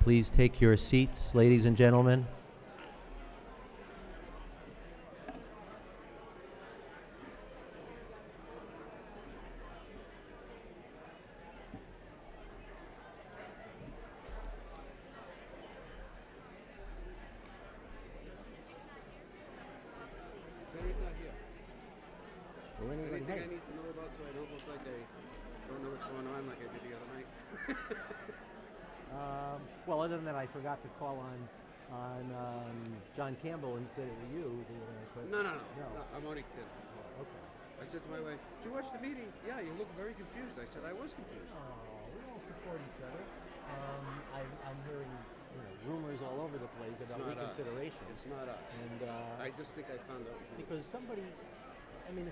Please take your seats, ladies and gentlemen. Anything I need to know about so I don't look like I don't know what's going on like I did the other night? Well, other than that, I forgot to call on John Campbell instead of you. No. I'm only kidding. Okay. I said to my wife, "Did you watch the meeting?" "Yeah, you look very confused." I said, "I was confused." Oh, we all support each other. I'm hearing rumors all over the place about reconsideration. It's not us. And I just think I found out. because if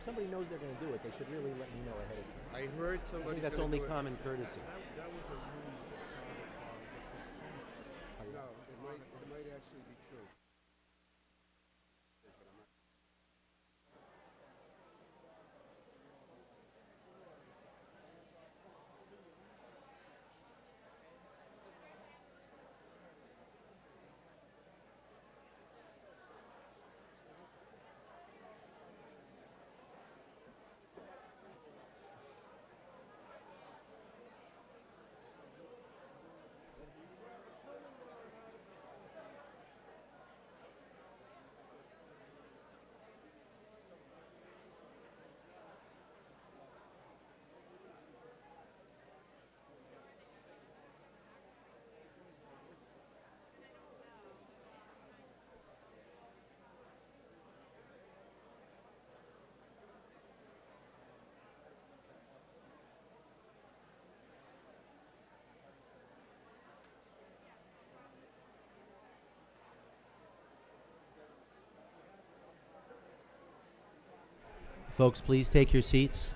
somebody knows they're going to do it, they should really let me know ahead of time. I heard I somebody. think that's only common courtesy. That was a rumor. No, it might actually be true. Folks, please take your seats.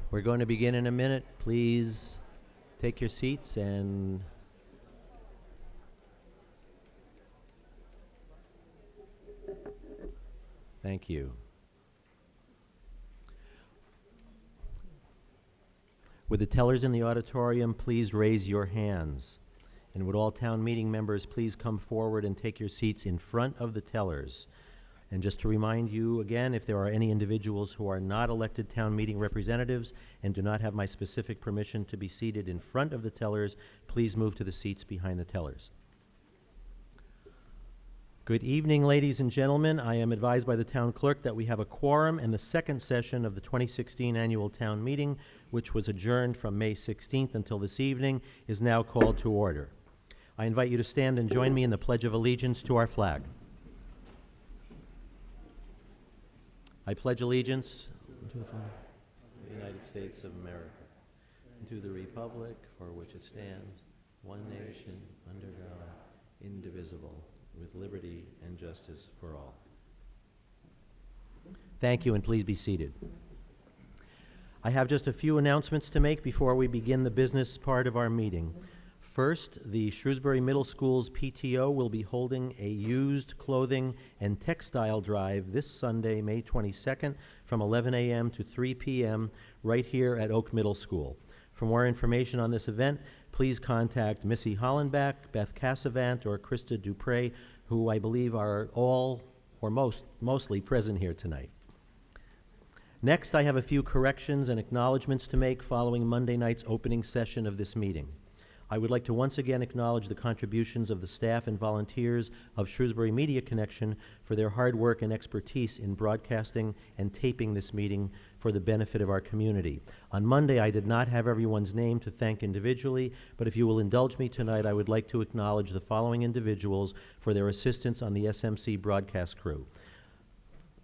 We're going to begin in a minute. Please take your seats and thank you. Would the tellers in the auditorium please raise your hands? And would all town meeting members please come forward and take your seats in front of the tellers? And just to remind you again, if there are any individuals who are not elected town meeting representatives and do not have my specific permission to be seated in front of the tellers, please move to the seats behind the tellers. Good evening, ladies and gentlemen. I am advised by the town clerk that we have a quorum, and the second session of the 2016 annual town meeting, which was adjourned from May 16th until this evening, is now called to order. I invite you to stand and join me in the Pledge of Allegiance to our flag. I pledge allegiance to the United States of America, and to the republic for which it stands, one nation, under God, indivisible, with liberty and justice for all. Thank you, and please be seated. I have just a few announcements to make before we begin the business part of our meeting. First, the Shrewsbury Middle School's PTO will be holding a used clothing and textile drive this Sunday, May 22nd, from 11 a.m. to 3 p.m. right here at Oak Middle School. For more information on this event, please contact Missy Hollenbach, Beth Cassavant, or Krista Dupre, who I believe are all or mostly present here tonight. Next, I have a few corrections and acknowledgments to make following Monday night's opening session of this meeting. I would like to once again acknowledge the contributions of the staff and volunteers of Shrewsbury Media Connection for their hard work and expertise in broadcasting and taping this meeting for the benefit of our community. On Monday, I did not have everyone's name to thank individually, but if you will indulge me tonight, I would like to acknowledge the following individuals for their assistance on the SMC broadcast crew.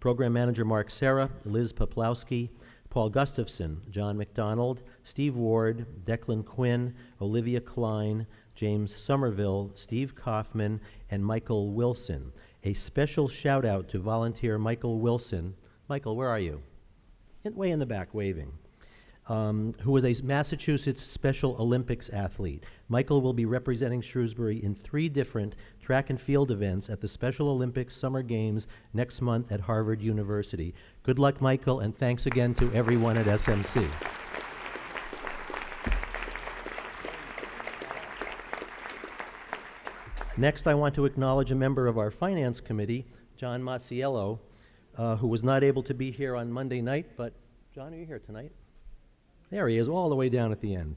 Program Manager Mark Serra, Liz Poplowski, Paul Gustafson, John McDonald, Steve Ward, Declan Quinn, Olivia Klein, James Somerville, Steve Kaufman, and Michael Wilson. A special shout out to volunteer Michael Wilson. Michael, where are you? Way in the back, waving. who was a Massachusetts Special Olympics athlete. Michael will be representing Shrewsbury in 3 different track and field events at the Special Olympics Summer Games next month at Harvard University. Good luck, Michael, and thanks again to everyone at SMC. Next, I want to acknowledge a member of our Finance Committee, John Masiello, who was not able to be here on Monday night, but John, are you here tonight? There he is, all the way down at the end.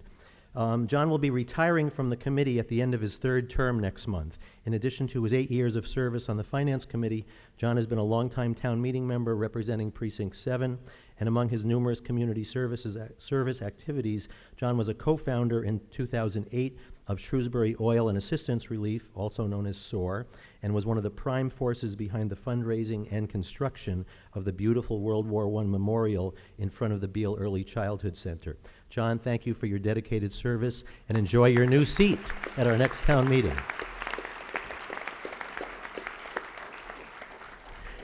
John will be retiring from the committee at the end of his 3rd term next month. In addition to his 8 years of service on the Finance Committee, John has been a longtime town meeting member representing Precinct 7, and among his numerous community service activities, John was a co-founder in 2008 of Shrewsbury Oil and Assistance Relief, also known as SOAR, and was one of the prime forces behind the fundraising and construction of the beautiful World War I memorial in front of the Beale Early Childhood Center. John, thank you for your dedicated service, and enjoy your new seat at our next town meeting.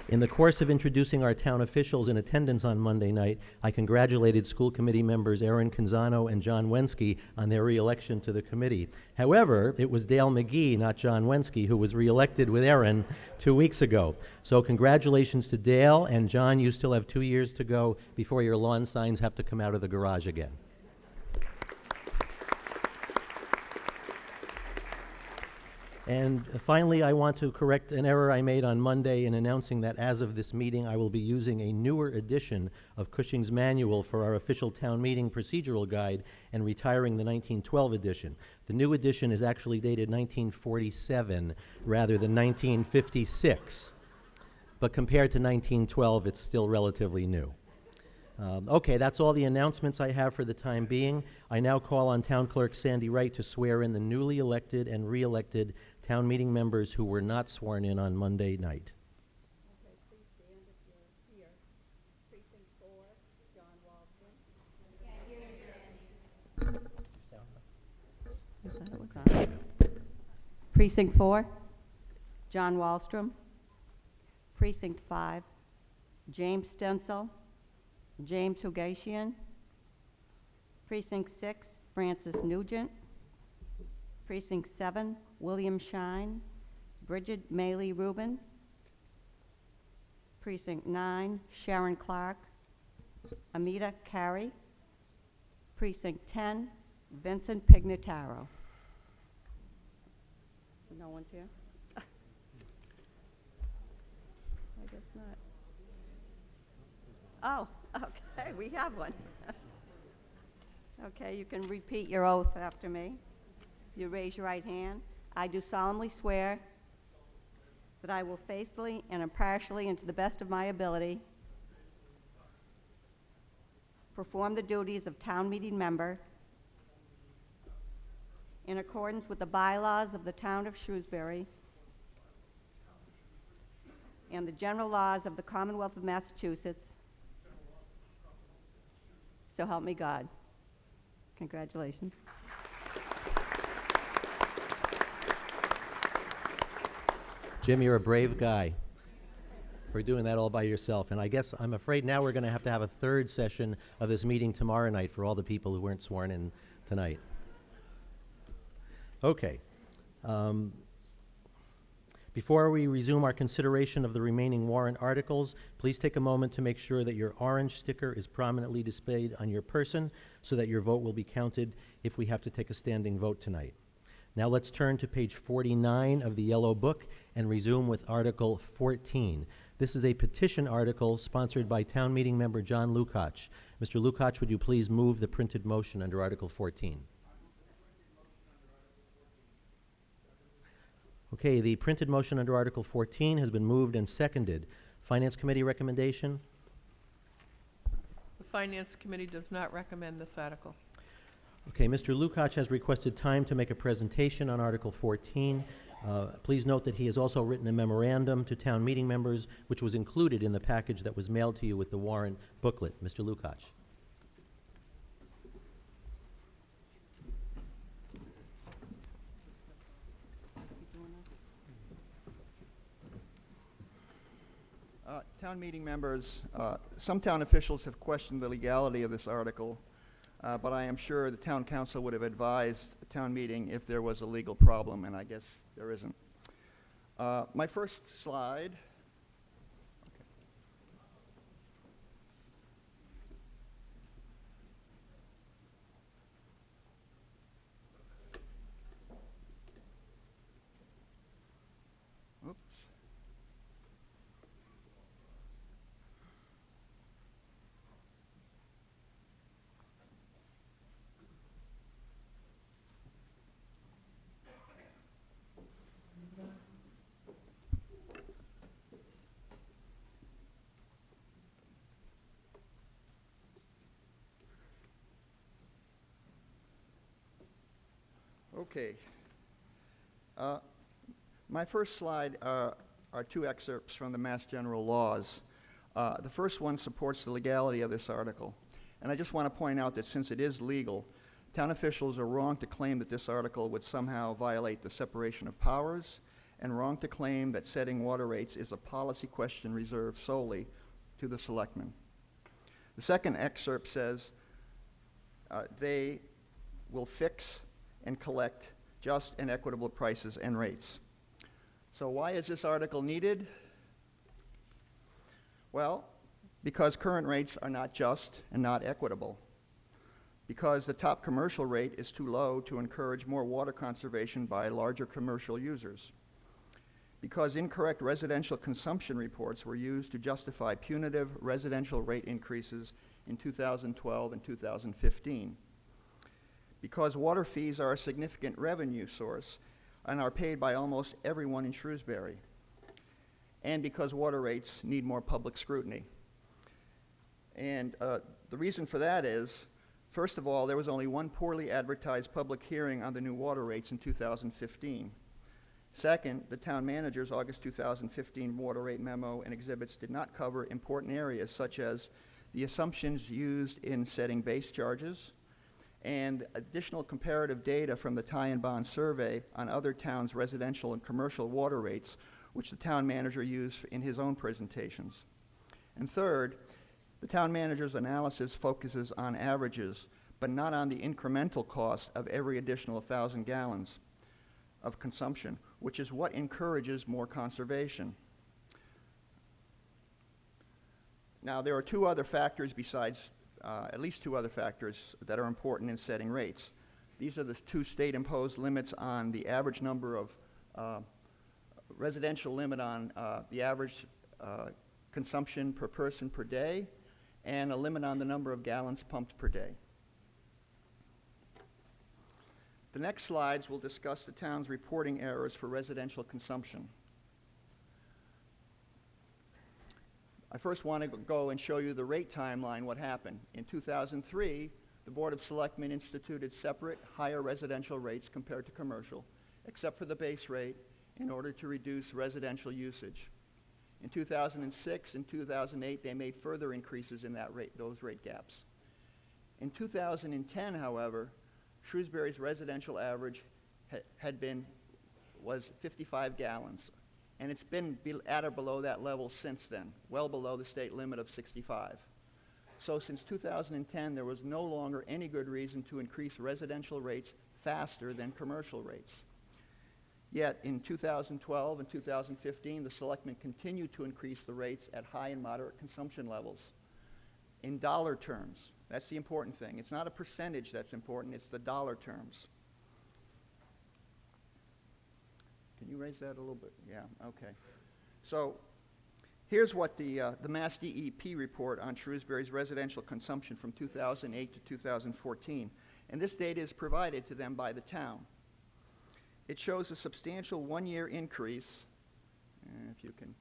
In the course of introducing our town officials in attendance on Monday night, I congratulated school committee members Erin Canzano and John Wensky on their re-election to the committee. However, it was Dale McGee, not John Wensky, who was re-elected with Erin 2 weeks ago. So congratulations to Dale, and John, you still have 2 years to go before your lawn signs have to come out of the garage again. And finally, I want to correct an error I made on Monday in announcing that as of this meeting, I will be using a newer edition of Cushing's Manual for our official town meeting procedural guide and retiring the 1912 edition. The new edition is actually dated 1947 rather than 1956. But compared to 1912, it's still relatively new. Okay, that's all the announcements I have for the time being. I now call on Town Clerk Sandy Wright to swear in the newly elected and re-elected town meeting members who were not sworn in on Monday night. Okay, please stand if you're here. Precinct 4, John Wallstrom. I thought it was on. Precinct 4, John Wallstrom. Precinct 5, James Stencil, James Hugashian. Precinct 6, Francis Nugent. Precinct 7, William Shine, Bridget Maley Rubin. Precinct 9, Sharon Clark, Amita Carey. Precinct 10, Vincent Pignataro. No one's here? I guess not. Oh, okay, we have one. Okay, you can repeat your oath after me. You raise your right hand. I do solemnly swear that I will faithfully and impartially and to the best of my ability perform the duties of town meeting member in accordance with the bylaws of the town of Shrewsbury and the general laws of the Commonwealth of Massachusetts. So help me God. Congratulations. Jim, you're a brave guy for doing that all by yourself. And I guess I'm afraid now we're going to have a 3rd session of this meeting tomorrow night for all the people who weren't sworn in tonight. Okay. Before we resume our consideration of the remaining warrant articles, please take a moment to make sure that your orange sticker is prominently displayed on your person so that your vote will be counted if we have to take a standing vote tonight. Now let's turn to page 49 of the yellow book and resume with Article 14. This is a petition article sponsored by town meeting member John Lukacs. Mr. Lukacs, would you please move the printed motion under Article 14? Okay, the printed motion under Article 14 has been moved and seconded. Finance Committee recommendation? The Finance Committee does not recommend this article. Okay, Mr. Lukacs has requested time to make a presentation on Article 14. Please note that he has also written a memorandum to town meeting members, which was included in the package that was mailed to you with the warrant booklet. Mr. Lukacs. Town meeting members, some town officials have questioned the legality of this article. but I am sure the town council would have advised the town meeting if there was a legal problem, and I guess there isn't. My first slide. Oops. Okay. My first slide are two excerpts from the Mass General Laws. The first one supports the legality of this article. And I just want to point out that since it is legal, town officials are wrong to claim that this article would somehow violate the separation of powers, and wrong to claim that setting water rates is a policy question reserved solely to the selectmen. The second excerpt says they will fix and collect just and equitable prices and rates. So why is this article needed? Well, because current rates are not just and not equitable. Because the top commercial rate is too low to encourage more water conservation by larger commercial users. Because incorrect residential consumption reports were used to justify punitive residential rate increases in 2012 and 2015. Because water fees are a significant revenue source and are paid by almost everyone in Shrewsbury. And because water rates need more public scrutiny. And the reason for that is, first of all, there was only one poorly advertised public hearing on the new water rates in 2015. Second, the town manager's August 2015 water rate memo and exhibits did not cover important areas such as the assumptions used in setting base charges, and additional comparative data from the Tie and Bond survey on other towns' residential and commercial water rates, which the town manager used in his own presentations. And third, the town manager's analysis focuses on averages, but not on the incremental cost of every additional 1,000 gallons of consumption, which is what encourages more conservation. Now, there are two other factors besides at least two other factors that are important in setting rates. These are the two state-imposed limits on the average number of residential limit on the average consumption per person per day, and a limit on the number of gallons pumped per day. The next slides will discuss the town's reporting errors for residential consumption. I first want to go and show you the rate timeline, what happened. In 2003, the Board of Selectmen instituted separate, higher residential rates compared to commercial, except for the base rate, in order to reduce residential usage. In 2006 and 2008, they made further increases in that rate, those rate gaps. In 2010, however, Shrewsbury's residential average was 55 gallons. And it's been at or below that level since then, well below the state limit of 65. So since 2010, there was no longer any good reason to increase residential rates faster than commercial rates. Yet in 2012 and 2015, the selectmen continued to increase the rates at high and moderate consumption levels. In dollar terms, that's the important thing. It's not a percentage that's important, it's the dollar terms. Can you raise that a little bit? Yeah, okay. So here's what the Mass DEP report on Shrewsbury's residential consumption from 2008 to 2014. And this data is provided to them by the town. It shows a substantial one-year increase. If you can,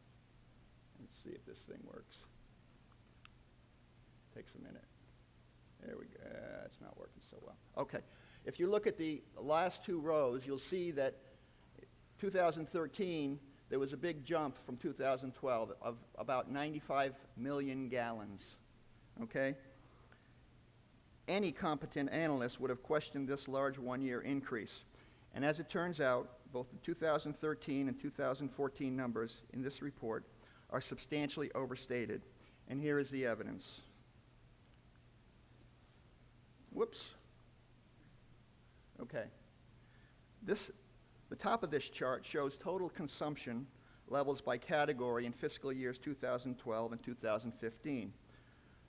let's see if this thing works. Takes a minute. There we go. It's not working so well. Okay. If you look at the last two rows, you'll see that 2013, there was a big jump from 2012 of about 95 million gallons, okay? Any competent analyst would have questioned this large one-year increase. And as it turns out, both the 2013 and 2014 numbers in this report are substantially overstated. And here is the evidence. Whoops. Okay. The top of this chart shows total consumption levels by category in fiscal years 2012 and 2015.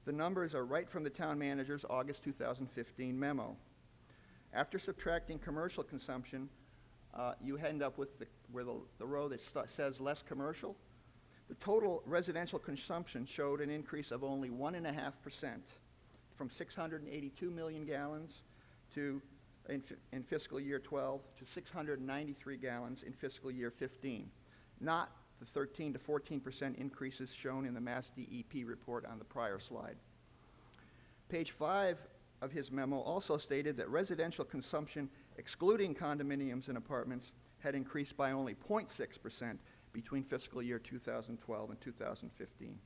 The numbers are right from the town manager's August 2015 memo. After subtracting commercial consumption, you end up with the row that says less commercial. The total residential consumption showed an increase of only 1.5%, from 682 million gallons in fiscal year 12 to 693 gallons in fiscal year 15, not the 13 to 14% increases shown in the Mass DEP report on the prior slide. Page 5 of his memo also stated that residential consumption, excluding condominiums and apartments, had increased by only 0.6% between fiscal year 2012 and 2015.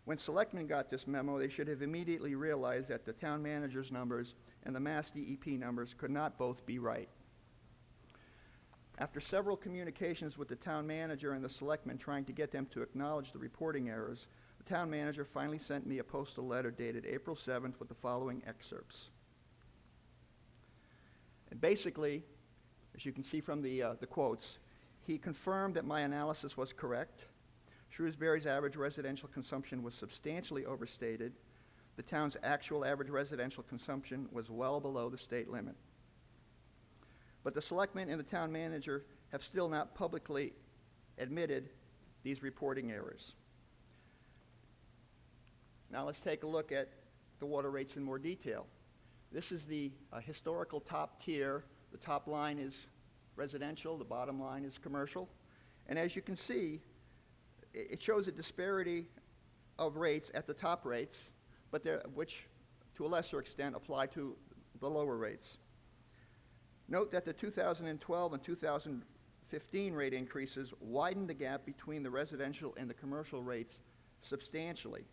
When selectmen got this memo, they should have immediately realized that the town manager's numbers and the Mass DEP numbers could not both be right. After several communications with the town manager and the selectmen trying to get them to acknowledge the reporting errors, the town manager finally sent me a postal letter dated April 7th with the following excerpts. And basically, as you can see from the quotes, he confirmed that my analysis was correct. Shrewsbury's average residential consumption was substantially overstated. The town's actual average residential consumption was well below the state limit. But the selectmen and the town manager have still not publicly admitted these reporting errors. Now let's take a look at the water rates in more detail. This is the historical top tier. The top line is residential, the bottom line is commercial. And as you can see, it shows a disparity of rates at the top rates, but which to a lesser extent apply to the lower rates. Note that the 2012 and 2015 rate increases widened the gap between the residential and the commercial rates substantially.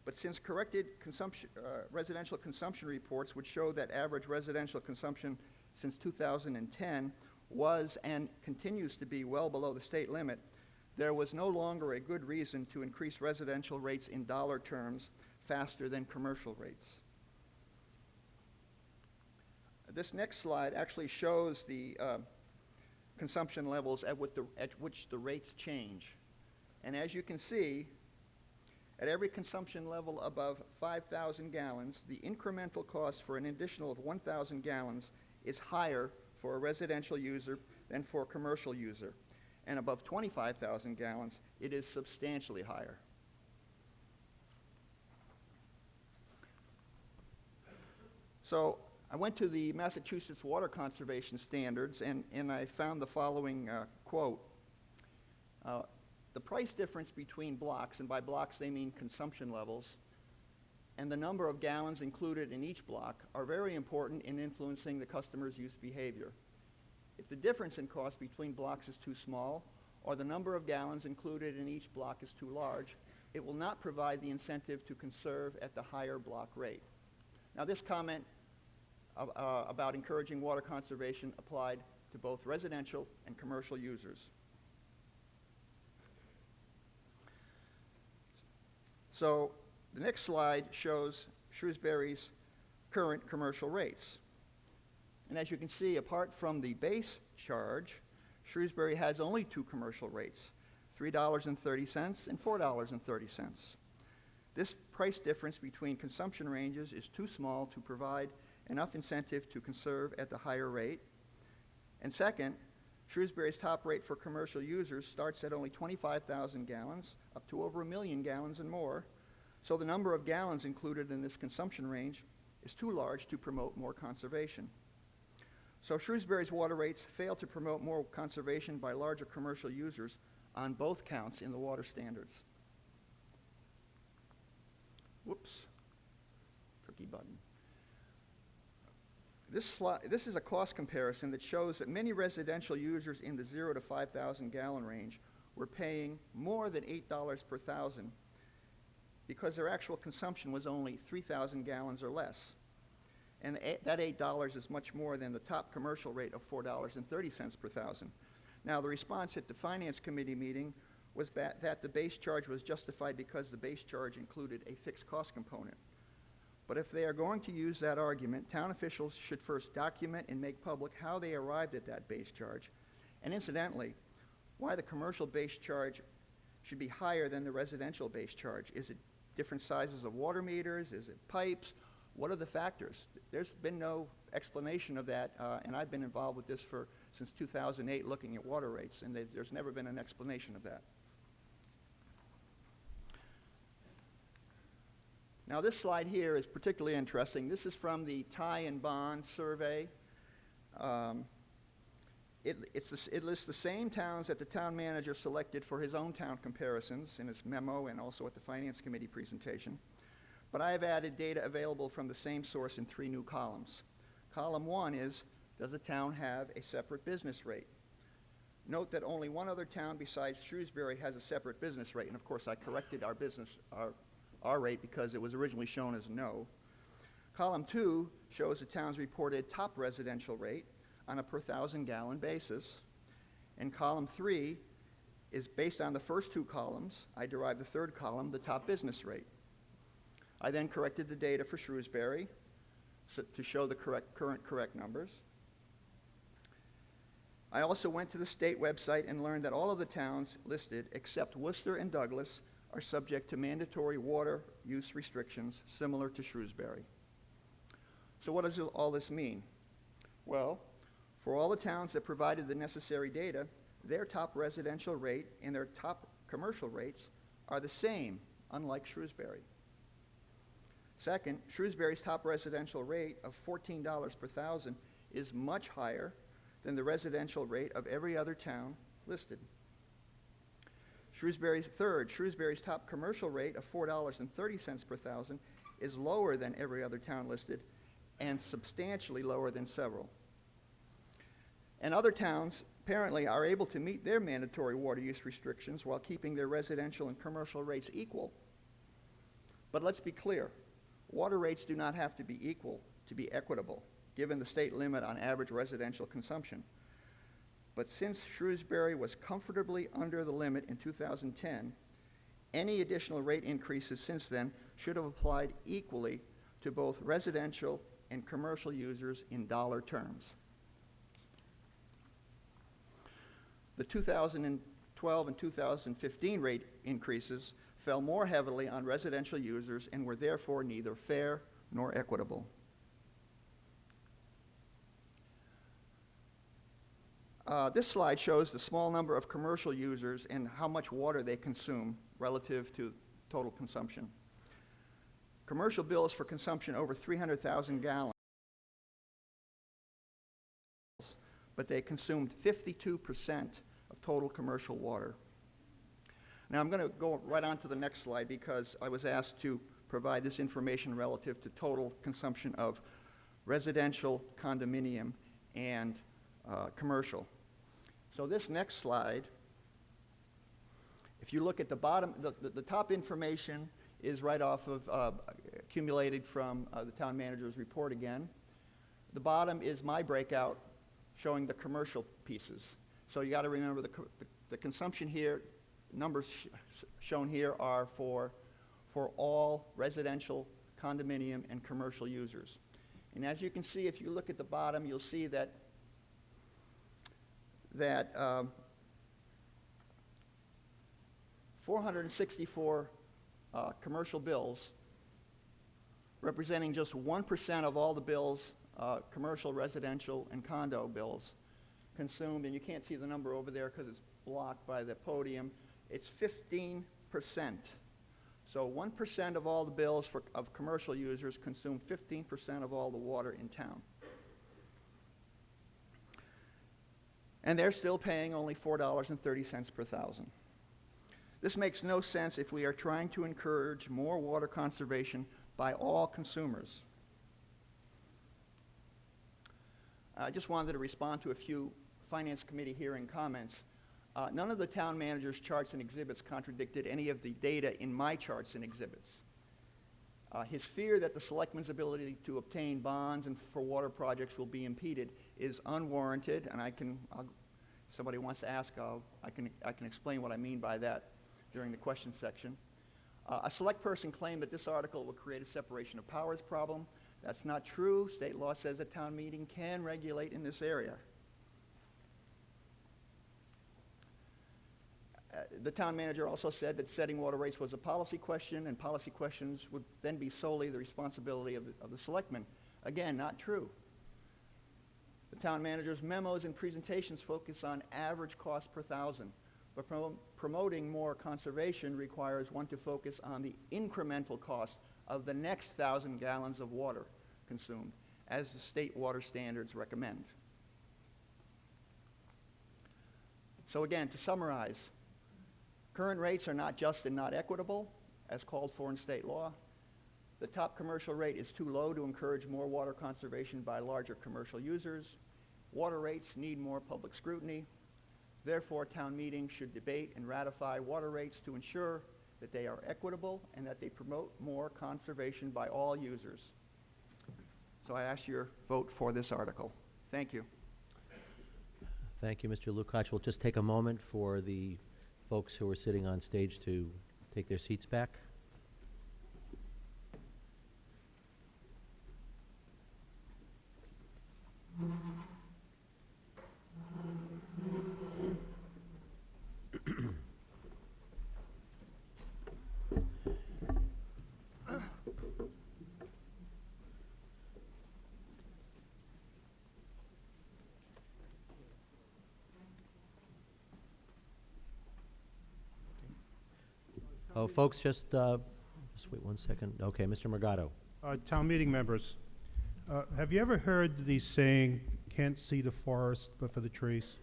But since corrected residential consumption reports would show that average residential consumption since 2010 was and continues to be well below the state limit, there was no longer a good reason to increase residential rates in dollar terms faster than commercial rates. This next slide actually shows the consumption levels at which the rates change. And as you can see, at every consumption level above 5,000 gallons, the incremental cost for an additional of 1,000 gallons is higher for a residential user than for a commercial user. And above 25,000 gallons, it is substantially higher. So I went to the Massachusetts Water Conservation Standards and I found the following quote. The price difference between blocks, and by blocks they mean consumption levels, and the number of gallons included in each block are very important in influencing the customer's use behavior. If the difference in cost between blocks is too small, or the number of gallons included in each block is too large, it will not provide the incentive to conserve at the higher block rate. Now this comment about encouraging water conservation applied to both residential and commercial users. So the next slide shows Shrewsbury's current commercial rates. And as you can see, apart from the base charge, Shrewsbury has only two commercial rates, $3.30 and $4.30. This price difference between consumption ranges is too small to provide enough incentive to conserve at the higher rate. And second, Shrewsbury's top rate for commercial users starts at only 25,000 gallons, up to over 1 million gallons and more. So the number of gallons included in this consumption range is too large to promote more conservation. So Shrewsbury's water rates fail to promote more conservation by larger commercial users on both counts in the water standards. Whoops, tricky button. This is a cost comparison that shows that many residential users in the 0 to 5,000 gallon range were paying more than $8 per thousand because their actual consumption was only 3,000 gallons or less. And that $8 is much more than the top commercial rate of $4.30 per thousand. Now the response at the Finance Committee meeting was that the base charge was justified because the base charge included a fixed cost component. But if they are going to use that argument, town officials should first document and make public how they arrived at that base charge, and incidentally, why the commercial base charge should be higher than the residential base charge. Is it different sizes of water meters? Is it pipes? What are the factors? There's been no explanation of that, and I've been involved with this since 2008 looking at water rates, and there's never been an explanation of that. Now this slide here is particularly interesting. This is from the Tie and Bond survey. It lists the same towns that the town manager selected for his own town comparisons in his memo and also at the Finance Committee presentation. But I have added data available from the same source in 3 new columns. Column 1 is, does the town have a separate business rate? Note that only one other town besides Shrewsbury has a separate business rate, and of course I corrected our rate because it was originally shown as no. Column 2 shows the town's reported top residential rate on a per 1,000 gallon basis. And column 3 is based on the first 2 columns. I derived the third column, the top business rate. I then corrected the data for Shrewsbury to show the current correct numbers. I also went to the state website and learned that all of the towns listed, except Worcester and Douglas, are subject to mandatory water use restrictions similar to Shrewsbury. So what does all this mean? Well, for all the towns that provided the necessary data, their top residential rate and their top commercial rates are the same, unlike Shrewsbury. Second, Shrewsbury's top residential rate of $14 per thousand is much higher than the residential rate of every other town listed. Shrewsbury's top commercial rate of $4.30 per thousand is lower than every other town listed and substantially lower than several. And other towns apparently are able to meet their mandatory water use restrictions while keeping their residential and commercial rates equal. But let's be clear, water rates do not have to be equal to be equitable, given the state limit on average residential consumption. But since Shrewsbury was comfortably under the limit in 2010, any additional rate increases since then should have applied equally to both residential and commercial users in dollar terms. The 2012 and 2015 rate increases fell more heavily on residential users and were therefore neither fair nor equitable. This slide shows the small number of commercial users and how much water they consume relative to total consumption. Commercial bills for consumption over 300,000 gallons, but they consumed 52% of total commercial water. Now I'm going to go right on to the next slide because I was asked to provide this information relative to total consumption of residential, condominium, and commercial. So this next slide, if you look at the bottom, the top information is right off of, accumulated from the town manager's report again. The bottom is my breakout showing the commercial pieces. So you got to remember the consumption here, numbers shown here are for all residential, condominium, and commercial users. And as you can see, if you look at the bottom, you'll see that 464 commercial bills, representing just 1% of all the bills, commercial, residential, and condo bills, consumed, and you can't see the number over there because it's blocked by the podium, it's 15%. So 1% of all the bills of commercial users consume 15% of all the water in town. And they're still paying only $4.30 per thousand. This makes no sense if we are trying to encourage more water conservation by all consumers. I just wanted to respond to a few Finance Committee hearing comments. None of the town manager's charts and exhibits contradicted any of the data in my charts and exhibits. His fear that the selectmen's ability to obtain bonds and for water projects will be impeded is unwarranted, and if somebody wants to ask, I can explain what I mean by that during the question section. A select person claimed that this article will create a separation of powers problem. That's not true. State law says that town meeting can regulate in this area. The town manager also said that setting water rates was a policy question, and policy questions would then be solely the responsibility of the selectmen. Again, not true. The town manager's memos and presentations focus on average cost per thousand, but promoting more conservation requires one to focus on the incremental cost of the next 1,000 gallons of water consumed, as the state water standards recommend. So again, to summarize, current rates are not just and not equitable, as called for in state law. The top commercial rate is too low to encourage more water conservation by larger commercial users. Water rates need more public scrutiny. Therefore, town meetings should debate and ratify water rates to ensure that they are equitable and that they promote more conservation by all users. So I ask your vote for this article. Thank you. Thank you, Mr. Lukacs. We'll just take a moment for the folks who are sitting on stage to take their seats back. Oh, folks, just wait 1 second. Okay, Mr. Morgado. Town meeting members, have you ever heard the saying, can't see the forest but for the trees?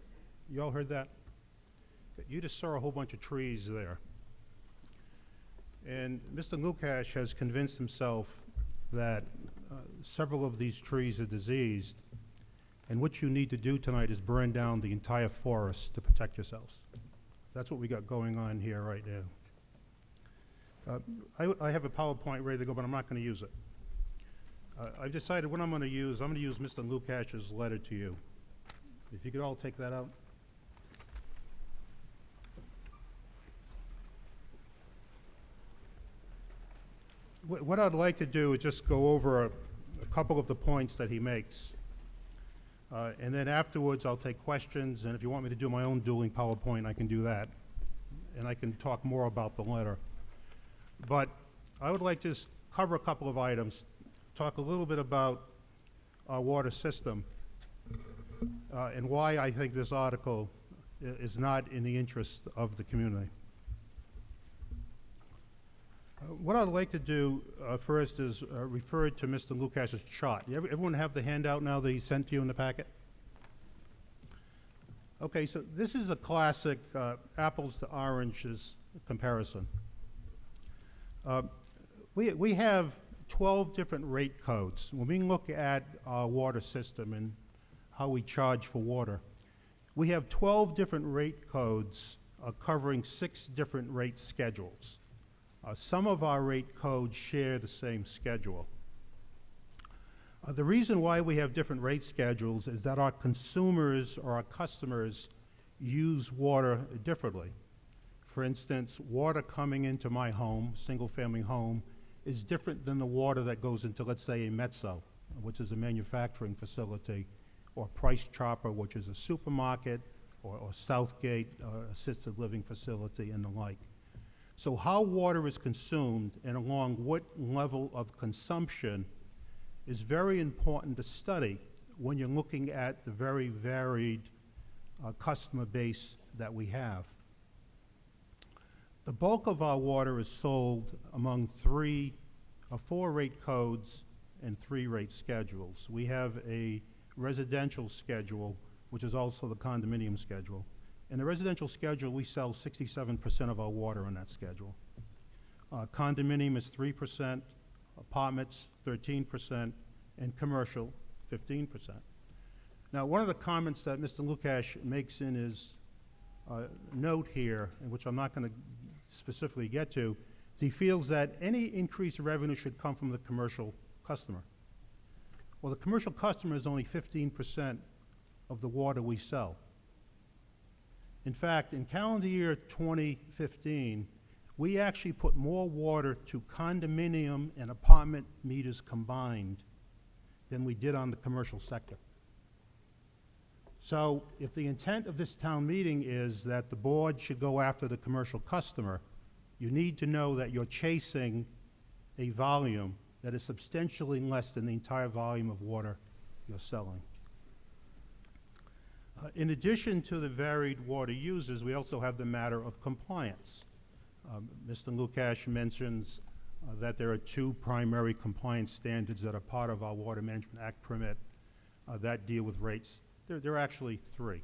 You all heard that? You just saw a whole bunch of trees there. And Mr. Lukacs has convinced himself that several of these trees are diseased, and what you need to do tonight is burn down the entire forest to protect yourselves. That's what we got going on here right now. I have a PowerPoint ready to go, but I'm not going to use it. I've decided what I'm going to use. I'm going to use Mr. Lukacs' letter to you. If you could all take that out. What I'd like to do is just go over a couple of the points that he makes. And then afterwards, I'll take questions, and if you want me to do my own dueling PowerPoint, I can do that. And I can talk more about the letter. But I would like to just cover a couple of items, talk a little bit about our water system, and why I think this article is not in the interest of the community. What I'd like to do first is refer to Mr. Lukacs' chart. Everyone have the handout now that he sent to you in the packet? Okay, so this is a classic apples to oranges comparison. We have 12 different rate codes. When we look at our water system and how we charge for water, we have 12 different rate codes covering 6 different rate schedules. Some of our rate codes share the same schedule. The reason why we have different rate schedules is that our consumers or our customers use water differently. For instance, water coming into my home, single-family home, is different than the water that goes into, let's say, a Mezzo, which is a manufacturing facility, or Price Chopper, which is a supermarket, or Southgate, assisted living facility, and the like. So how water is consumed and along what level of consumption is very important to study when you're looking at the very varied customer base that we have. The bulk of our water is sold among 4 rate codes and 3 rate schedules. We have a residential schedule, which is also the condominium schedule. In the residential schedule, we sell 67% of our water in that schedule. Condominium is 3%, apartments 13%, and commercial 15%. Now, one of the comments that Mr. Lukacs makes in his note here, and which I'm not going to specifically get to, he feels that any increased revenue should come from the commercial customer. Well, the commercial customer is only 15% of the water we sell. In fact, in calendar year 2015, we actually put more water to condominium and apartment meters combined than we did on the commercial sector. So if the intent of this town meeting is that the board should go after the commercial customer, you need to know that you're chasing a volume that is substantially less than the entire volume of water you're selling. In addition to the varied water users, we also have the matter of compliance. Mr. Lukash mentions that there are two primary compliance standards that are part of our Water Management Act permit that deal with rates. There are actually three,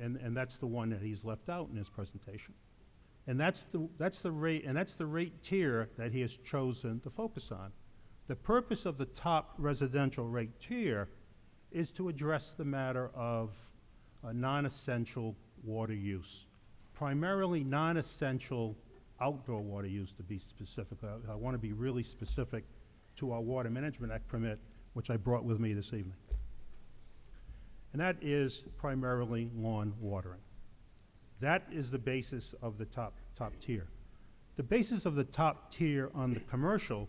and that's the one that he's left out in his presentation. And that's the rate tier that he has chosen to focus on. The purpose of the top residential rate tier is to address the matter of non-essential water use, primarily non-essential outdoor water use, to be specific. I want to be really specific to our Water Management Act permit, which I brought with me this evening. And that is primarily lawn watering. That is the basis of the top tier. The basis of the top tier on the commercial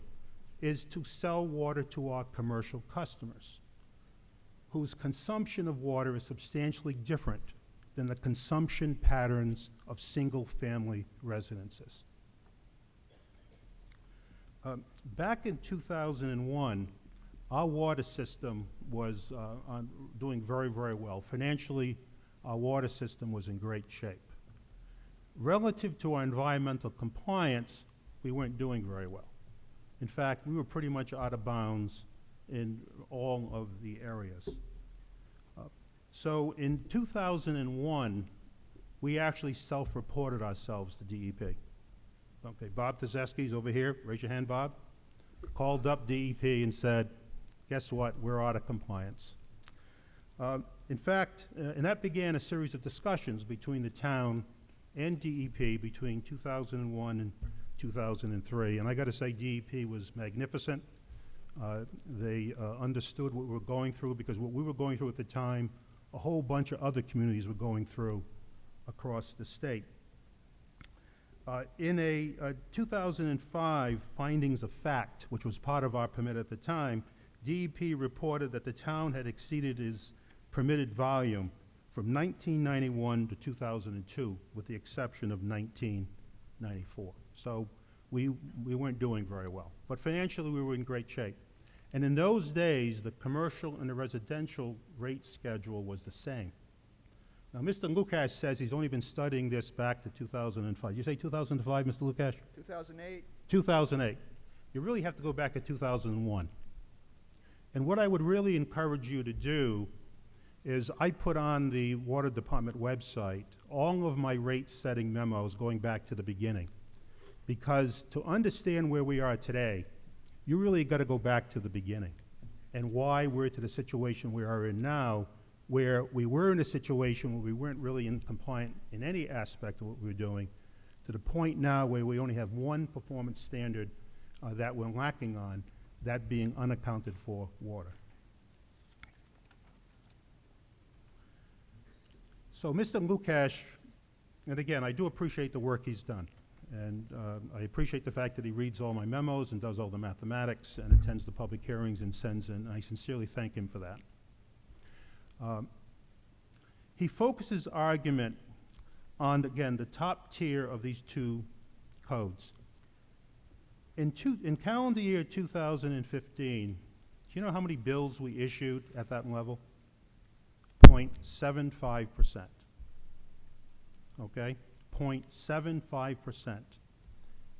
is to sell water to our commercial customers, whose consumption of water is substantially different than the consumption patterns of single-family residences. Back in 2001, our water system was doing very, very well. Financially, our water system was in great shape. Relative to our environmental compliance, we weren't doing very well. In fact, we were pretty much out of bounds in all of the areas. So in 2001, we actually self-reported ourselves to DEP. Okay, Bob Tezesky's over here. Raise your hand, Bob. Called up DEP and said, guess what? We're out of compliance. In fact, and that began a series of discussions between the town and DEP between 2001 and 2003. And I got to say, DEP was magnificent. They understood what we were going through, because what we were going through at the time, a whole bunch of other communities were going through across the state. In a 2005 findings of fact, which was part of our permit at the time, DEP reported that the town had exceeded its permitted volume from 1991 to 2002, with the exception of 1994. So we weren't doing very well. But financially, we were in great shape. And in those days, the commercial and the residential rate schedule was the same. Now, Mr. Lukash says he's only been studying this back to 2005. Did you say 2005, Mr. Lukash? 2008. 2008. You really have to go back to 2001. And what I would really encourage you to do is I put on the Water Department website all of my rate-setting memos going back to the beginning. Because to understand where we are today, you really got to go back to the beginning and why we're to the situation we are in now, where we were in a situation where we weren't really compliant in any aspect of what we were doing, to the point now where we only have one performance standard that we're lacking on, that being unaccounted for water. So Mr. Lukash, and again, I do appreciate the work he's done. And I appreciate the fact that he reads all my memos and does all the mathematics and attends the public hearings and sends in. I sincerely thank him for that. He focuses argument on, again, the top tier of these two codes. In calendar year 2015, do you know how many bills we issued at that level? 0.75%. Okay? 0.75%.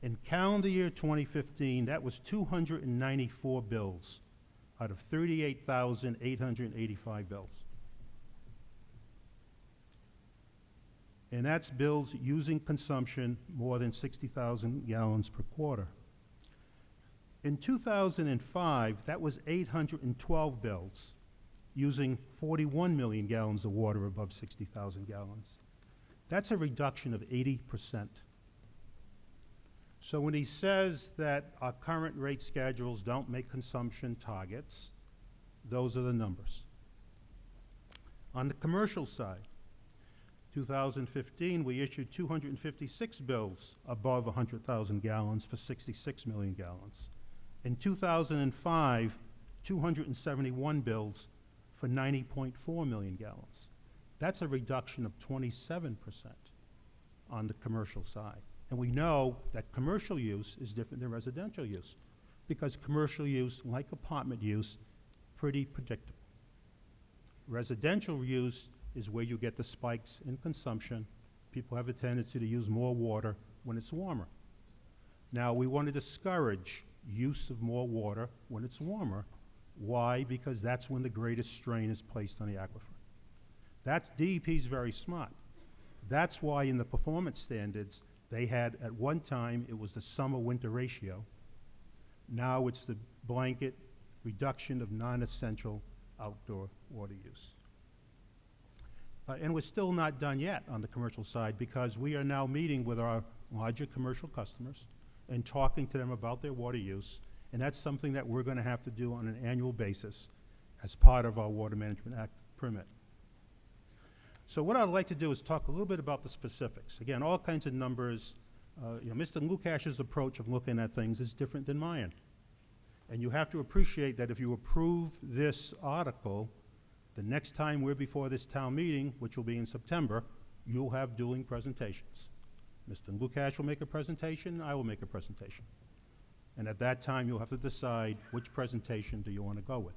In calendar year 2015, that was 294 bills out of 38,885 bills. And that's bills using consumption more than 60,000 gallons per quarter. In 2005, that was 812 bills using 41 million gallons of water above 60,000 gallons. That's a reduction of 80%. So when he says that our current rate schedules don't make consumption targets, those are the numbers. On the commercial side, 2015, we issued 256 bills above 100,000 gallons for 66 million gallons. In 2005, 271 bills for 90.4 million gallons. That's a reduction of 27% on the commercial side. And we know that commercial use is different than residential use because commercial use, like apartment use, pretty predictable. Residential use is where you get the spikes in consumption. People have a tendency to use more water when it's warmer. Now, we want to discourage use of more water when it's warmer. Why? Because that's when the greatest strain is placed on the aquifer. DEP's very smart. That's why in the performance standards, they had, at one time, it was the summer-winter ratio. Now it's the blanket reduction of non-essential outdoor water use. And we're still not done yet on the commercial side because we are now meeting with our larger commercial customers and talking to them about their water use, and that's something that we're going to have to do on an annual basis as part of our Water Management Act permit. So what I'd like to do is talk a little bit about the specifics. Again, all kinds of numbers. Mr. Lukash's approach of looking at things is different than mine. And you have to appreciate that if you approve this article, the next time we're before this town meeting, which will be in September, you'll have dueling presentations. Mr. Lukash will make a presentation, I will make a presentation. And at that time, you'll have to decide which presentation do you want to go with.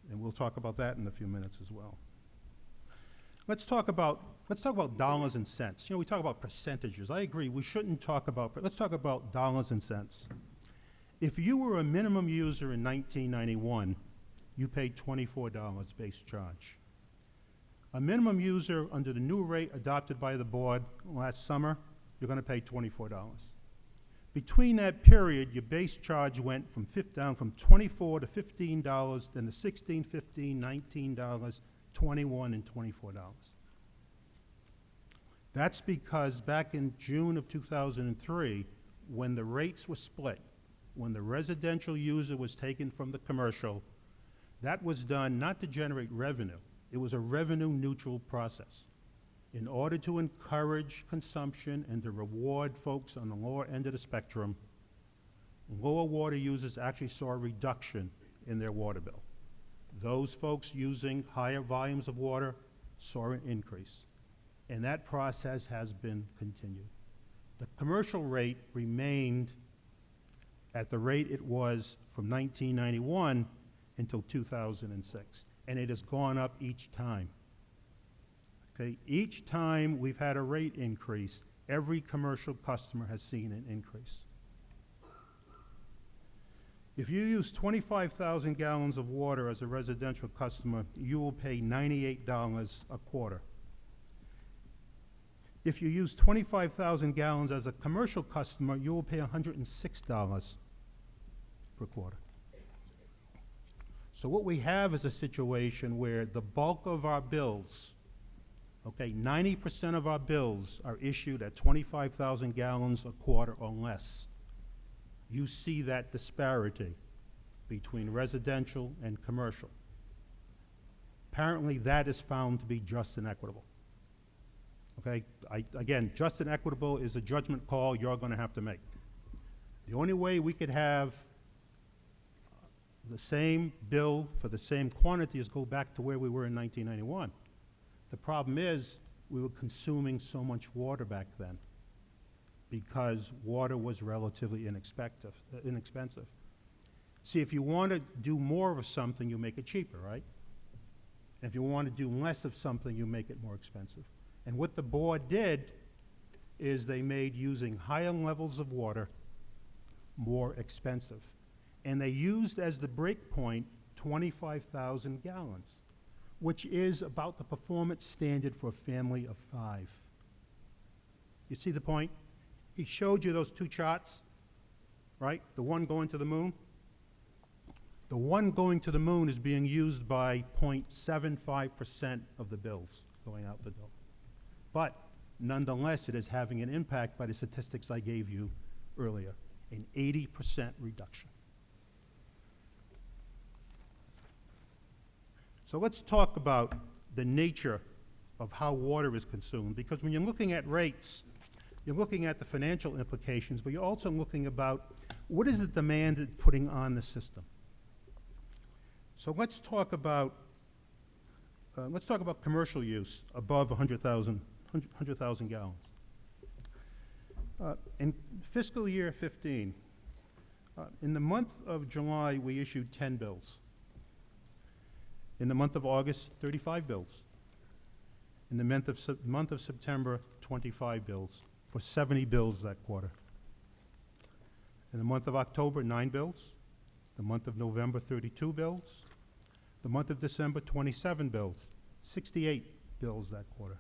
And we'll talk about that in a few minutes as well. Let's talk about dollars and cents. We talk about percentages. I agree, we shouldn't talk about, let's talk about dollars and cents. If you were a minimum user in 1991, you paid $24 base charge. A minimum user under the new rate adopted by the board last summer, you're going to pay $24. Between that period, your base charge went down from $24 to $15, then to $16, $15, $19, $21, and $24. That's because back in June of 2003, when the rates were split, when the residential user was taken from the commercial, that was done not to generate revenue. It was a revenue-neutral process. In order to encourage consumption and to reward folks on the lower end of the spectrum, lower water users actually saw a reduction in their water bill. Those folks using higher volumes of water saw an increase. And that process has been continued. The commercial rate remained at the rate it was from 1991 until 2006. And it has gone up each time. Okay, each time we've had a rate increase, every commercial customer has seen an increase. If you use 25,000 gallons of water as a residential customer, you will pay $98 a quarter. If you use 25,000 gallons as a commercial customer, you will pay $106 per quarter. So what we have is a situation where the bulk of our bills, 90% of our bills are issued at 25,000 gallons a quarter or less. You see that disparity between residential and commercial. Apparently that is found to be just and equitable. Again, just and equitable is a judgment call you're going to have to make. The only way we could have the same bill for the same quantity is go back to where we were in 1991. The problem is we were consuming so much water back then because water was relatively inexpensive. See, if you want to do more of something, you make it cheaper, right? And if you want to do less of something, you make it more expensive. And what the board did is they made using higher levels of water more expensive. And they used as the break point 25,000 gallons, which is about the performance standard for a family of 5. You see the point? He showed you those two charts, right? The one going to the moon. The one going to the moon is being used by 0.75% of the bills going out the door. But nonetheless, it is having an impact by the statistics I gave you earlier, an 80% reduction. So let's talk about the nature of how water is consumed. Because when you're looking at rates, you're looking at the financial implications, but you're also looking about what is the demand it's putting on the system. So let's talk about commercial use above 100,000 gallons. In fiscal year 15, in the month of July, we issued 10 bills. In the month of August, 35 bills. In the month of September, 25 bills, for 70 bills that quarter. In the month of October, 9 bills. The month of November, 32 bills. The month of December, 27 bills, 68 bills that quarter.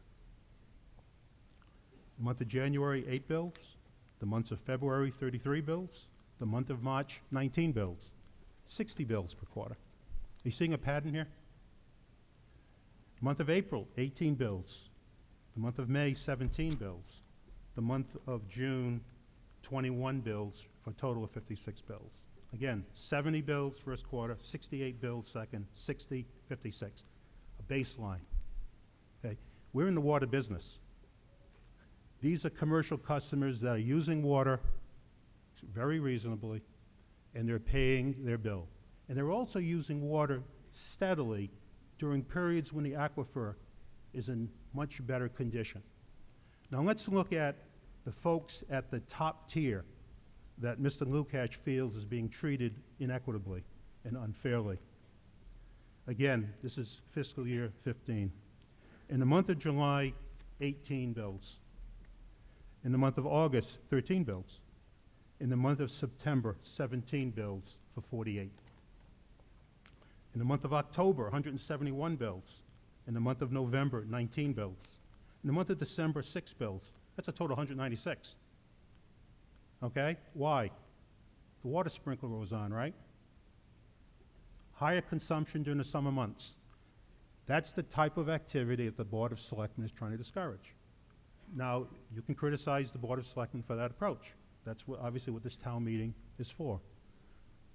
The month of January, 8 bills. The month of February, 33 bills. The month of March, 19 bills, 60 bills per quarter. Are you seeing a pattern here? Month of April, 18 bills. The month of May, 17 bills. The month of June, 21 bills, for a total of 56 bills. Again, 70 bills first quarter, 68 bills second, 60, 56. A baseline. Okay? We're in the water business. These are commercial customers that are using water very reasonably, and they're paying their bill. And they're also using water steadily during periods when the aquifer is in much better condition. Now let's look at the folks at the top tier that Mr. Lukacs feels is being treated inequitably and unfairly. Again, this is fiscal year 15. In the month of July, 18 bills. In the month of August, 13 bills. In the month of September, 17 bills for 48. In the month of October, 171 bills. In the month of November, 19 bills. In the month of December, 6 bills. That's a total of 196. Okay? Why? The water sprinkler was on, right? Higher consumption during the summer months. That's the type of activity that the Board of Selectmen is trying to discourage. Now, you can criticize the Board of Selectmen for that approach. That's obviously what this town meeting is for.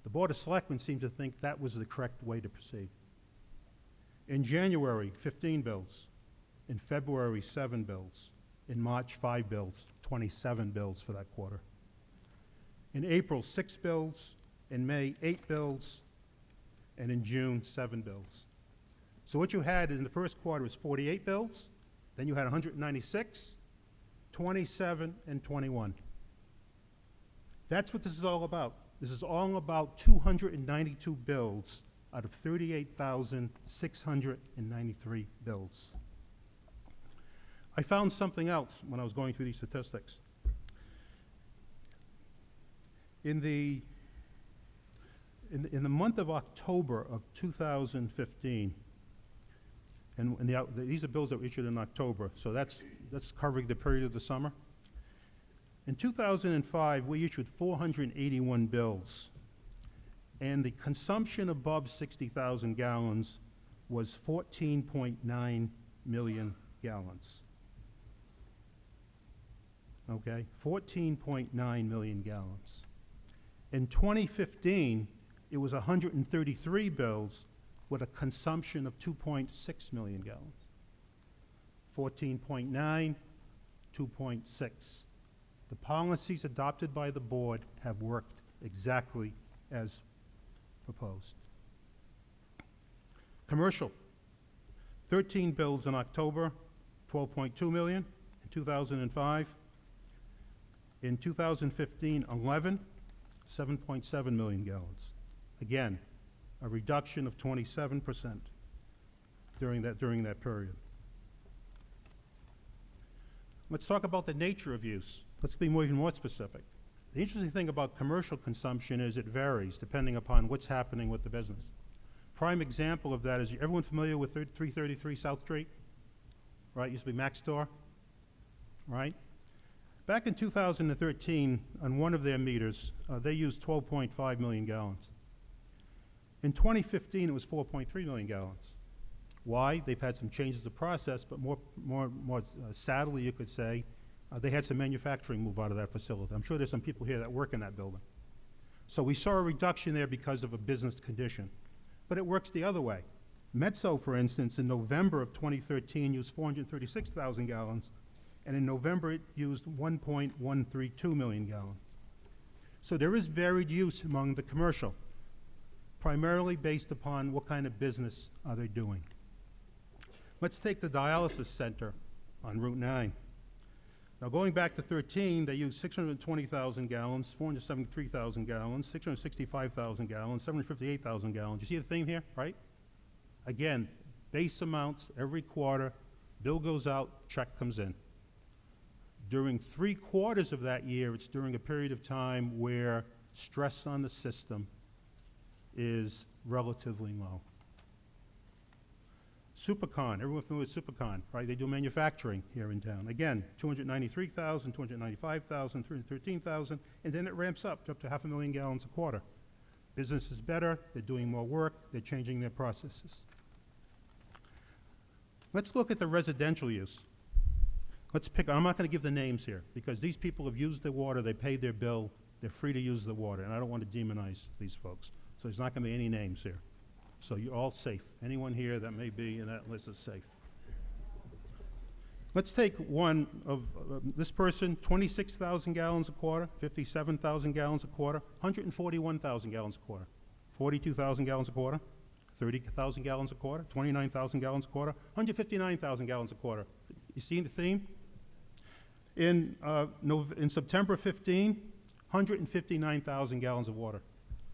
The Board of Selectmen seemed to think that was the correct way to proceed. In January, 15 bills. In February, 7 bills. In March, 5 bills, 27 bills for that quarter. In April, 6 bills. In May, 8 bills. And in June, 7 bills. So what you had in the first quarter was 48 bills. Then you had 196, 27, and 21. That's what this is all about. This is all about 292 bills out of 38,693 bills. I found something else when I was going through these statistics. In the month of October of 2015, these are bills that were issued in October, so that's covering the period of the summer. In 2005, we issued 481 bills, and the consumption above 60,000 gallons was 14.9 million gallons. Okay, 14.9 million gallons. In 2015, it was 133 bills with a consumption of 2.6 million gallons. 14.9, 2.6. The policies adopted by the board have worked exactly as proposed. Commercial, 13 bills in October, 12.2 million in 2005. In 2015, 11, 7.7 million gallons. Again, a reduction of 27% during that period. Let's talk about the nature of use. Let's be even more specific. The interesting thing about commercial consumption is it varies depending upon what's happening with the business. Prime example of that is, everyone familiar with 333 South Street? Right, used to be Mac's store, right? Back in 2013, on one of their meters, they used 12.5 million gallons. In 2015, it was 4.3 million gallons. Why? They've had some changes of process, but more sadly, you could say, they had some manufacturing move out of that facility. I'm sure there's some people here that work in that building. So we saw a reduction there because of a business condition. But it works the other way. Metso, for instance, in November of 2013 used 436,000 gallons, and in November it used 1.132 million gallons. So there is varied use among the commercial, primarily based upon what kind of business are they doing. Let's take the dialysis center on Route 9. Now, going back to 13, they used 620,000 gallons, 473,000 gallons, 665,000 gallons, 758,000 gallons. You see the theme here, right? Again, base amounts every quarter, bill goes out, check comes in. During 3/4 of that year, it's during a period of time where stress on the system is relatively low. Supercon, everyone familiar with Supercon, right? They do manufacturing here in town. Again, 293,000, 295,000, 313,000, and then it ramps up to 500,000 gallons a quarter. Business is better, they're doing more work, they're changing their processes. Let's look at the residential use. Let's pick, I'm not gonna give the names here, because these people have used their water, they paid their bill, they're free to use the water, and I don't want to demonize these folks. So there's not gonna be any names here. So you're all safe. Anyone here that may be in that list is safe. Let's take one of this person, 26,000 gallons a quarter, 57,000 gallons a quarter, 141,000 gallons a quarter, 42,000 gallons a quarter, 30,000 gallons a quarter, 29,000 gallons a quarter, 159,000 gallons a quarter. You see the theme? In September 15, 159,000 gallons of water.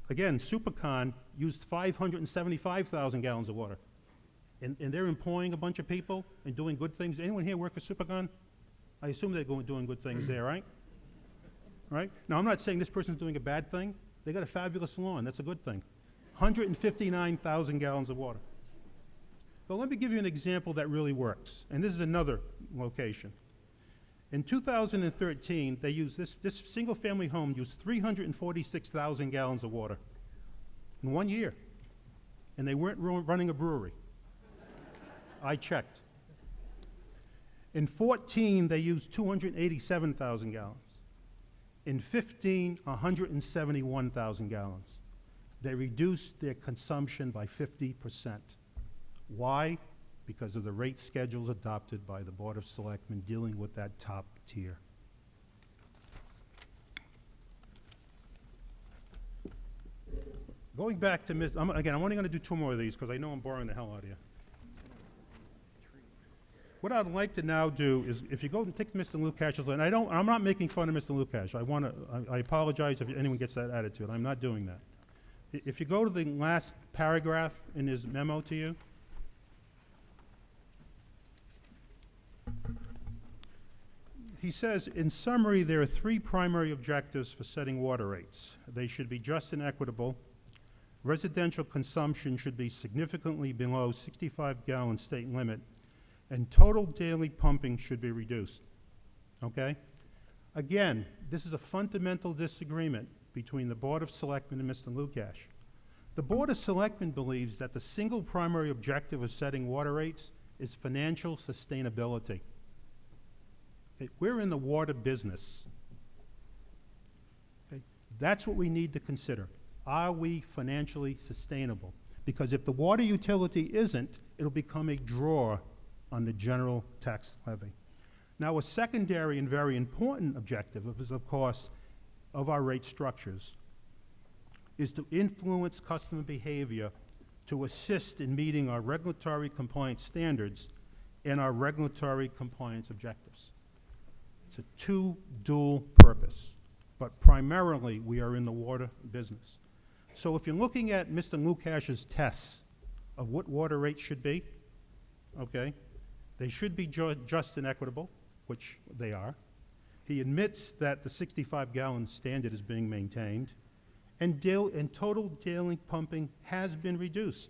Again, Supercon used 575,000 gallons of water. And they're employing a bunch of people and doing good things. Anyone here work for Supercon? I assume they're doing good things there, right? Right? Now, I'm not saying this person's doing a bad thing. They got a fabulous lawn. That's a good thing. 159,000 gallons of water. But let me give you an example that really works. And this is another location. In 2013, they used this single-family home used 346,000 gallons of water in 1 year, and they weren't running a brewery. I checked. In 14, they used 287,000 gallons. In 15, 171,000 gallons. They reduced their consumption by 50%. Why? Because of the rate schedules adopted by the Board of Selectmen dealing with that top tier. Going back to again, I'm only going to do 2 more of these because I know I'm boring the hell out of you. What I'd like to now do is, if you go and take Mr. Lukash's line, I'm not making fun of Mr. Lukash. I apologize if anyone gets that attitude. I'm not doing that. If you go to the last paragraph in his memo to you, he says, in summary, there are 3 primary objectives for setting water rates. They should be just and equitable. Residential consumption should be significantly below 65-gallon state limit, and total daily pumping should be reduced. Okay? Again, this is a fundamental disagreement between the Board of Selectmen and Mr. Lukash. The Board of Selectmen believes that the single primary objective of setting water rates is financial sustainability. Okay, we're in the water business. Okay, that's what we need to consider. Are we financially sustainable? Because if the water utility isn't, it'll become a draw on the general tax levy. Now, a secondary and very important objective is, of course, of our rate structures, is to influence customer behavior to assist in meeting our regulatory compliance standards and our regulatory compliance objectives. It's a 2-dual purpose, but primarily we are in the water business. So if you're looking at Mr. Lukash's tests of what water rates should be, okay, they should be just and equitable, which they are. He admits that the 65-gallon standard is being maintained, and total daily pumping has been reduced.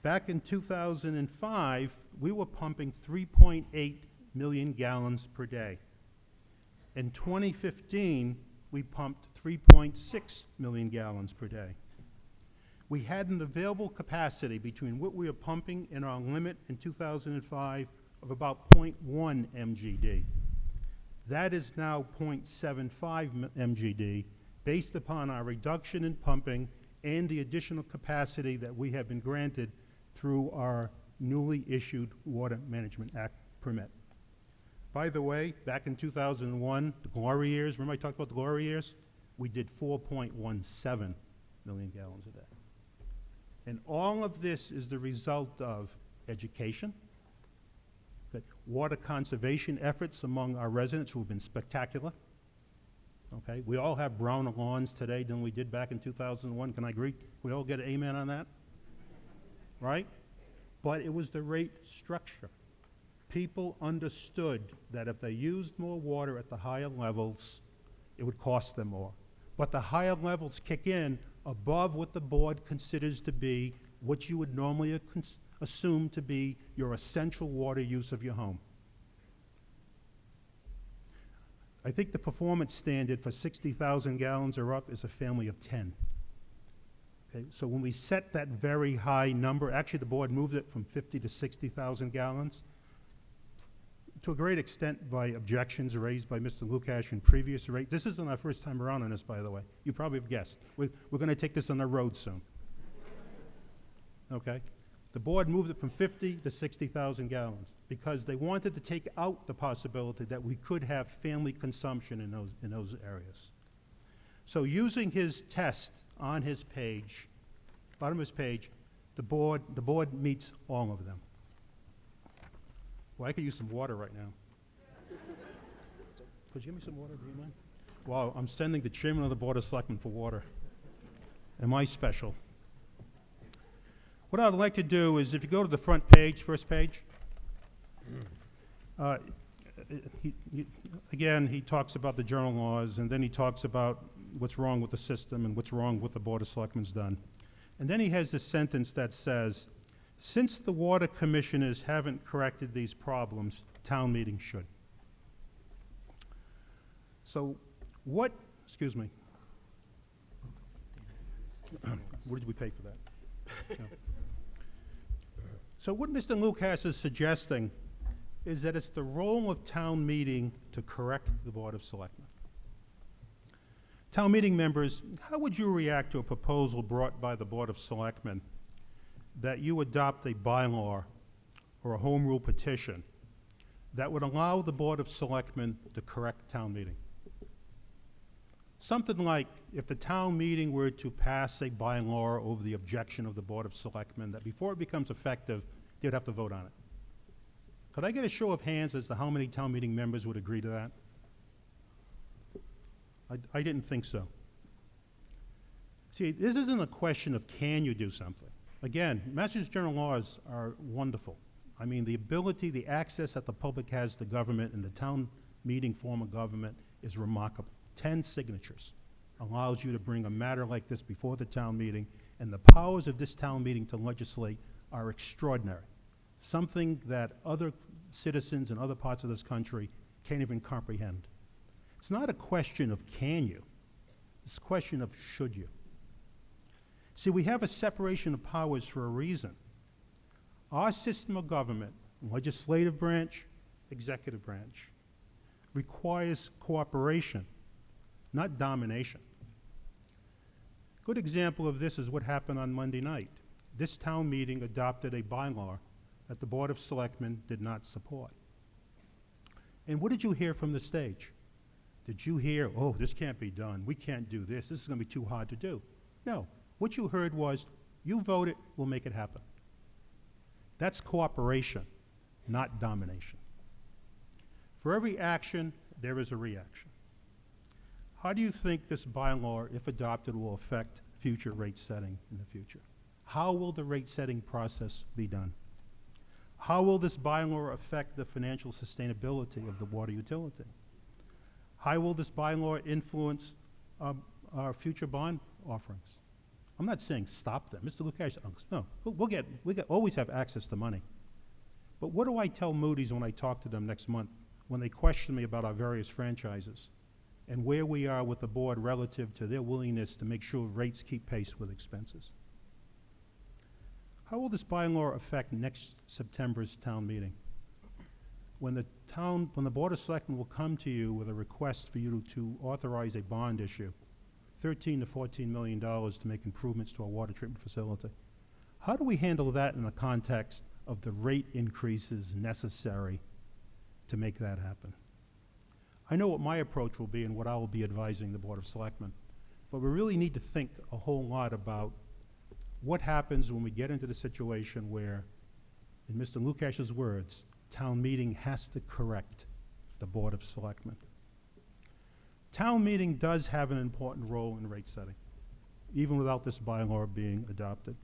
Back in 2005, we were pumping 3.8 million gallons per day. In 2015, we pumped 3.6 million gallons per day. We had an available capacity between what we were pumping and our limit in 2005 of about 0.1 MGD. That is now 0.75 MGD based upon our reduction in pumping and the additional capacity that we have been granted through our newly issued Water Management Act permit. By the way, back in 2001, the glory years, remember I talked about the glory years? We did 4.17 million gallons a day. And all of this is the result of education, okay, water conservation efforts among our residents who have been spectacular. Okay, we all have browner lawns today than we did back in 2001. Can I agree? We all get an amen on that? Right? But it was the rate structure. People understood that if they used more water at the higher levels, it would cost them more. But the higher levels kick in above what the board considers to be what you would normally assume to be your essential water use of your home. I think the performance standard for 60,000 gallons or up is a family of 10. Okay, so when we set that very high number, actually the board moved it from 50 to 60,000 gallons, to a great extent by objections raised by Mr. Lukash in previous rate. This isn't our first time around on this, by the way. You probably have guessed. We're going to take this on the road soon. Okay? The board moved it from 50 to 60,000 gallons because they wanted to take out the possibility that we could have family consumption in those areas. So using his test on his page, bottom of his page, the board meets all of them. Well, I could use some water right now. Could you give me some water, do you mind? Wow, I'm sending the chairman of the Board of Selectmen for water. Am I special? What I'd like to do is, if you go to the front page, first page, again, he talks about the general laws, and then he talks about what's wrong with the system and what's wrong with the Board of Selectmen's done. And then he has this sentence that says, since the water commissioners haven't corrected these problems, town meeting should. So what, excuse me, what did we pay for that? No. So what Mr. Lukash is suggesting is that it's the role of town meeting to correct the Board of Selectmen. Town meeting members, how would you react to a proposal brought by the Board of Selectmen that you adopt a bylaw or a home rule petition that would allow the Board of Selectmen to correct town meeting? Something like, if the town meeting were to pass a bylaw over the objection of the Board of Selectmen, that before it becomes effective, they'd have to vote on it. Could I get a show of hands as to how many town meeting members would agree to that? I didn't think so. See, this isn't a question of can you do something. Again, Massachusetts general laws are wonderful. I mean, the ability, the access that the public has to government and the town meeting form of government is remarkable. 10 signatures allows you to bring a matter like this before the town meeting, and the powers of this town meeting to legislate are extraordinary. Something that other citizens in other parts of this country can't even comprehend. It's not a question of can you, it's a question of should you. See, we have a separation of powers for a reason. Our system of government, legislative branch, executive branch, requires cooperation, not domination. Good example of this is what happened on Monday night. This town meeting adopted a bylaw that the Board of Selectmen did not support. And what did you hear from the stage? Did you hear, oh, this can't be done, we can't do this is going to be too hard to do? No. What you heard was, you vote it, we'll make it happen. That's cooperation, not domination. For every action, there is a reaction. How do you think this bylaw, if adopted, will affect future rate setting in the future? How will the rate setting process be done? How will this bylaw affect the financial sustainability of the water utility? How will this bylaw influence our future bond offerings? I'm not saying stop them. Mr. Lukash, no, we always have access to money. But what do I tell Moody's when I talk to them next month, when they question me about our various franchises and where we are with the board relative to their willingness to make sure rates keep pace with expenses? How will this bylaw affect next September's town meeting? When the Board of Selectmen will come to you with a request for you to authorize a bond issue, $13 to $14 million to make improvements to our water treatment facility. How do we handle that in the context of the rate increases necessary to make that happen? I know what my approach will be and what I will be advising the Board of Selectmen, but we really need to think a whole lot about what happens when we get into the situation where, in Mr. Lukash's words, town meeting has to correct the Board of Selectmen. Town meeting does have an important role in rate setting, even without this bylaw being adopted.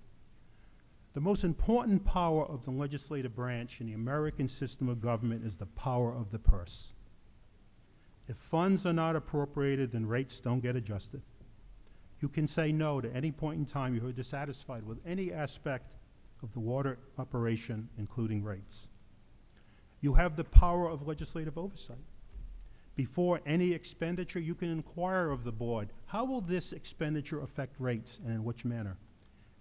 The most important power of the legislative branch in the American system of government is the power of the purse. If funds are not appropriated, then rates don't get adjusted. You can say no to any point in time you're dissatisfied with any aspect of the water operation, including rates. You have the power of legislative oversight. Before any expenditure, you can inquire of the board, how will this expenditure affect rates and in which manner?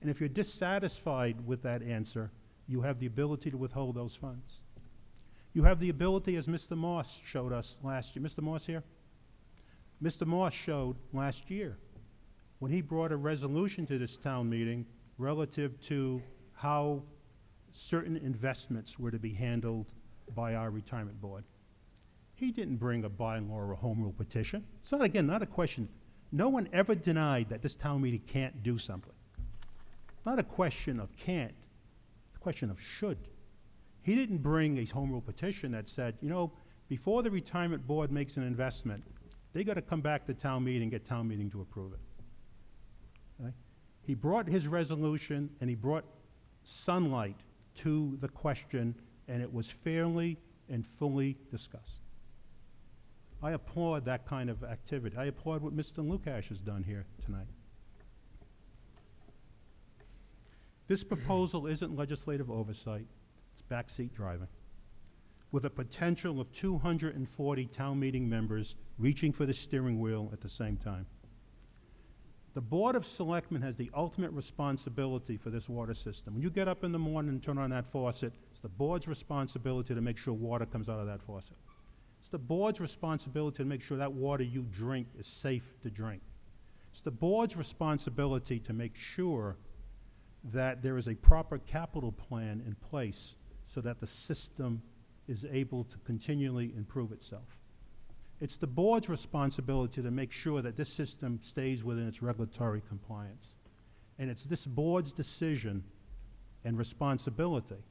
And if you're dissatisfied with that answer, you have the ability to withhold those funds. You have the ability, as Mr. Moss showed us last year. Mr. Moss here? Mr. Moss showed last year when he brought a resolution to this town meeting relative to how certain investments were to be handled by our retirement board. He didn't bring a bylaw or a home rule petition. It's not, again, not a question. No one ever denied that this town meeting can't do something. Not a question of can't, it's a question of should. He didn't bring a home rule petition that said, you know, before the retirement board makes an investment, they got to come back to town meeting and get town meeting to approve it. Okay? He brought his resolution and he brought sunlight to the question, and it was fairly and fully discussed. I applaud that kind of activity. I applaud what Mr. Lukash has done here tonight. This proposal isn't legislative oversight, it's backseat driving, with a potential of 240 town meeting members reaching for the steering wheel at the same time. The Board of Selectmen has the ultimate responsibility for this water system. When you get up in the morning and turn on that faucet, it's the board's responsibility to make sure water comes out of that faucet. It's the board's responsibility to make sure that water you drink is safe to drink. It's the board's responsibility to make sure that there is a proper capital plan in place so that the system is able to continually improve itself. It's the board's responsibility to make sure that this system stays within its regulatory compliance. And it's this board's decision and responsibility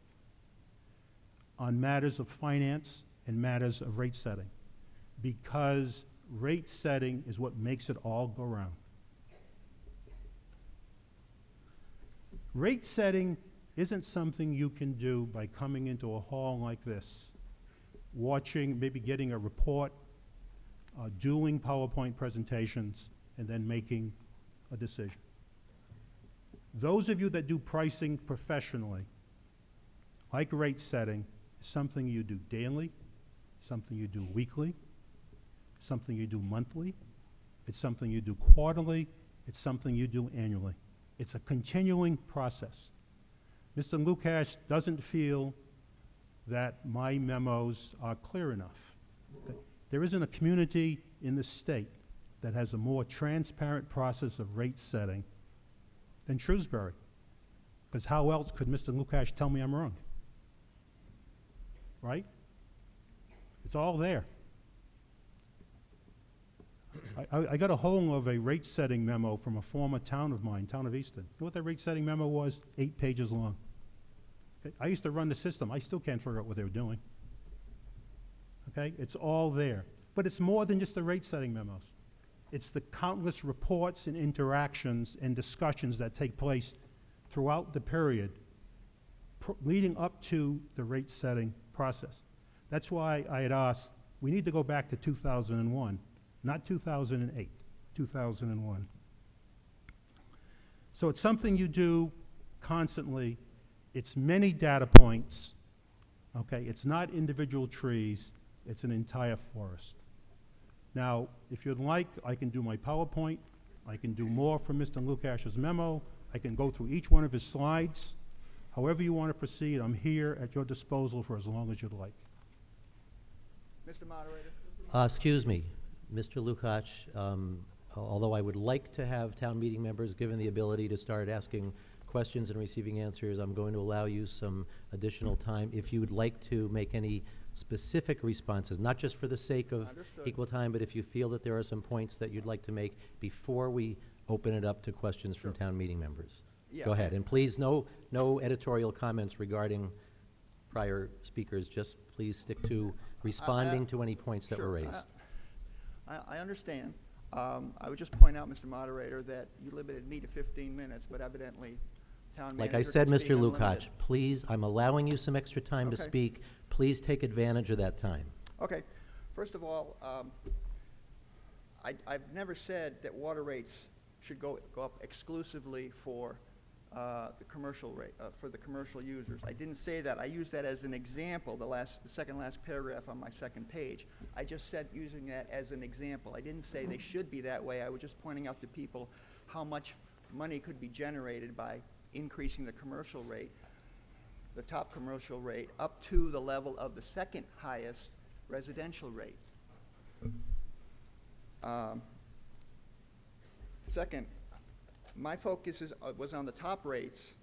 on matters of finance and matters of rate setting, because rate setting is what makes it all go round. Rate setting isn't something you can do by coming into a hall like this, watching, maybe getting a report, doing PowerPoint presentations, and then making a decision. Those of you that do pricing professionally, like rate setting, is something you do daily, something you do weekly, something you do monthly, it's something you do quarterly, it's something you do annually. It's a continuing process. Mr. Lukash doesn't feel that my memos are clear enough. There isn't a community in the state that has a more transparent process of rate setting than Shrewsbury. Because how else could Mr. Lukash tell me I'm wrong? Right? It's all there. I got a hold of a rate setting memo from a former town of mine, town of Easton. You know what that rate setting memo was? 8 pages long. Okay? I used to run the system. I still can't figure out what they were doing. Okay? It's all there. But it's more than just the rate setting memos. It's the countless reports and interactions and discussions that take place throughout the period leading up to the rate setting process. That's why I had asked, we need to go back to 2001, not 2008, 2001. So it's something you do constantly. It's many data points, okay? It's not individual trees, it's an entire forest. Now, if you'd like, I can do my PowerPoint, I can do more from Mr. Lukash's memo, I can go through each one of his slides. However you want to proceed, I'm here at your disposal for as long as you'd like. Mr. Moderator? Excuse me, Mr. Lukash, although I would like to have town meeting members given the ability to start asking questions and receiving answers. I'm going to allow you some additional time. If you would like to make any specific responses, not just for the sake of Understood. equal time, but if you feel that there are some points that you'd like to make before we open it up to questions from town meeting members. Yeah, Go ahead, and please, no editorial comments regarding prior speakers, just please stick to responding to any points that were Sure. raised. I understand. I would just point out, Mr. Moderator, that you limited me to 15 minutes, but evidently town manager Like I said, can speak Mr. unlimited. Lukacs, please, I'm allowing you some extra time to Okay. speak. Please take advantage of that time. Okay. First of all, I've never said that water rates should go up exclusively for the commercial rate, for the commercial users. I didn't say that. I used that as an example, the second last paragraph on my second page. I just said using that as an example. I didn't say they should be that way. I was just pointing out to people how much money could be generated by increasing the commercial rate, the top commercial rate, up to the level of the second highest residential rate. Second, my focus was on the top rates,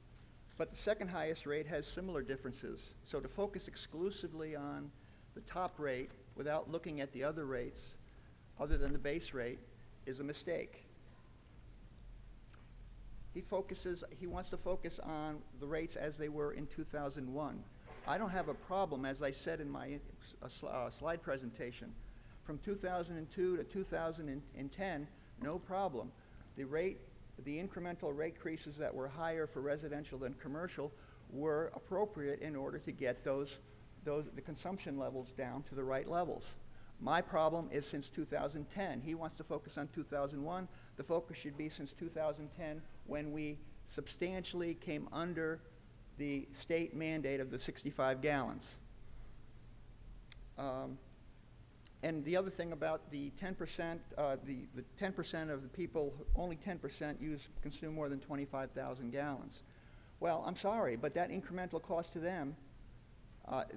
but the second highest rate has similar differences. So to focus exclusively on the top rate without looking at the other rates, other than the base rate, is a mistake. He wants to focus on the rates as they were in 2001. I don't have a problem, as I said in my slide presentation. From 2002 to 2010, no problem. The incremental rate increases that were higher for residential than commercial were appropriate in order to get the consumption levels down to the right levels. My problem is since 2010. He wants to focus on 2001. The focus should be since 2010, when we substantially came under the state mandate of the 65 gallons. And the other thing about the 10%, the 10% of the people, only 10% consume more than 25,000 gallons. Well, I'm sorry, but that incremental cost to them,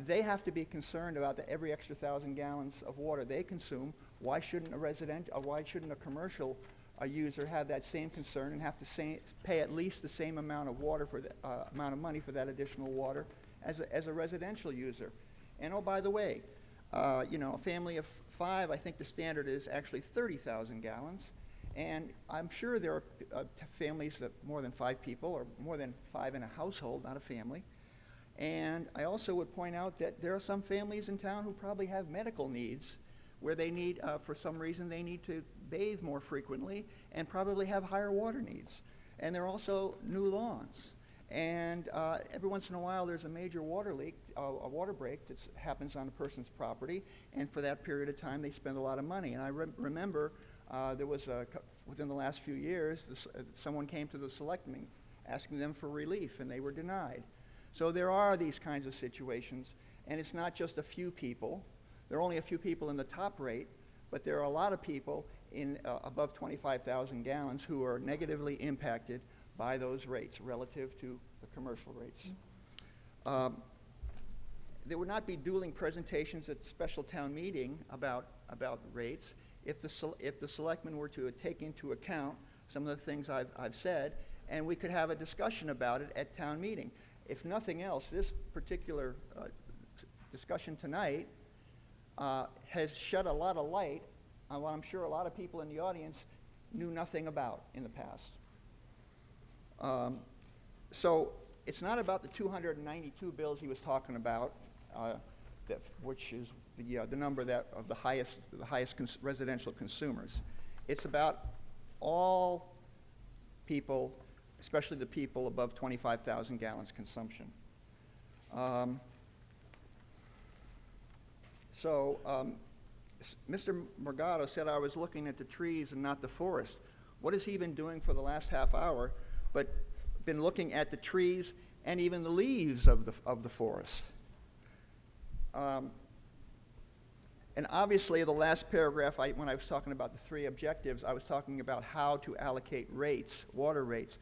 they have to be concerned about every extra 1,000 gallons of water they consume. Why shouldn't a commercial user have that same concern and have to pay at least the same amount of water for amount of money for that additional water as a residential user? And oh, by the way, a family of 5, I think the standard is actually 30,000 gallons. And I'm sure there are families that more than 5 people, or more than 5 in a household, not a family. And I also would point out that there are some families in town who probably have medical needs where they need, for some reason, they need to bathe more frequently and probably have higher water needs. And there are also new lawns. And every once in a while, there's a major water leak, a water break that happens on a person's property, and for that period of time, they spend a lot of money. And I remember there was within the last few years, someone came to the selectmen asking them for relief, and they were denied. So there are these kinds of situations, and it's not just a few people. There are only a few people in the top rate, but there are a lot of people in above 25,000 gallons who are negatively impacted by those rates relative to the commercial rates. There would not be dueling presentations at the special town meeting about rates if the selectmen were to take into account some of the things I've said, and we could have a discussion about it at town meeting. If nothing else, this particular discussion tonight has shed a lot of light on what I'm sure a lot of people in the audience knew nothing about in the past. So it's not about the 292 bills he was talking about, which is the number of the highest residential consumers. It's about all people, especially the people above 25,000 gallons consumption. Mr. Morgado said I was looking at the trees and not the forest. What has he been doing for the last half hour but been looking at the trees and even the leaves of the forest? And obviously, the last paragraph, when I was talking about the 3 objectives, I was talking about how to allocate rates, water rates.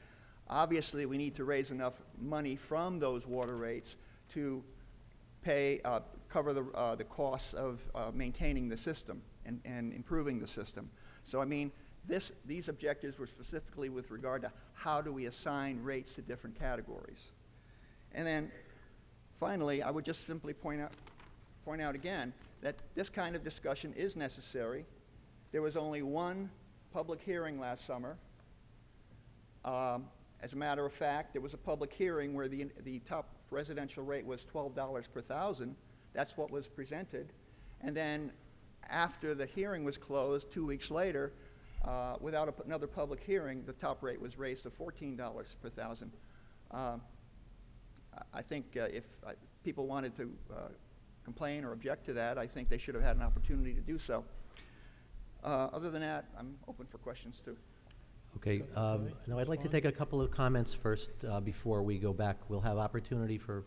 Obviously, we need to raise enough money from those water rates to cover the costs of maintaining the system and improving the system. So, I mean, These objectives were specifically with regard to how do we assign rates to different categories. And then finally, I would just simply point out again that this kind of discussion is necessary. There was only one public hearing last summer. As a matter of fact, there was a public hearing where the top residential rate was $12 per thousand. That's what was presented. And then after the hearing was closed, 2 weeks later, without another public hearing, the top rate was raised to $14 per thousand. I think if people wanted to complain or object to that, I think they should have had an opportunity to do so. Other than that, I'm open for questions too. Okay, now I'd like to take a couple of comments first before we go back. We'll have opportunity for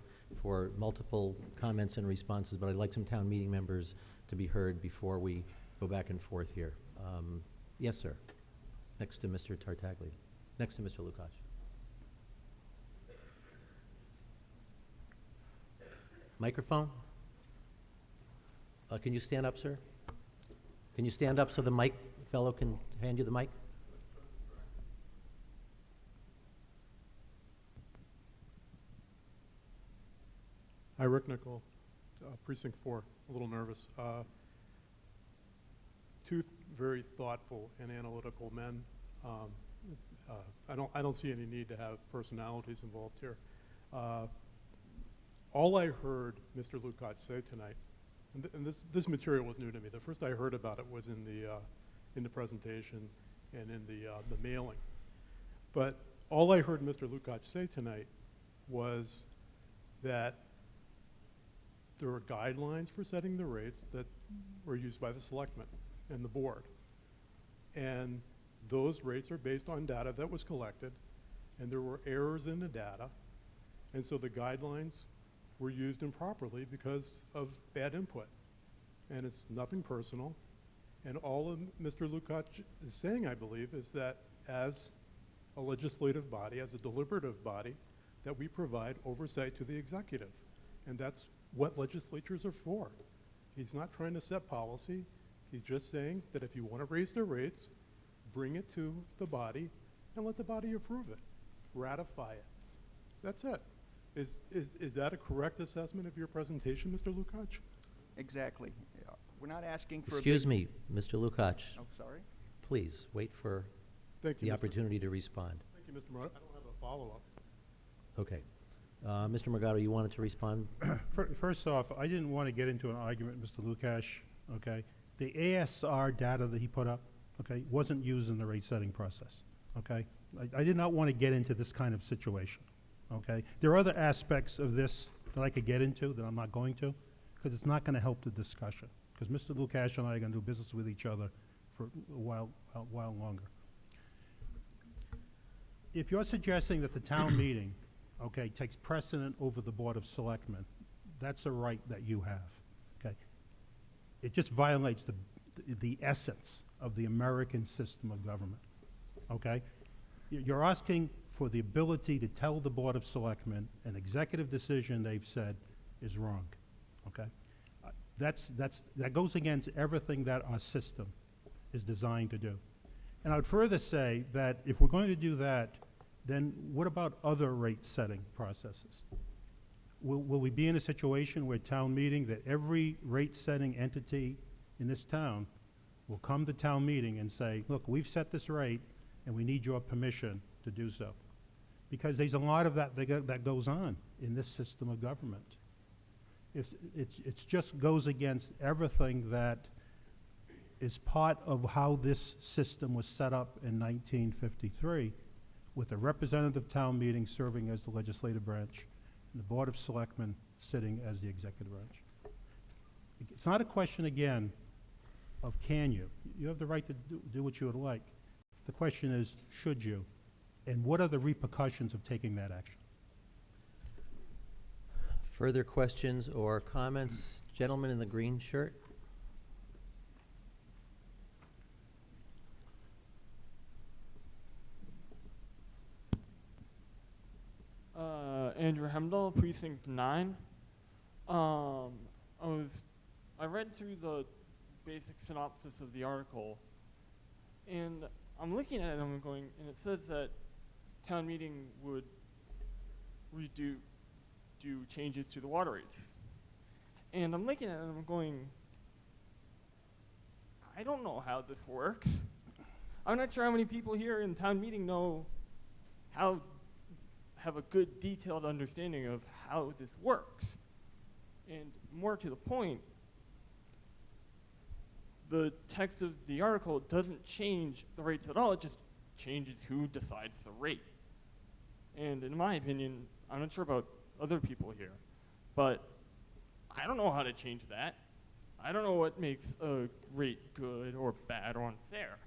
multiple comments and responses, but I'd like some town meeting members to be heard before we go back and forth here. Yes, sir. Next to Mr. Tartaglia. Next to Mr. Lukacs. Microphone? Can you stand up, sir? Can you stand up so the mic fellow can hand you the mic? Hi, Rick Nickel, Precinct 4, a little nervous. Two very thoughtful and analytical men. I don't see any need to have personalities involved here. All I heard Mr. Lukacs say tonight, and this material was new to me. The first I heard about it was in the presentation and in the mailing. But all I heard Mr. Lukacs say tonight was that there are guidelines for setting the rates that were used by the selectmen and the board. And those rates are based on data that was collected, and there were errors in the data, and so the guidelines were used improperly because of bad input. And it's nothing personal, and all of Mr. Lukacs is saying, I believe, is that as a legislative body, as a deliberative body, that we provide oversight to the executive. And that's what legislatures are for. He's not trying to set policy. He's just saying that if you want to raise the rates, bring it to the body and let the body approve it, ratify it. That's it. Is that a correct assessment of your presentation, Mr. Lukacs? Exactly. We're not asking for Excuse me, Mr. Lukacs. Oh, sorry. Please, wait for Thank you, the Mr. opportunity to respond. Thank you, Mr. Morado. I don't have a follow-up. Okay. Mr. Morgado, you wanted to respond? First off, I didn't want to get into an argument, Mr. Lukacs, okay? The ASR data that he put up, okay, wasn't used in the rate setting process, okay? I did not want to get into this kind of situation, okay? There are other aspects of this that I could get into that I'm not going to, because it's not going to help the discussion, because Mr. Lukacs and I are going to do business with each other for a while longer. If you're suggesting that the town meeting, okay, takes precedent over the Board of Selectmen, that's a right that you have, okay? It just violates the essence of the American system of government, okay? You're asking for the ability to tell the Board of Selectmen an executive decision they've said is wrong, okay? That goes against everything that our system is designed to do. And I would further say that if we're going to do that, then what about other rate-setting processes? Will we be in a situation where town meeting, that every rate-setting entity in this town will come to town meeting and say, look, we've set this rate, and we need your permission to do so? Because there's a lot of that goes on in this system of government. It just goes against everything that is part of how this system was set up in 1953, with a representative town meeting serving as the legislative branch, and the Board of Selectmen sitting as the executive branch. It's not a question, again, of can you. You have the right to do what you would like. The question is, should you? And what are the repercussions of taking that action? Further questions or comments? Gentleman in the green shirt? Andrew Hemdahl, Precinct 9. I read through the basic synopsis of the article, and I'm looking at it and I'm going, and it says that town meeting would do changes to the water rates. And I'm looking at it and I'm going, I don't know how this works. I'm not sure how many people here in town meeting have a good detailed understanding of how this works. And more to the point, the text of the article doesn't change the rates at all, it just changes who decides the rate. And in my opinion, I'm not sure about other people here, but I don't know how to change that. I don't know what makes a rate good or bad or unfair.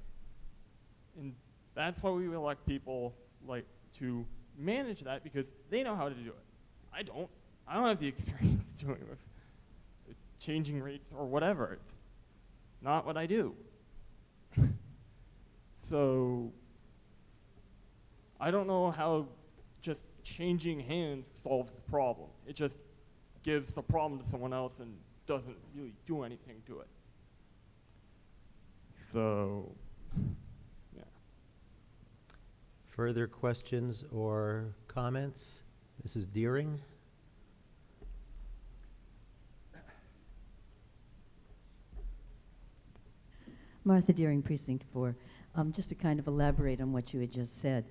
And that's why we elect people like to manage that, because they know how to do it. I don't. I don't have the experience doing with changing rates or whatever. It's not what I do. So I don't know how just changing hands solves the problem. It just gives the problem to someone else and doesn't really do anything to it. So, yeah. Further questions or comments? Mrs. Deering? Martha Deering, Precinct 4. Just to kind of elaborate on what you had just said,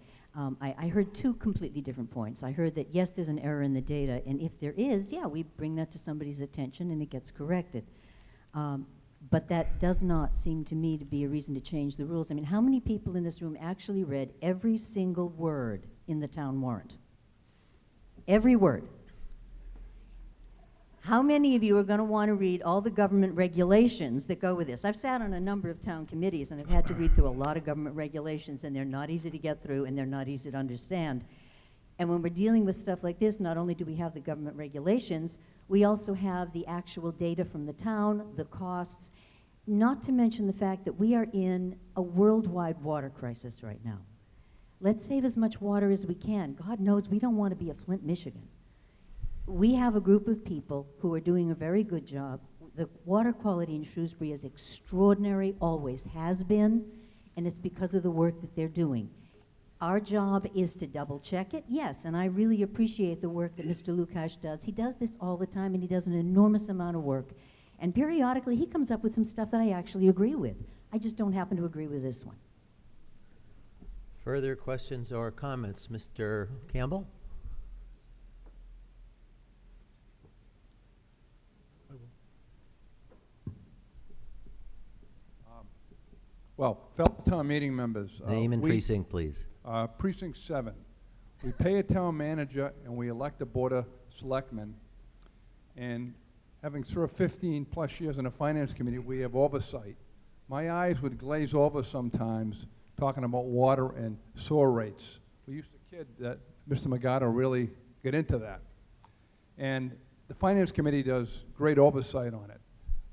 I heard two completely different points. I heard that, yes, there's an error in the data, and if there is, yeah, we bring that to somebody's attention and it gets corrected. But that does not seem to me to be a reason to change the rules. I mean, how many people in this room actually read every single word in the town warrant? Every word. How many of you are going to want to read all the government regulations that go with this? I've sat on a number of town committees and I've had to read through a lot of government regulations, and they're not easy to get through and they're not easy to understand. And when we're dealing with stuff like this, not only do we have the government regulations, we also have the actual data from the town, the costs, not to mention the fact that we are in a worldwide water crisis right now. Let's save as much water as we can. God knows we don't want to be a Flint, Michigan. We have a group of people who are doing a very good job. The water quality in Shrewsbury is extraordinary, always has been, and it's because of the work that they're doing. Our job is to double check it, yes, and I really appreciate the work that Mr. Lukash does. He does this all the time, and he does an enormous amount of work. And periodically, he comes up with some stuff that I actually agree with. I just don't happen to agree with this one. Further questions or comments? Mr. Campbell? Well, fellow town meeting members. Name and precinct, please. Precinct 7. We pay a town manager and we elect a board of selectmen. And having served 15 plus years in a finance committee, we have oversight. My eyes would glaze over sometimes talking about water and sewer rates. We used to kid that Mr. Magato really get into that. And the finance committee does great oversight on it.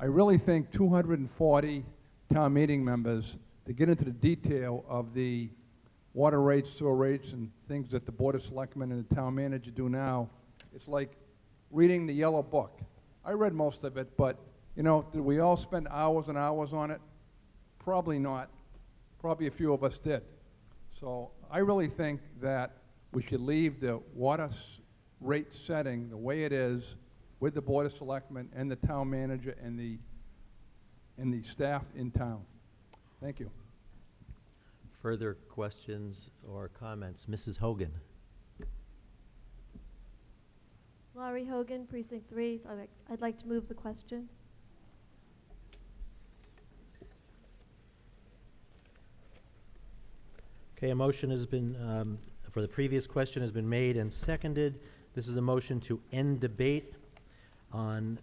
I really think 240 town meeting members to get into the detail of the water rates, sewer rates, and things that the Board of Selectmen and the town manager do now, it's like reading the yellow book. I read most of it, but, you know, did we all spend hours and hours on it? Probably not. Probably a few of us did. So I really think that we should leave the water rate setting the way it is with the Board of Selectmen and the town manager and the staff in town. Thank you. Further questions or comments? Mrs. Hogan? Laurie Hogan, Precinct 3. I'd like to move the question. Okay, a motion has been, for the previous question has been made and seconded. This is a motion to end debate on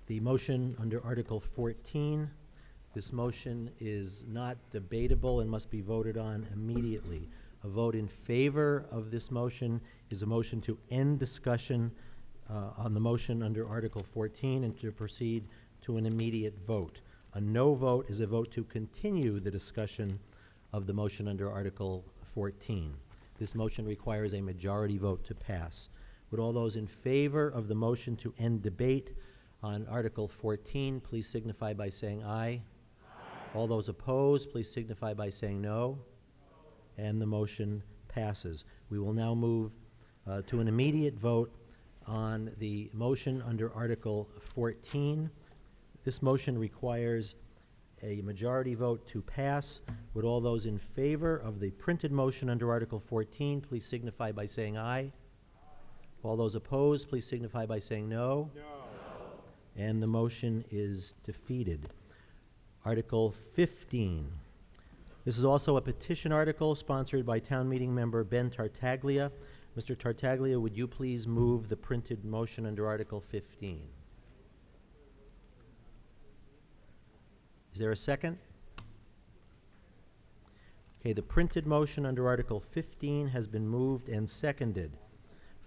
the motion under Article 14. This motion is not debatable and must be voted on immediately. A vote in favor of this motion is a motion to end discussion on the motion under Article 14 and to proceed to an immediate vote. A no vote is a vote to continue the discussion of the motion under Article 14. This motion requires a majority vote to pass. Would all those in favor of the motion to end debate on Article 14 please signify by saying aye? Aye. All those opposed, please signify by saying no. And the motion passes. We will now move to an immediate vote on the motion under Article 14. This motion requires a majority vote to pass. Would all those in favor of the printed motion under Article 14 please signify by saying aye? All those opposed, please signify by saying no. No. And the motion is defeated. Article 15. This is also a petition article sponsored by town meeting member Ben Tartaglia. Mr. Tartaglia, would you please move the printed motion under Article 15? Is there a second? Okay, the printed motion under Article 15 has been moved and seconded.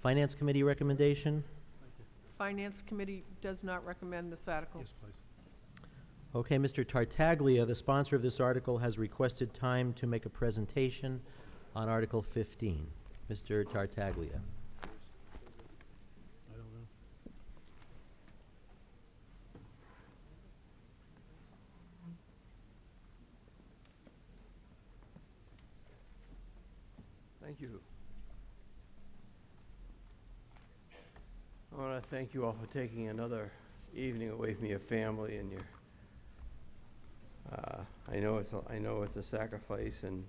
Finance Committee recommendation? Finance Committee does not recommend this article. Yes, please. Okay, Mr. Tartaglia, the sponsor of this article, has requested time to make a presentation on Article 15. Mr. Tartaglia. I don't know. Thank you. I want to thank you all for taking another evening away from your family and your. I know it's a sacrifice, and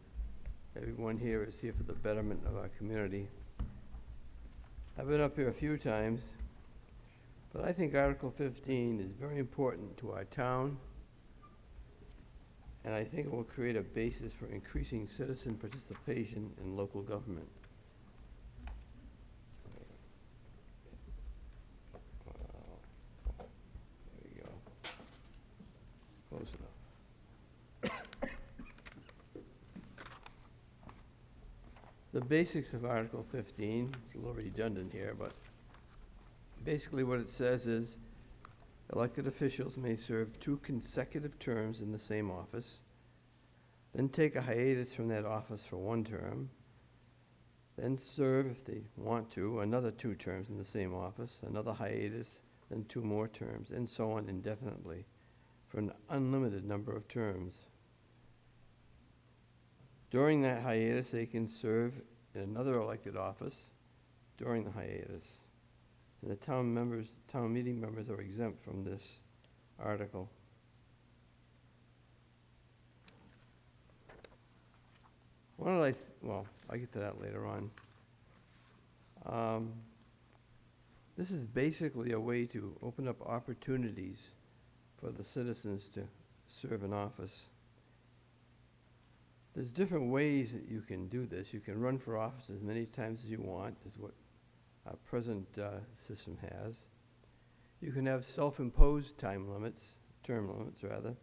everyone here is here for the betterment of our community. I've been up here a few times, but I think Article 15 is very important to our town, and I think it will create a basis for increasing citizen participation in local government. There we go. Close enough. The basics of Article 15, it's a little redundant here, but basically what it says is elected officials may serve 2 consecutive terms in the same office, then take a hiatus from that office for 1 term, then serve, if they want to, another 2 terms in the same office, another hiatus, then 2 more terms, and so on indefinitely for an unlimited number of terms. During that hiatus, they can serve in another elected office during the hiatus. And the town meeting members are exempt from this article. I'll get to that later on. This is basically a way to open up opportunities for the citizens to serve in office. There's different ways that you can do this. You can run for office as many times as you want, is what our present system has. You can have self-imposed term limits rather.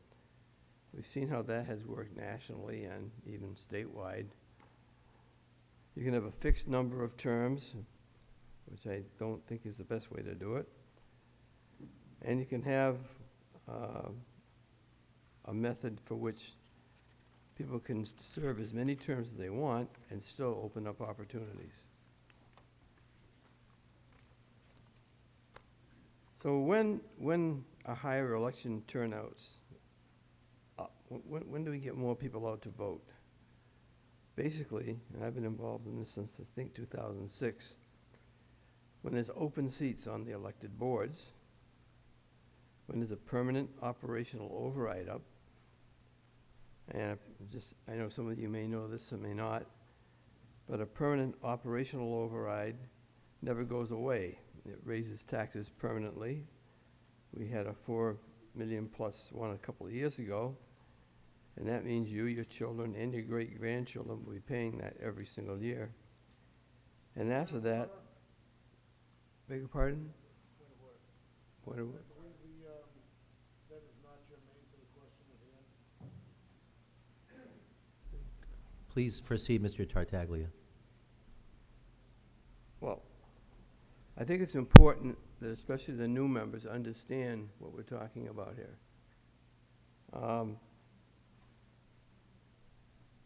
We've seen how that has worked nationally and even statewide. You can have a fixed number of terms, which I don't think is the best way to do it. And you can have a method for which people can serve as many terms as they want and still open up opportunities. So when are higher election turnouts up? When do we get more people out to vote? Basically, and I've been involved in this since I think 2006, when there's open seats on the elected boards, when there's a permanent operational override up, and I know some of you may know this, some may not, but a permanent operational override never goes away. It raises taxes permanently. We had a $4 million plus one a couple of years ago, and that means you, your children, and your great-grandchildren will be paying that every single year. And after that, beg your pardon? Point of order. That is not germane to the question at hand. Please proceed, Mr. Tartaglia. Well, I think it's important that especially the new members understand what we're talking about here.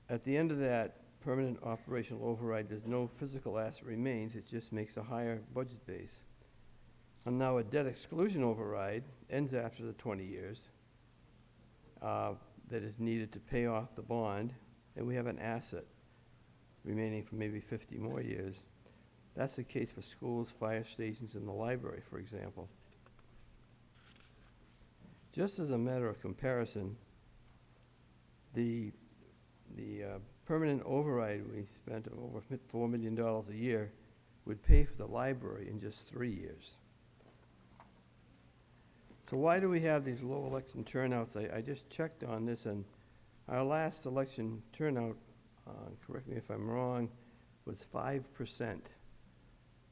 At the end of that permanent operational override, there's no physical asset remains, it just makes a higher budget base. And now a debt exclusion override ends after the 20 years. that is needed to pay off the bond, and we have an asset remaining for maybe 50 more years. That's the case for schools, fire stations, and the library, for example. Just as a matter of comparison, the permanent override we spent of over $4 million a year would pay for the library in just 3 years. So why do we have these low election turnouts? I just checked on this, and our last election turnout, correct me if I'm wrong, was 5%.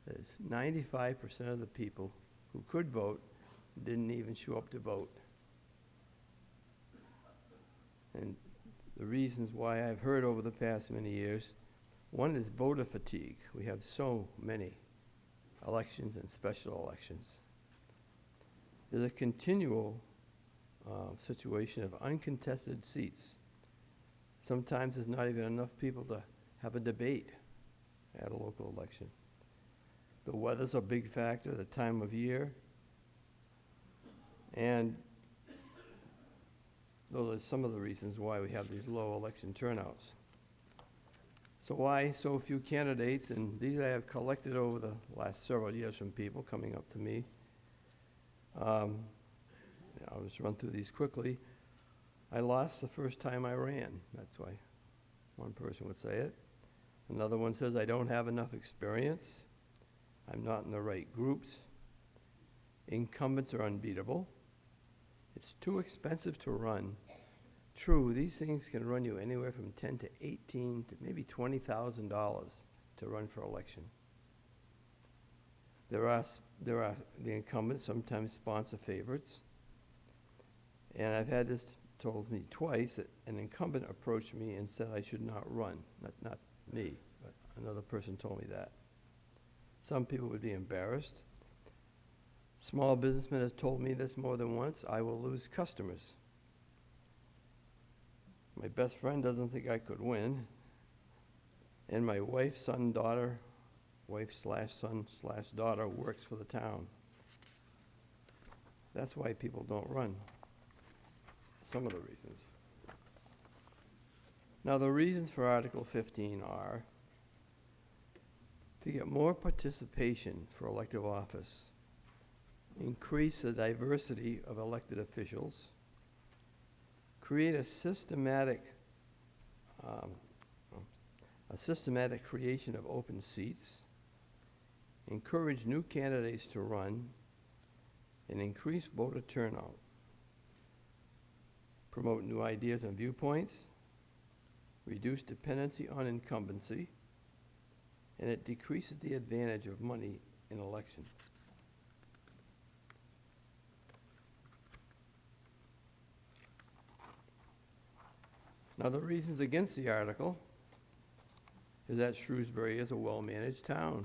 That's 95% of the people who could vote didn't even show up to vote. And the reasons why I've heard over the past many years, one is voter fatigue. We have so many elections and special elections. There's a continual situation of uncontested seats. Sometimes there's not even enough people to have a debate at a local election. The weather's a big factor, the time of year, and those are some of the reasons why we have these low election turnouts. So why so few candidates? And these I have collected over the last several years from people coming up to me. I'll just run through these quickly. I lost the first time I ran. That's why one person would say it. Another one says I don't have enough experience. I'm not in the right groups. Incumbents are unbeatable. It's too expensive to run. True, these things can run you anywhere from $10,000 to $18,000 to maybe $20,000 to run for election. There are the incumbents sometimes sponsor favorites. And I've had this told me twice that an incumbent approached me and said I should not run. Not me, but another person told me that. Some people would be embarrassed. Small businessmen have told me this more than once. I will lose customers. My best friend doesn't think I could win. And my wife/son/daughter works for the town. That's why people don't run. Some of the reasons. Now, the reasons for Article 15 are to get more participation for elective office, increase the diversity of elected officials, create a systematic creation of open seats, encourage new candidates to run, and increase voter turnout, promote new ideas and viewpoints, reduce dependency on incumbency, and it decreases the advantage of money in elections. Now, the reasons against the article is that Shrewsbury is a well-managed town.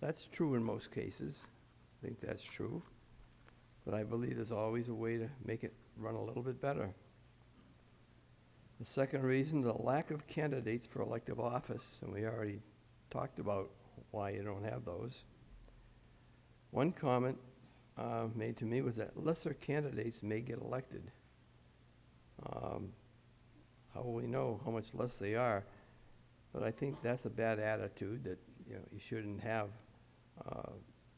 That's true in most cases. I think that's true. But I believe there's always a way to make it run a little bit better. The second reason, the lack of candidates for elective office, and we already talked about why you don't have those. One comment made to me was that lesser candidates may get elected. How will we know how much less they are? But I think that's a bad attitude, that you shouldn't have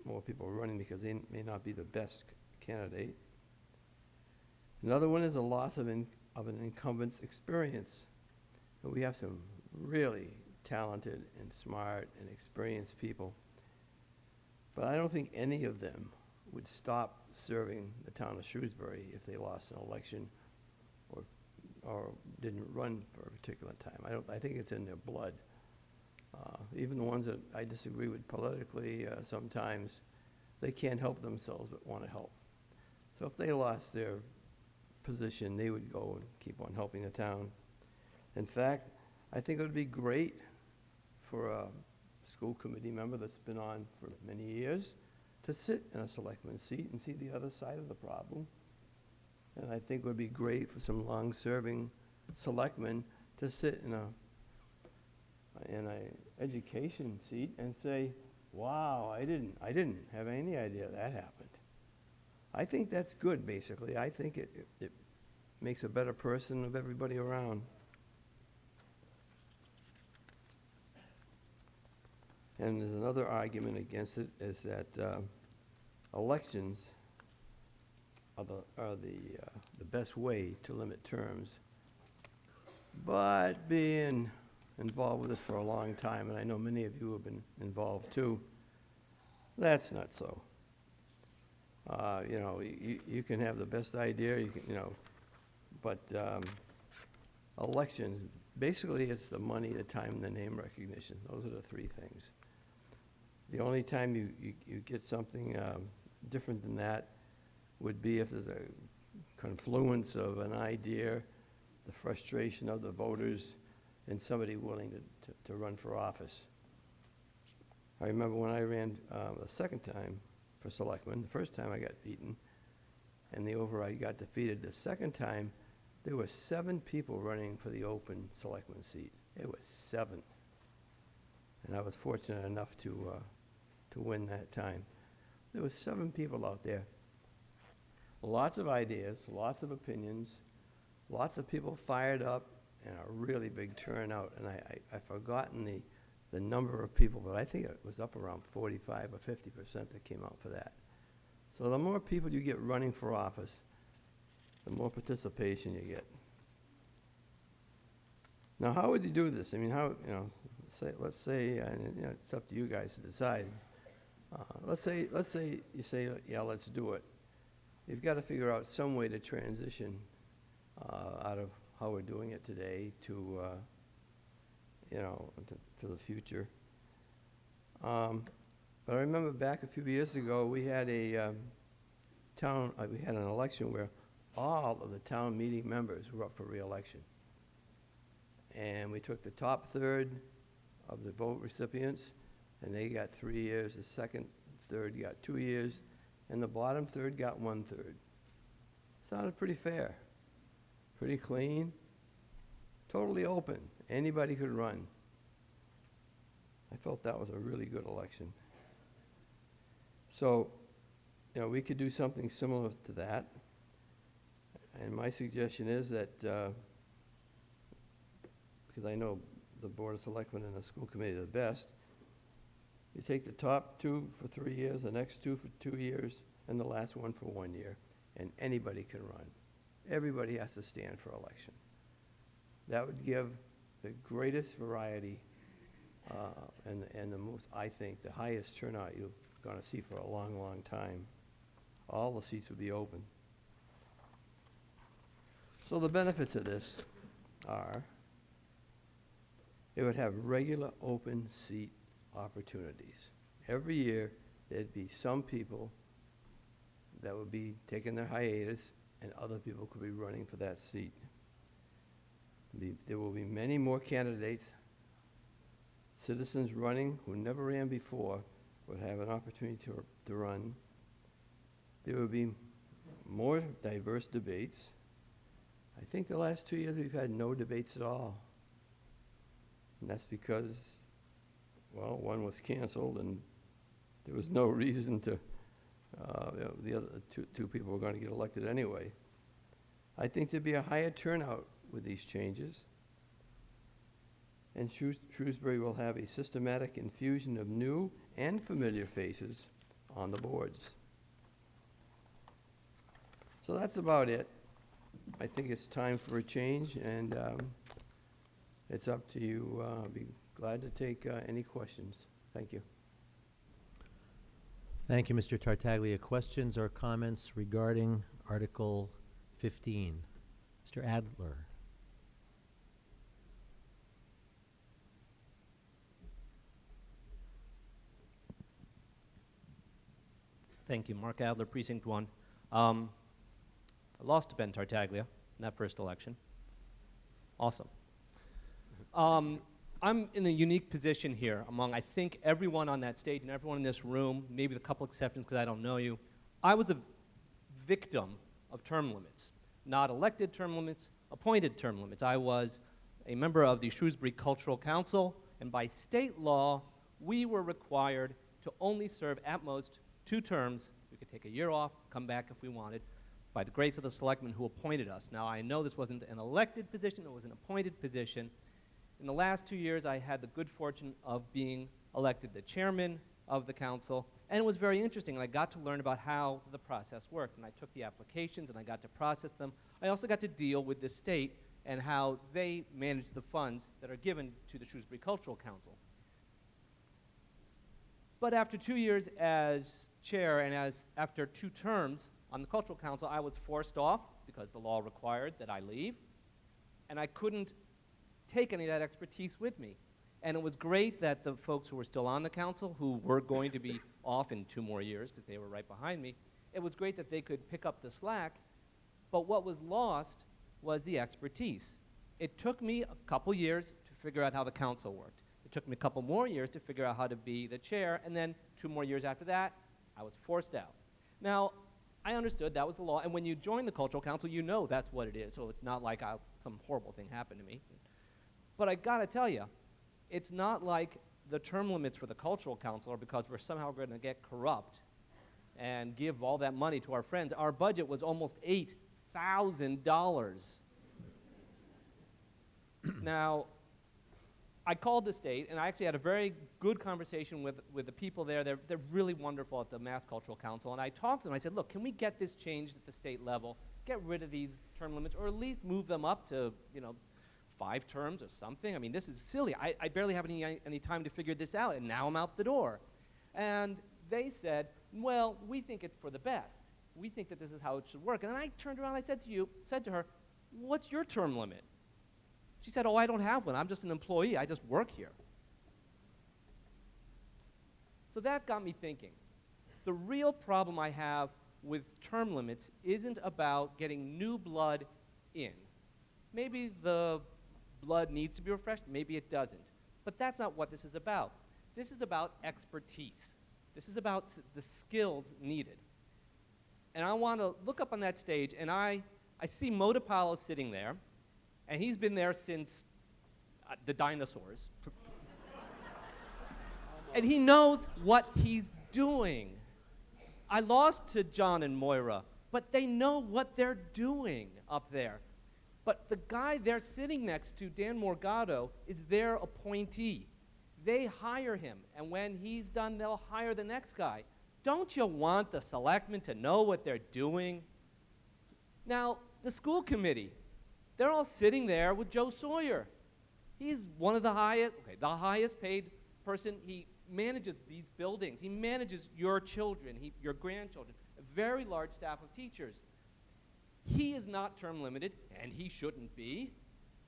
more people running because they may not be the best candidate. Another one is a loss of an incumbent's experience. And we have some really talented and smart and experienced people. But I don't think any of them would stop serving the town of Shrewsbury if they lost an election or didn't run for a particular time. I think it's in their blood. Even the ones that I disagree with politically, sometimes they can't help themselves but want to help. So if they lost their position, they would go and keep on helping the town. In fact, I think it would be great for a school committee member that's been on for many years to sit in a selectman's seat and see the other side of the problem. And I think it would be great for some long-serving selectmen to sit in a education seat and say, wow, I didn't have any idea that happened. I think that's good, basically. I think it makes a better person of everybody around. And there's another argument against it, is that elections are the best way to limit terms. But being involved with this for a long time, and I know many of you have been involved too, that's not so. You know, you can have the best idea, you can, you know, but elections, basically it's the money, the time, and the name recognition. Those are the three things. The only time you get something different than that would be if there's a confluence of an idea, the frustration of the voters, and somebody willing to run for office. I remember when I ran the second time for selectman, the first time I got beaten, and the override got defeated. The second time, there were 7 people running for the open selectman seat. It was 7. And I was fortunate enough to win that time. There were 7 people out there. Lots of ideas, lots of opinions, lots of people fired up, and a really big turnout. And I've forgotten the number of people, but I think it was up around 45 or 50% that came out for that. So the more people you get running for office, the more participation you get. Now, how would you do this? I mean, how, you know, let's say, and you know, it's up to you guys to decide. Let's say you say, yeah, let's do it. You've got to figure out some way to transition out of how we're doing it today to, you know, to the future. But I remember back a few years ago, we had a we had an election where all of the town meeting members were up for re-election. And we took the top third of the vote recipients, and they got 3 years. The second third got 2 years, and the bottom third got 1/3. Sounded pretty fair, pretty clean, totally open. Anybody could run. I felt that was a really good election. So, you know, we could do something similar to that. And my suggestion is that, because I know the Board of Selectmen and the school committee are the best, you take the top 2 for 3 years, the next 2 for 2 years, and the last one for 1 year, and anybody can run. Everybody has to stand for election. That would give the greatest variety and the most, I think, the highest turnout you're going to see for a long, long time. All the seats would be open. So the benefits of this are it would have regular open seat opportunities. Every year, there'd be some people that would be taking their hiatus, and other people could be running for that seat. There will be many more candidates. Citizens running who never ran before would have an opportunity to run. There would be more diverse debates. I think the last 2 years we've had no debates at all. And that's because, well, one was canceled and there was no reason to, you know, the other two people were going to get elected anyway. I think there'd be a higher turnout with these changes. And Shrewsbury will have a systematic infusion of new and familiar faces on the boards. So that's about it. I think it's time for a change, and it's up to you. I'll be glad to take any questions. Thank you. Thank you, Mr. Tartaglia. Questions or comments regarding Article 15? Mr. Adler. Thank you. Mark Adler, Precinct 1. I lost to Ben Tartaglia in that first election. Awesome. I'm in a unique position here among, I think, everyone on that stage and everyone in this room, maybe with a couple exceptions because I don't know you. I was a victim of term limits. Not elected term limits, appointed term limits. I was a member of the Shrewsbury Cultural Council, and by state law, we were required to only serve at most 2 terms. We could take a year off, come back if we wanted. by the grace of the selectmen who appointed us. Now, I know this wasn't an elected position, it was an appointed position. In the last 2 years, I had the good fortune of being elected the chairman of the council, and it was very interesting, and I got to learn about how the process worked, and I took the applications and I got to process them. I also got to deal with the state and how they manage the funds that are given to the Shrewsbury Cultural Council. But after 2 years as chair and after 2 terms on the Cultural Council, I was forced off because the law required that I leave, and I couldn't take any of that expertise with me. And it was great that the folks who were still on the council, who were going to be off in 2 more years because they were right behind me, it was great that they could pick up the slack, but what was lost was the expertise. It took me a couple years to figure out how the council worked. It took me a couple more years to figure out how to be the chair, and then 2 more years after that, I was forced out. Now, I understood that was the law, and when you join the Cultural Council, you know that's what it is, so it's not like some horrible thing happened to me. But I gotta tell you, it's not like the term limits for the Cultural Council are because we're somehow going to get corrupt and give all that money to our friends. Our budget was almost $8,000. Now, I called the state, and I actually had a very good conversation with the people there. They're really wonderful at the Mass Cultural Council, and I talked to them. I said, look, can we get this changed at the state level, get rid of these term limits, or at least move them up to, 5 terms or something? I mean, this is silly. I barely have any time to figure this out, and now I'm out the door. And they said, well, we think it's for the best. We think that this is how it should work. And then I turned around and I said to her, what's your term limit? She said, oh, I don't have one. I'm just an employee. I just work here. So that got me thinking. The real problem I have with term limits isn't about getting new blood in. Maybe the blood needs to be refreshed, maybe it doesn't. But that's not what this is about. This is about expertise. This is about the skills needed. And I want to look up on that stage, and I see Mo DiPaolo sitting there, and he's been there since the dinosaurs. And he knows what he's doing. I lost to John and Moira, but they know what they're doing up there. But the guy they're sitting next to, Dan Morgado, is their appointee. They hire him, and when he's done, they'll hire the next guy. Don't you want the selectmen to know what they're doing? Now, the school committee, they're all sitting there with Joe Sawyer. He's one of the highest paid person. He manages these buildings. He manages your children, your grandchildren, a very large staff of teachers. He is not term limited, and he shouldn't be.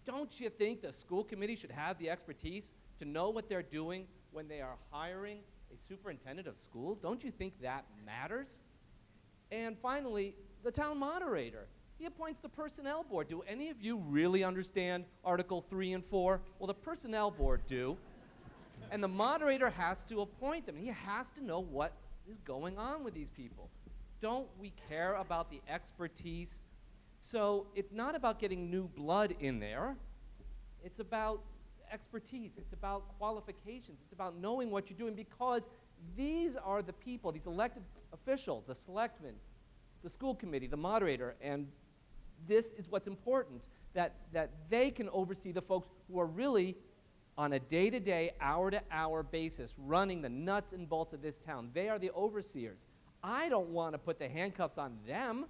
Don't you think the school committee should have the expertise to know what they're doing when they are hiring a superintendent of schools? Don't you think that matters? And finally, the town moderator. He appoints the personnel board. Do any of you really understand Article 3 and 4? Well, the personnel board do. And the moderator has to appoint them. He has to know what is going on with these people. Don't we care about the expertise? So it's not about getting new blood in there. It's about expertise. It's about qualifications. It's about knowing what you're doing, because these are the people, these elected officials, the selectmen, the school committee, the moderator, and this is what's important, that they can oversee the folks who are really on a day-to-day, hour-to-hour basis running the nuts and bolts of this town. They are the overseers. I don't want to put the handcuffs on them.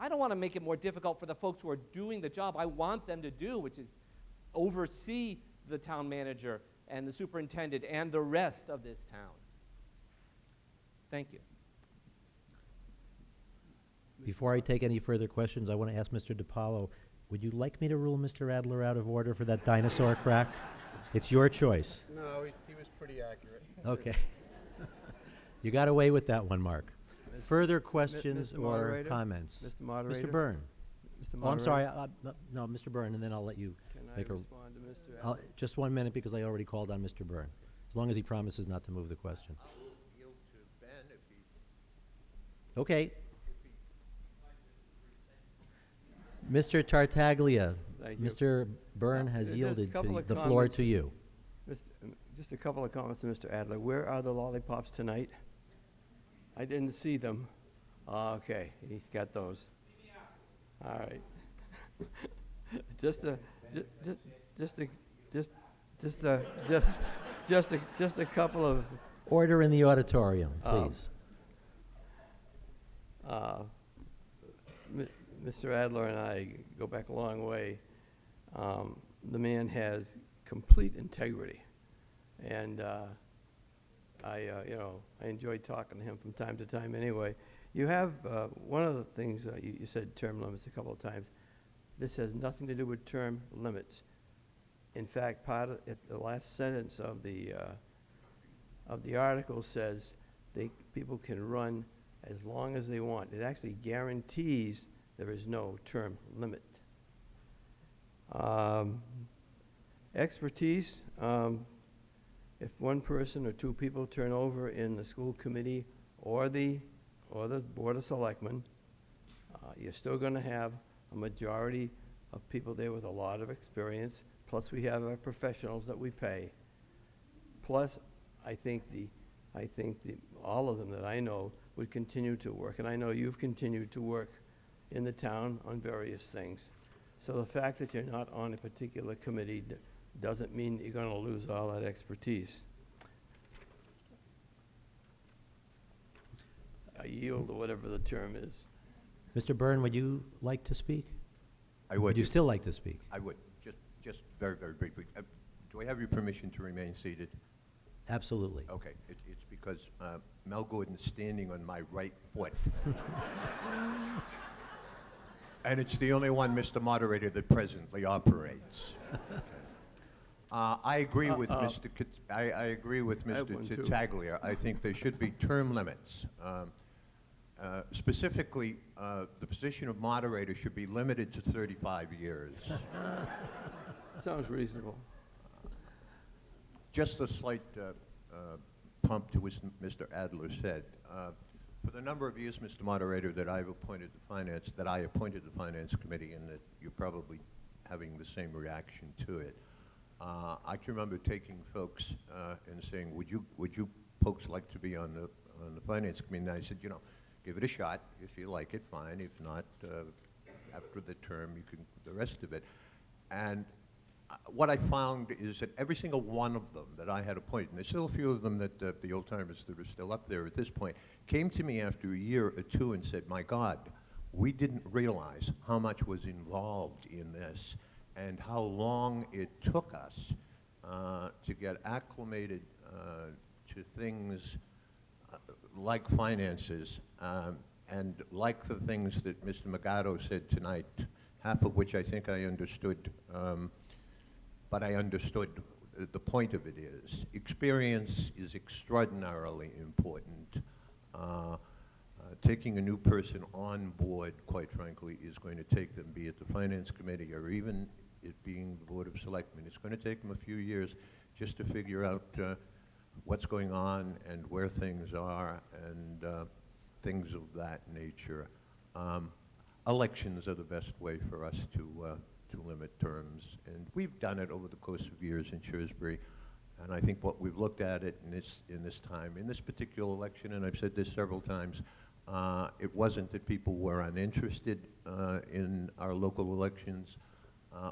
I don't want to make it more difficult for the folks who are doing the job I want them to do, which is oversee the town manager and the superintendent and the rest of this town. Thank you. Before I take any further questions, I want to ask Mr. DiPaolo, would you like me to rule Mr. Adler out of order for that dinosaur crack? It's your choice. No, he was pretty accurate. Okay. You got away with that one, Mark. Further questions Mr. or Moderator? comments? Mr. Moderator? Mr. Byrne. Mr. Oh, I'm sorry. Moderator? No, Mr. Byrne, and then I'll let you Can I make a... respond to Mr. Adler? Just 1 minute, because I already called on Mr. Byrne, as long as he promises not to move the question. I will yield to Ben if he... Okay. Mr. Tartaglia, Thank you. Mr. Byrne has Just a yielded couple to of the floor comments. to you. Just a couple of comments to Mr. Adler. Where are the lollipops tonight? I didn't see them. Okay, he's got those. All right. Just a, just a couple of, Order in the auditorium, Um, please. Mr. Adler and I go back a long way. The man has complete integrity, and I enjoy talking to him from time to time. Anyway, you have one of the things you said term limits a couple of times. This has nothing to do with term limits. In fact, part of the last sentence of the article says people can run as long as they want. It actually guarantees there is no term limit. Expertise, if one person or two people turn over in the school committee or the Board of Selectmen, you're still going to have a majority of people there with a lot of experience. Plus, we have our professionals that we pay. Plus, I think all of them that I know would continue to work, and I know you've continued to work in the town on various things. So the fact that you're not on a particular committee doesn't mean that you're going to lose all that expertise. I yield, or whatever the term is. Mr. Byrne, would you like to speak? I would. Would you still like to speak? I would, just very, very briefly. Do I have your permission to remain seated? Absolutely. Okay, it's because Mel Gordon's standing on my right foot. And it's the only one, Mr. Moderator, that presently operates. I agree with I agree with I have Mr. one too. Taglia. I think there should be term limits. Specifically, the position of moderator should be limited to 35 years. Sounds reasonable. Just a slight pump to what Mr. Adler said. For the number of years, Mr. Moderator, that I appointed the Finance Committee, and that you're probably having the same reaction to it. I can remember taking folks and saying, "Would you folks like to be on the Finance Committee?" And I said, give it a shot. If you like it, fine. If not, after the term, you can the rest of it. And what I found is that every single one of them that I had appointed, and there's still a few of them that the old timers that are still up there at this point, came to me after a year or two and said, "My God, we didn't realize how much was involved in this and how long it took us to get acclimated to things like finances and like the things that Mr. Magato said tonight, half of which I think I understood, but I understood the point of it is experience is extraordinarily important. Taking a new person on board, quite frankly, is going to take them, be it the Finance Committee or even it being the Board of Selectmen. It's going to take them a few years just to figure out what's going on and where things are and things of that nature. Elections are the best way for us to limit terms, and we've done it over the course of years in Shrewsbury. And I think what we've looked at it in this time, in this particular election, and I've said this several times, it wasn't that people were uninterested in our local elections.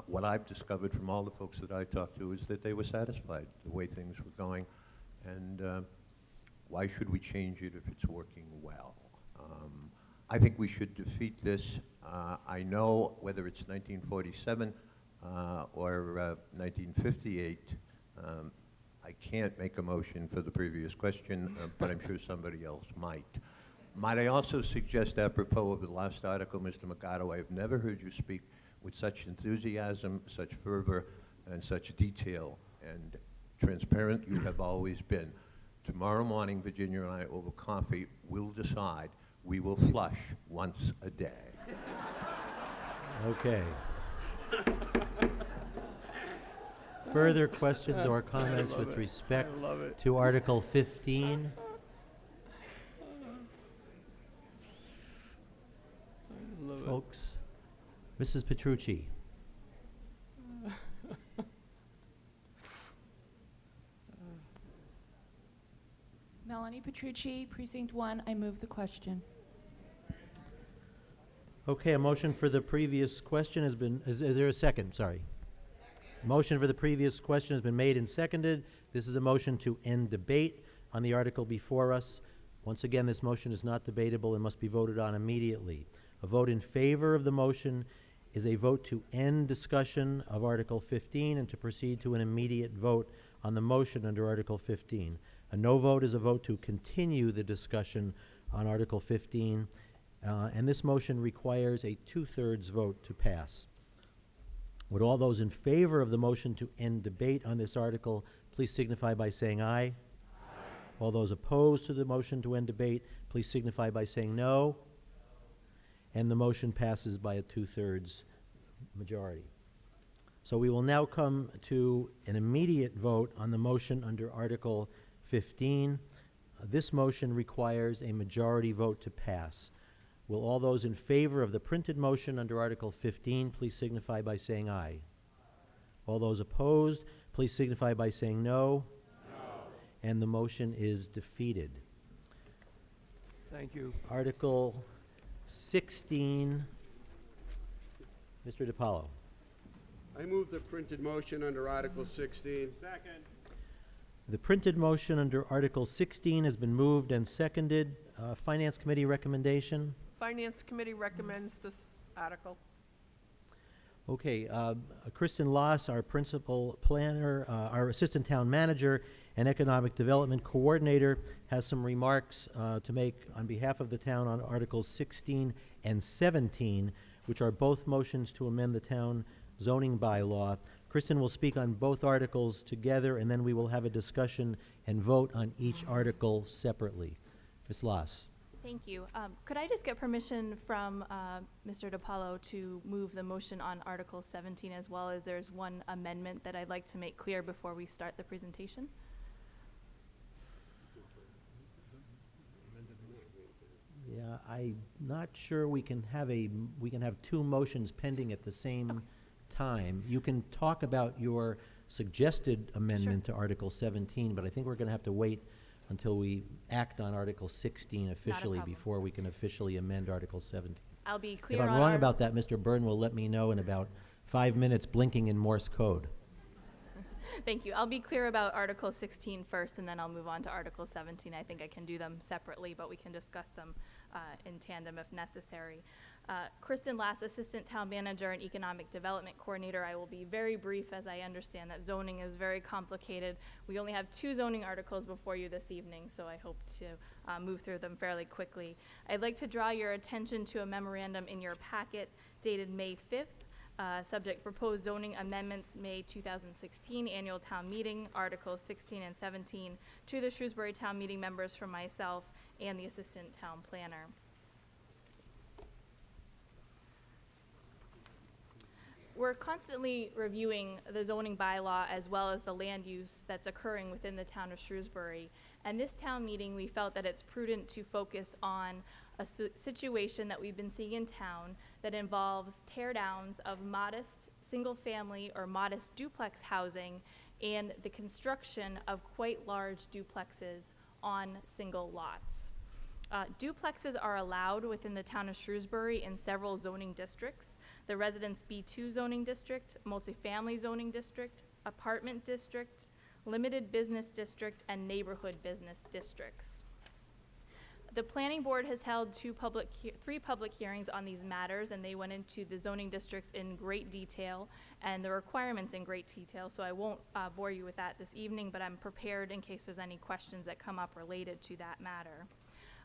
What I've discovered from all the folks that I talked to is that they were satisfied the way things were going, and why should we change it if it's working well? I think we should defeat this. I know whether it's 1947 or 1958, I can't make a motion for the previous question, but I'm sure somebody else might. Might I also suggest, apropos of the last article, Mr. Magato, I have never heard you speak with such enthusiasm, such fervor, and such detail and transparent you have always been. Tomorrow morning, Virginia and I, over coffee, will decide we will flush once a day. Okay. Further questions or comments with respect to Article 15? Folks, Mrs. Petrucci. Melanie Petrucci, Precinct 1. I move the question. Okay, a motion for the previous question has been, is there a second? Sorry. Motion for the previous question has been made and seconded. This is a motion to end debate on the article before us. Once again, this motion is not debatable and must be voted on immediately. A vote in favor of the motion is a vote to end discussion of Article 15 and to proceed to an immediate vote on the motion under Article 15. A no vote is a vote to continue the discussion on Article 15, and this motion requires a 2/3 vote to pass. Would all those in favor of the motion to end debate on this article please signify by saying aye? Aye. All those opposed to the motion to end debate, please signify by saying no. And the motion passes by a 2/3 majority. So we will now come to an immediate vote on the motion under Article 15. This motion requires a majority vote to pass. Will all those in favor of the printed motion under Article 15 please signify by saying aye? All those opposed, please signify by saying no. No. And the motion is defeated. Thank you. Article 16, Mr. DiPaolo. I move the printed motion under Article 16. Second. The printed motion under Article 16 has been moved and seconded. Finance Committee recommendation. Finance Committee recommends this article. Okay, Kristen Loss, our principal planner, our assistant town manager, and economic development coordinator, has some remarks to make on behalf of the town on Articles 16 and 17, which are both motions to amend the town zoning bylaw. Kristen will speak on both articles together, and then we will have a discussion and vote on each article separately. Ms. Loss. Thank you. Could I just get permission from Mr. DiPaolo to move the motion on Article 17 as well, as there's one amendment that I'd like to make clear before we start the presentation? Yeah, I'm not sure we can have two motions pending at the same time. You can talk about your suggested amendment to Article 17, but I think we're going to have to wait until we act on Article 16 officially before we can officially amend Article 17. I'll be clear If I'm wrong about that, Mr. Byrne will let me know in about 5 minutes, blinking in Morse code. Thank you. I'll be clear about Article 16 first, and then I'll move on to Article 17. I think I can do them separately, but we can discuss them in tandem if necessary. Kristen Lass, Assistant Town Manager and Economic Development Coordinator. I will be very brief, as I understand that zoning is very complicated. We only have 2 zoning articles before you this evening, so I hope to move through them fairly quickly. I'd like to draw your attention to a memorandum in your packet dated May 5th. Subject proposed zoning amendments, May 2016 annual town meeting, Articles 16 and 17, to the Shrewsbury Town Meeting members from myself and the Assistant Town Planner. We're constantly reviewing the zoning bylaw as well as the land use that's occurring within the town of Shrewsbury. And this town meeting, we felt that it's prudent to focus on a situation that we've been seeing in town that involves tear downs of modest single-family or modest duplex housing and the construction of quite large duplexes on single lots. Duplexes are allowed within the town of Shrewsbury in several zoning districts: the Residence B2 zoning district, multifamily zoning district, apartment district, limited business district, and neighborhood business districts. The planning board has held 3 public hearings on these matters, and they went into the zoning districts in great detail and the requirements in great detail, so I won't bore you with that this evening, but I'm prepared in case there's any questions that come up related to that matter.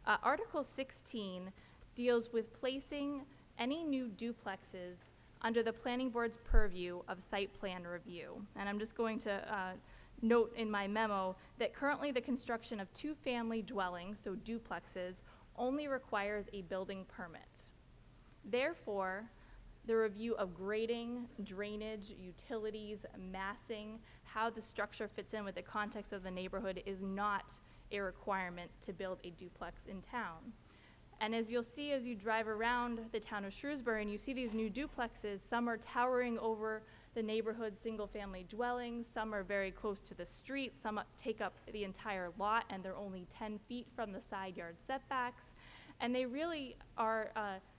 Article 16 deals with placing any new duplexes under the planning board's purview of site plan review. And I'm just going to note in my memo that currently the construction of 2-family dwellings, so duplexes, only requires a building permit. Therefore, the review of grading, drainage, utilities, massing, how the structure fits in with the context of the neighborhood is not a requirement to build a duplex in town. And as you'll see as you drive around the town of Shrewsbury and you see these new duplexes, some are towering over the neighborhood single-family dwellings, some are very close to the street, some take up the entire lot and they're only 10 feet from the side yard setbacks. And they really are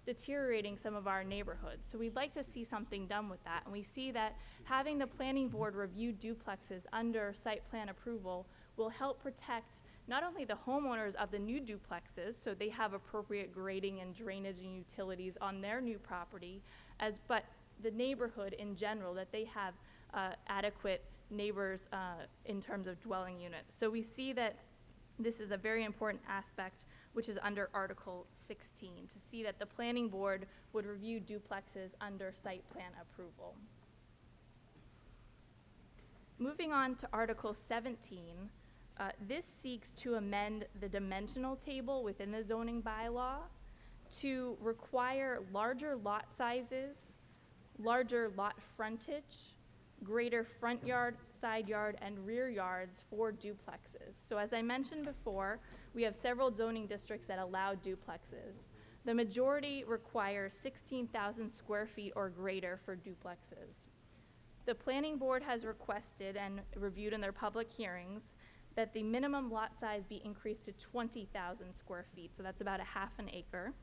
deteriorating some of our neighborhoods. So we'd like to see something done with that. And we see that having the planning board review duplexes under site plan approval will help protect not only the homeowners of the new duplexes, so they have appropriate grading and drainage and utilities on their new property, but the neighborhood in general, that they have adequate neighbors in terms of dwelling units. So we see that this is a very important aspect, which is under Article 16, to see that the planning board would review duplexes under site plan approval. Moving on to Article 17, this seeks to amend the dimensional table within the zoning bylaw to require larger lot sizes, larger lot frontage, greater front yard, side yard, and rear yards for duplexes. So as I mentioned before, we have several zoning districts that allow duplexes. The majority require 16,000 square feet or greater for duplexes. The planning board has requested and reviewed in their public hearings that the minimum lot size be increased to 20,000 square feet, so that's about a half an acre.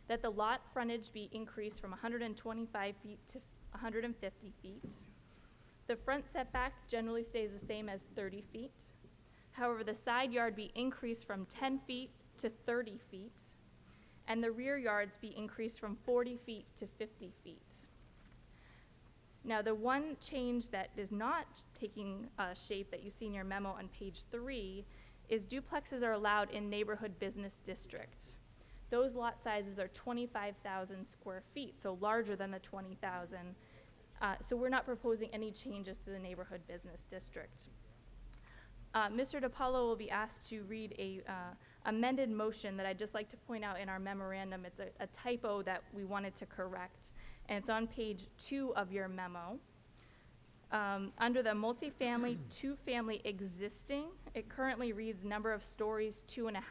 That the lot frontage be increased from 125 feet to 150 feet. The front setback generally stays the same as 30 feet. However, the side yard be increased from 10 feet to 30 feet, and the rear yards be increased from 40 feet to 50 feet. Now, the one change that is not taking shape that you see in your memo on page 3 is duplexes are allowed in neighborhood business district. Those lot sizes are 25,000 square feet, so larger than the 20,000. So we're not proposing any changes to the neighborhood business district. Mr. DiPaolo will be asked to read a amended motion that I'd just like to point out in our memorandum. It's a typo that we wanted to correct, and it's on page 2 of your memo. Under the multifamily, two-family existing, it currently reads number of stories 2.5.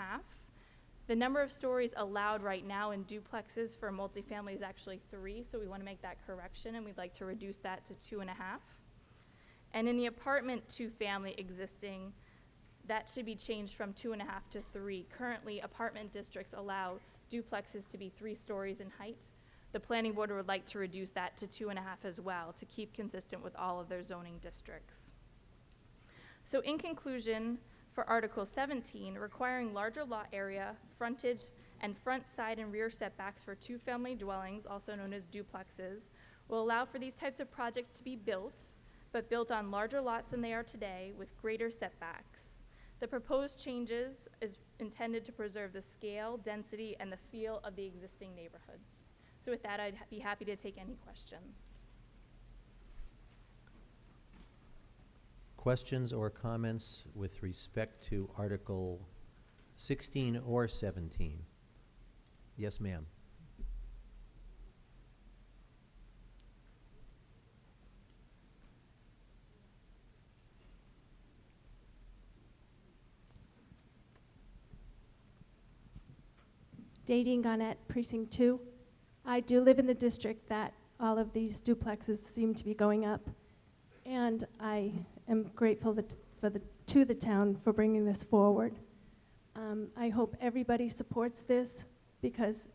The number of stories allowed right now in duplexes for multifamily is actually 3, so we want to make that correction, and we'd like to reduce that to 2.5. And in the apartment two-family existing, that should be changed from 2.5 to 3. Currently, apartment districts allow duplexes to be 3 stories in height. The planning board would like to reduce that to 2.5 as well, to keep consistent with all of their zoning districts. So in conclusion, for Article 17, requiring larger lot area, frontage, and front, side, and rear setbacks for two-family dwellings, also known as duplexes, will allow for these types of projects to be built, but built on larger lots than they are today with greater setbacks. The proposed changes is intended to preserve the scale, density, and the feel of the existing neighborhoods. So with that, I'd be happy to take any questions. Questions or comments with respect to Article 16 or 17? Yes, ma'am. Dating Garnett, Precinct 2. I do live in the district that all of these duplexes seem to be going up, and I am grateful to the town for bringing this forward. I hope everybody supports this, because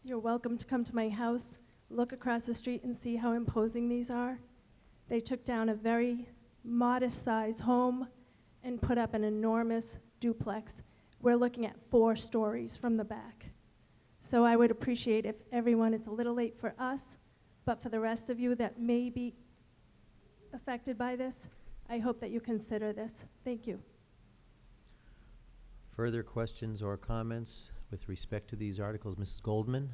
you're welcome to come to my house, look across the street, and see how imposing these are. They took down a very modest-sized home and put up an enormous duplex. We're looking at 4 stories from the back. So I would appreciate if everyone, it's a little late for us, but for the rest of you that may be affected by this, I hope that you consider this. Thank you. Further questions or comments with respect to these articles? Mrs. Goldman?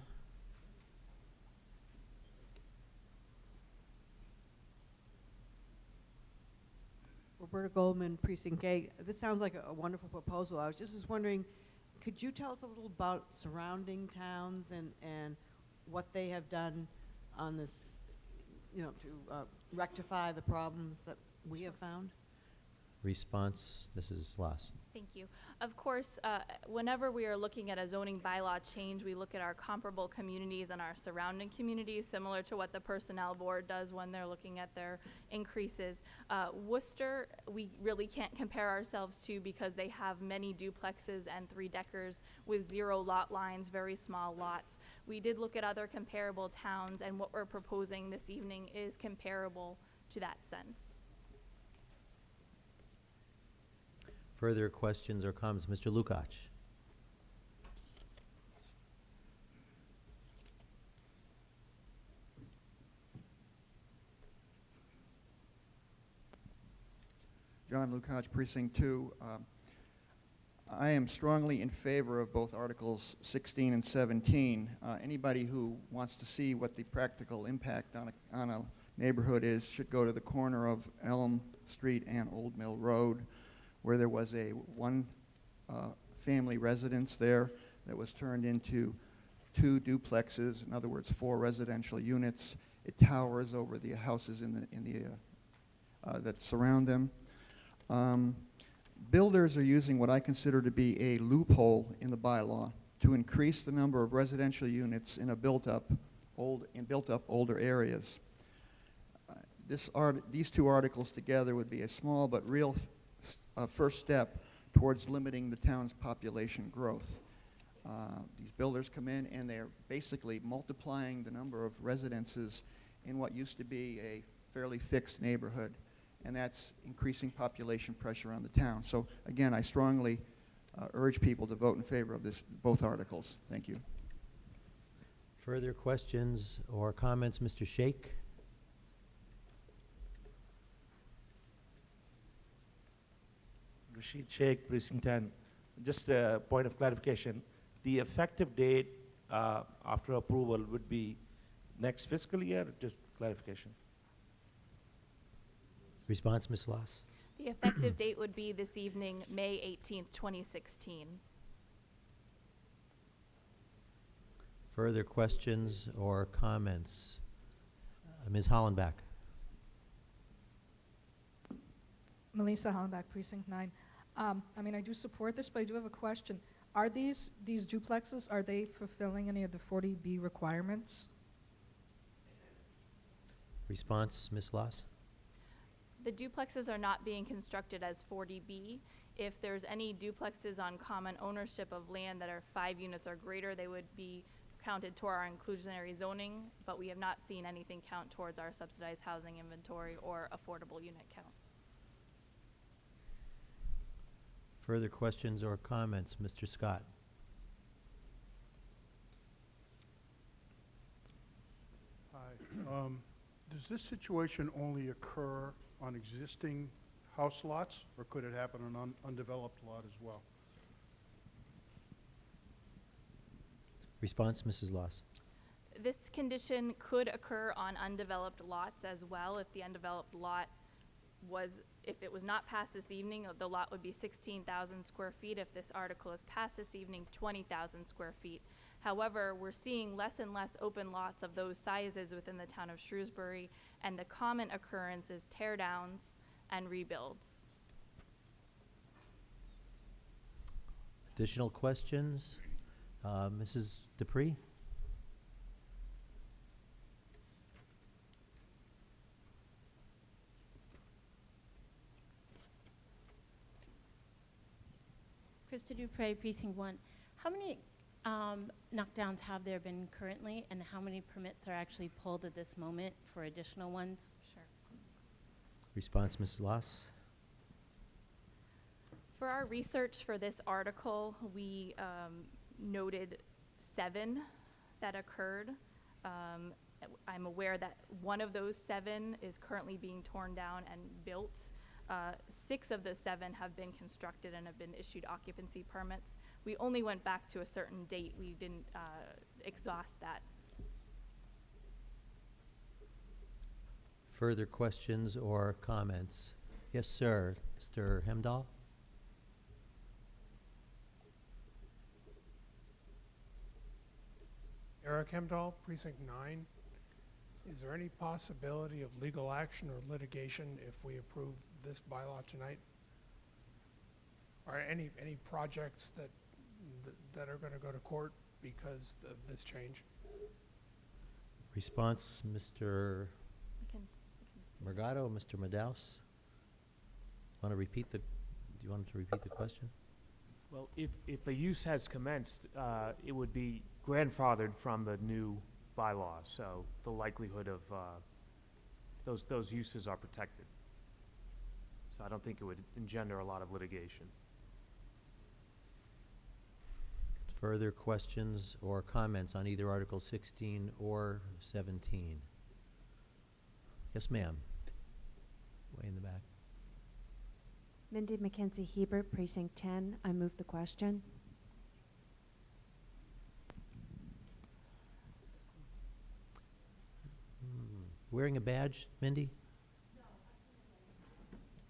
Roberta Goldman, Precinct 8. This sounds like a wonderful proposal. I was just wondering, could you tell us a little about surrounding towns and what they have done on this, to rectify the problems that we have found? Response, Mrs. Loss. Thank you. Of course, whenever we are looking at a zoning bylaw change, we look at our comparable communities and our surrounding communities, similar to what the Personnel Board does when they're looking at their increases. Worcester, we really can't compare ourselves to because they have many duplexes and 3-deckers with 0 lot lines, very small lots. We did look at other comparable towns, and what we're proposing this evening is comparable to that sense. Further questions or comments? Mr. Lukacs. John Lukacs, Precinct 2. I am strongly in favor of both Articles 16 and 17. Anybody who wants to see what the practical impact on a neighborhood is should go to the corner of Elm Street and Old Mill Road, where there was a family residence there that was turned into 2 duplexes, in other words, 4 residential units. It towers over the houses that surround them. Builders are using what I consider to be a loophole in the bylaw to increase the number of residential units in built-up older areas. These 2 articles together would be a small but real first step towards limiting the town's population growth. These builders come in and they're basically multiplying the number of residences in what used to be a fairly fixed neighborhood, and that's increasing population pressure on the town. So again, I strongly urge people to vote in favor of both articles. Thank you. Further questions or comments? Mr. Sheikh. Rashid Sheikh, Precinct 10. Just a point of clarification. The effective date after approval would be next fiscal year? Just clarification. Response, Ms. Loss. The effective date would be this evening, May 18th, 2016. Further questions or comments? Ms. Hollenbach. Melissa Hollenbach, Precinct 9. I mean, I do support this, but I do have a question. Are these duplexes, are they fulfilling any of the 40B requirements? Response, Ms. Loss. The duplexes are not being constructed as 40B. If there's any duplexes on common ownership of land that are 5 units or greater, they would be counted toward our inclusionary zoning, but we have not seen anything count towards our subsidized housing inventory or affordable unit count. Further questions or comments? Mr. Scott. Hi. Does this situation only occur on existing house lots, or could it happen on an undeveloped lot as well? Response, Mrs. Loss. This condition could occur on undeveloped lots as well. If the undeveloped lot if it was not passed this evening, the lot would be 16,000 square feet. If this article is passed this evening, 20,000 square feet. However, we're seeing less and less open lots of those sizes within the town of Shrewsbury, and the common occurrence is tear downs and rebuilds. Additional questions? Mrs. Dupree? Krista Dupre, Precinct 1. How many knockdowns have there been currently, and how many permits are actually pulled at this moment for additional ones? Sure. Response, Mrs. Loss. For our research for this article, we noted 7 that occurred. I'm aware that one of those 7 is currently being torn down and built. 6 of the 7 have been constructed and have been issued occupancy permits. We only went back to a certain date. We didn't exhaust that. Further questions or comments? Yes, sir. Mr. Hemdahl? Eric Hemdahl, Precinct 9. Is there any possibility of legal action or litigation if we approve this bylaw tonight? are any projects that are going to go to court because of this change? Response, Mr. Morgado, Mr. Madaus? Want to repeat do you want to repeat the question? Well, if a use has commenced, it would be grandfathered from the new bylaw, so the likelihood of those uses are protected. So I don't think it would engender a lot of litigation. Further questions or comments on either Article 16 or 17? Yes, ma'am. Way in the back. Mindy McKenzie Hebert, Precinct 10. I move the question. Wearing a badge, Mindy? No.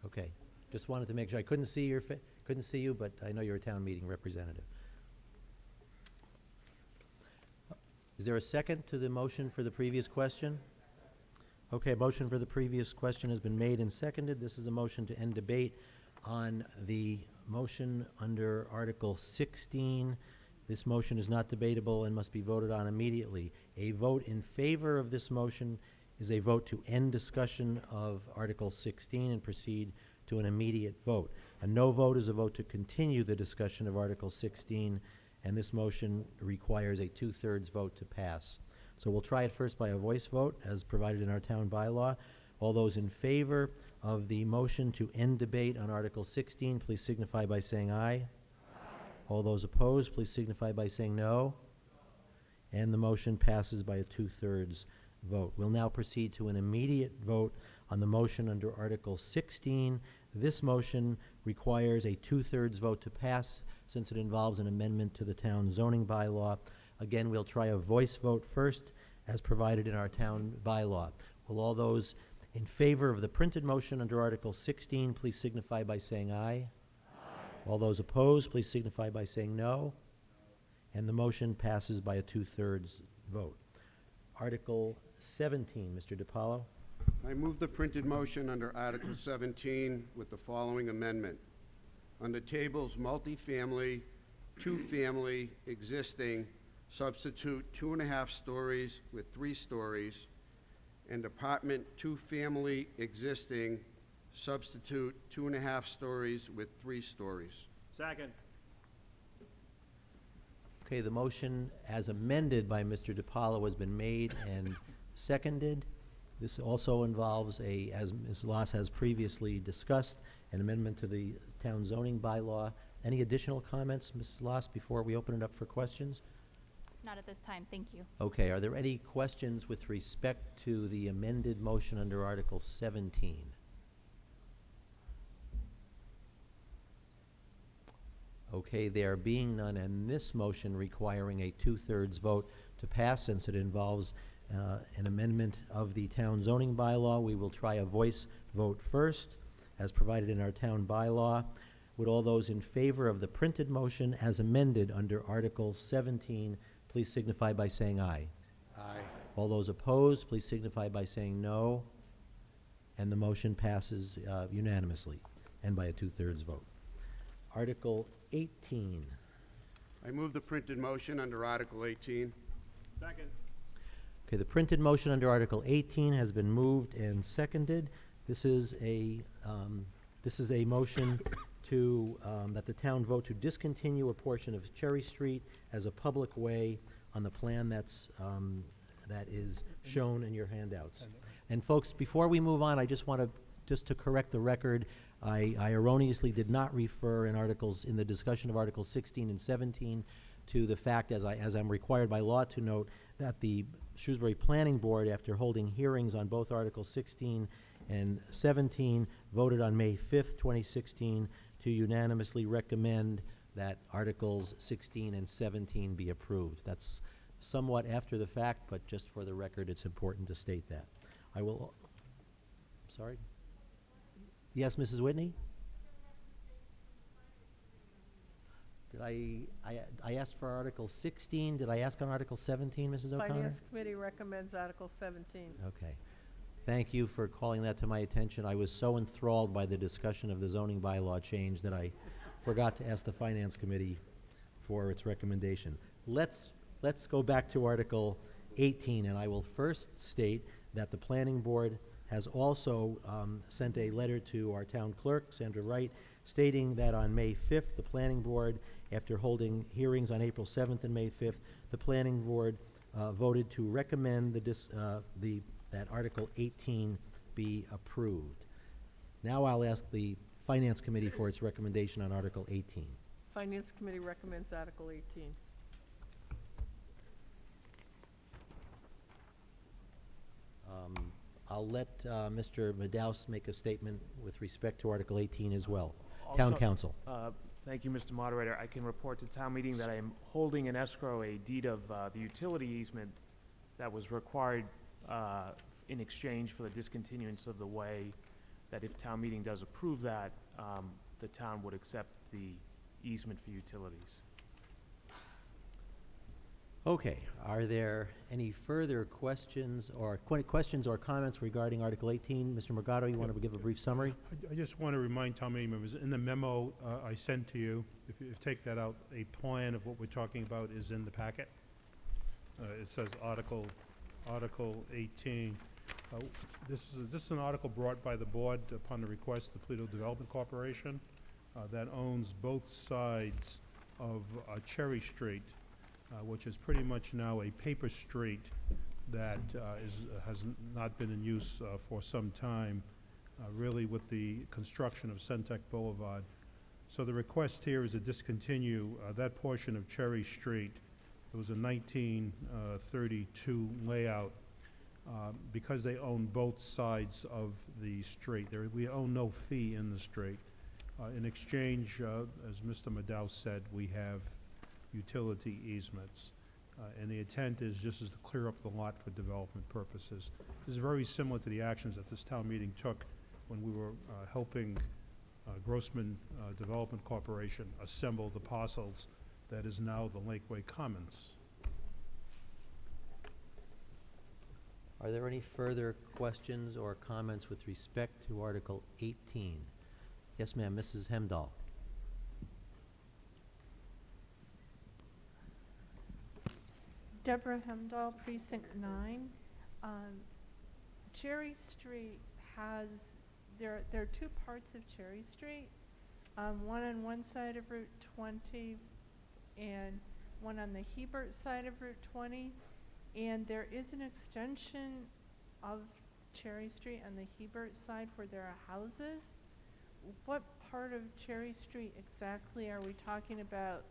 Okay. Just wanted to make sure. I couldn't see you, but I know you're a town meeting representative. Is there a second to the motion for the previous question? Okay, motion for the previous question has been made and seconded. This is a motion to end debate on the motion under Article 16. This motion is not debatable and must be voted on immediately. A vote in favor of this motion is a vote to end discussion of Article 16 and proceed to an immediate vote. A no vote is a vote to continue the discussion of Article 16, and this motion requires a 2/3 vote to pass. So we'll try it first by a voice vote, as provided in our town bylaw. All those in favor of the motion to end debate on Article 16, please signify by saying aye. All those opposed, please signify by saying no. And the motion passes by a 2/3 vote. We'll now proceed to an immediate vote on the motion under Article 16. This motion requires a 2/3 vote to pass since it involves an amendment to the town zoning bylaw. Again, we'll try a voice vote first, as provided in our town bylaw. Will all those in favor of the printed motion under Article 16 please signify by saying aye? All those opposed, please signify by saying no. And the motion passes by a 2/3 vote. Article 17, Mr. DiPaolo. I move the printed motion under Article 17 with the following amendment. Under tables multifamily, two-family, existing, substitute 2.5 stories with 3 stories, and apartment two-family, existing, substitute 2.5 stories with 3 stories. Second. Okay, the motion as amended by Mr. DiPaolo has been made and seconded. This also involves as Ms. Loss has previously discussed, an amendment to the town zoning bylaw. Any additional comments, Ms. Loss, before we open it up for questions? Not at this time, thank you. Okay, are there any questions with respect to the amended motion under Article 17? Okay, there being none, and this motion requiring a 2/3 vote to pass, since it involves an amendment of the town zoning bylaw, we will try a voice vote first, as provided in our town bylaw. Would all those in favor of the printed motion as amended under Article 17 please signify by saying aye? Aye. All those opposed, please signify by saying no. And the motion passes unanimously and by a 2/3 vote. Article 18. I move the printed motion under Article 18. Second. Okay, the printed motion under Article 18 has been moved and seconded. This is a motion to, that the town vote to discontinue a portion of Cherry Street as a public way on the plan that is shown in your handouts. And folks, before we move on, I just want to correct the record. I erroneously did not refer in the discussion of Articles 16 and 17 to the fact, as I'm required by law to note, that the Shrewsbury Planning Board, after holding hearings on both Articles 16 and 17, voted on May 5th, 2016, to unanimously recommend that Articles 16 and 17 be approved. That's somewhat after the fact, but just for the record, it's important to state that. I will, sorry? Yes, Mrs. Whitney? Did I asked for Article 16. Did I ask on Article 17, Mrs. O'Connor? Finance Committee recommends Article 17. Okay. Thank you for calling that to my attention. I was so enthralled by the discussion of the zoning bylaw change that I forgot to ask the Finance Committee for its recommendation. Let's go back to Article 18, and I will first state that the Planning Board has also sent a letter to our town clerk, Sandra Wright, stating that on May 5th, the Planning Board, after holding hearings on April 7th and May 5th, the Planning Board voted to recommend that Article 18 be approved. Now I'll ask the Finance Committee for its recommendation on Article 18. Finance Committee recommends Article 18. I'll let Mr. Madaus make a statement with respect to Article 18 as well. Town Council. Thank you, Mr. Moderator. I can report to town meeting that I am holding in escrow a deed of the utility easement that was required in exchange for the discontinuance of the way, that if town meeting does approve that, the town would accept the easement for utilities. Okay, are there any further questions or comments regarding Article 18? Mr. Morgado, you want to give a brief summary? I just want to remind town meeting members, in the memo I sent to you, if you take that out, a plan of what we're talking about is in the packet. It says Article 18. This is an article brought by the board upon the request of the Toledo Development Corporation that owns both sides of Cherry Street, which is pretty much now a paper street that has not been in use for some time, really with the construction of Centec Boulevard. So the request here is to discontinue that portion of Cherry Street. It was a 1932 layout because they own both sides of the street. We own no fee in the street. In exchange, as Mr. Madaus said, we have utility easements. And the intent is just to clear up the lot for development purposes. This is very similar to the actions that this town meeting took when we were helping Grossman Development Corporation assemble the parcels that is now the Lakeway Commons. Are there any further questions or comments with respect to Article 18? Yes, ma'am, Mrs. Hemdahl. Deborah Hemdahl, Precinct 9. Cherry Street has, there are two parts of Cherry Street, one on one side of Route 20 and one on the Hebert side of Route 20. And there is an extension of Cherry Street on the Hebert side where there are houses. What part of Cherry Street exactly are we talking about?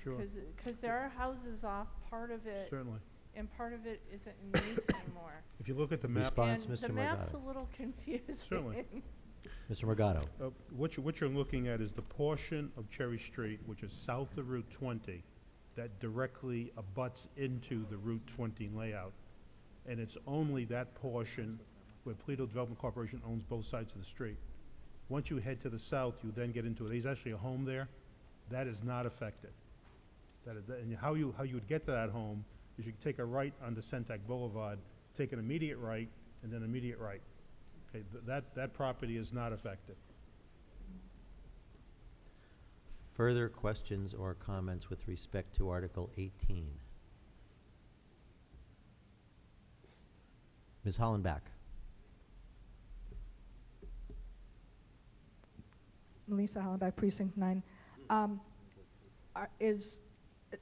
Sure. Because there are houses off part of it. Certainly. And part of it isn't in use anymore. If you look at the map. Response, And Mr. the map's a Morgado. little confusing. Certainly. Mr. Morgado. What you're looking at is the portion of Cherry Street which is south of Route 20 that directly abuts into the Route 20 layout. And it's only that portion where Toledo Development Corporation owns both sides of the street. Once you head to the south, you then get into it. There's actually a home there. That is not affected. And how you would get to that home is you take a right onto Centec Boulevard, take an immediate right, and then immediate right. Okay, that property is not affected. Further questions or comments with respect to Article 18? Ms. Hollenbach. Melissa Hollenbach, Precinct 9.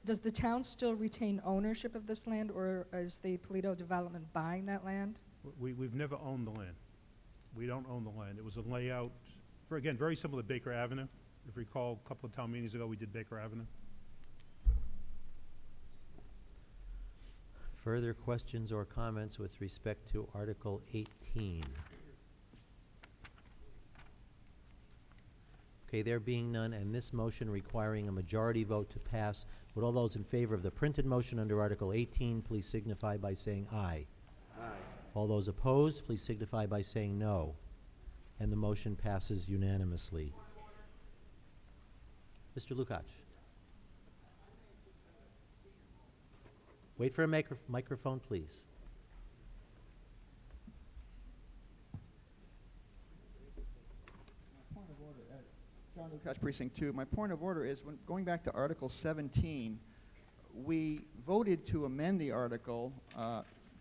Does the town still retain ownership of this land, or is the Toledo Development buying that land? We've never owned the land. We don't own the land. It was a layout, again, very similar to Baker Avenue. If you recall, a couple of town meetings ago, we did Baker Avenue. Further questions or comments with respect to Article 18? Okay, there being none, and this motion requiring a majority vote to pass, would all those in favor of the printed motion under Article 18 please signify by saying aye. Aye. All those opposed, please signify by saying no. And the motion passes unanimously. Mr. Lukacs. Wait for a microphone, please. Point of order. John, John Lukacs, Precinct 2. My point of order is, when going back to Article 17, we voted to amend the article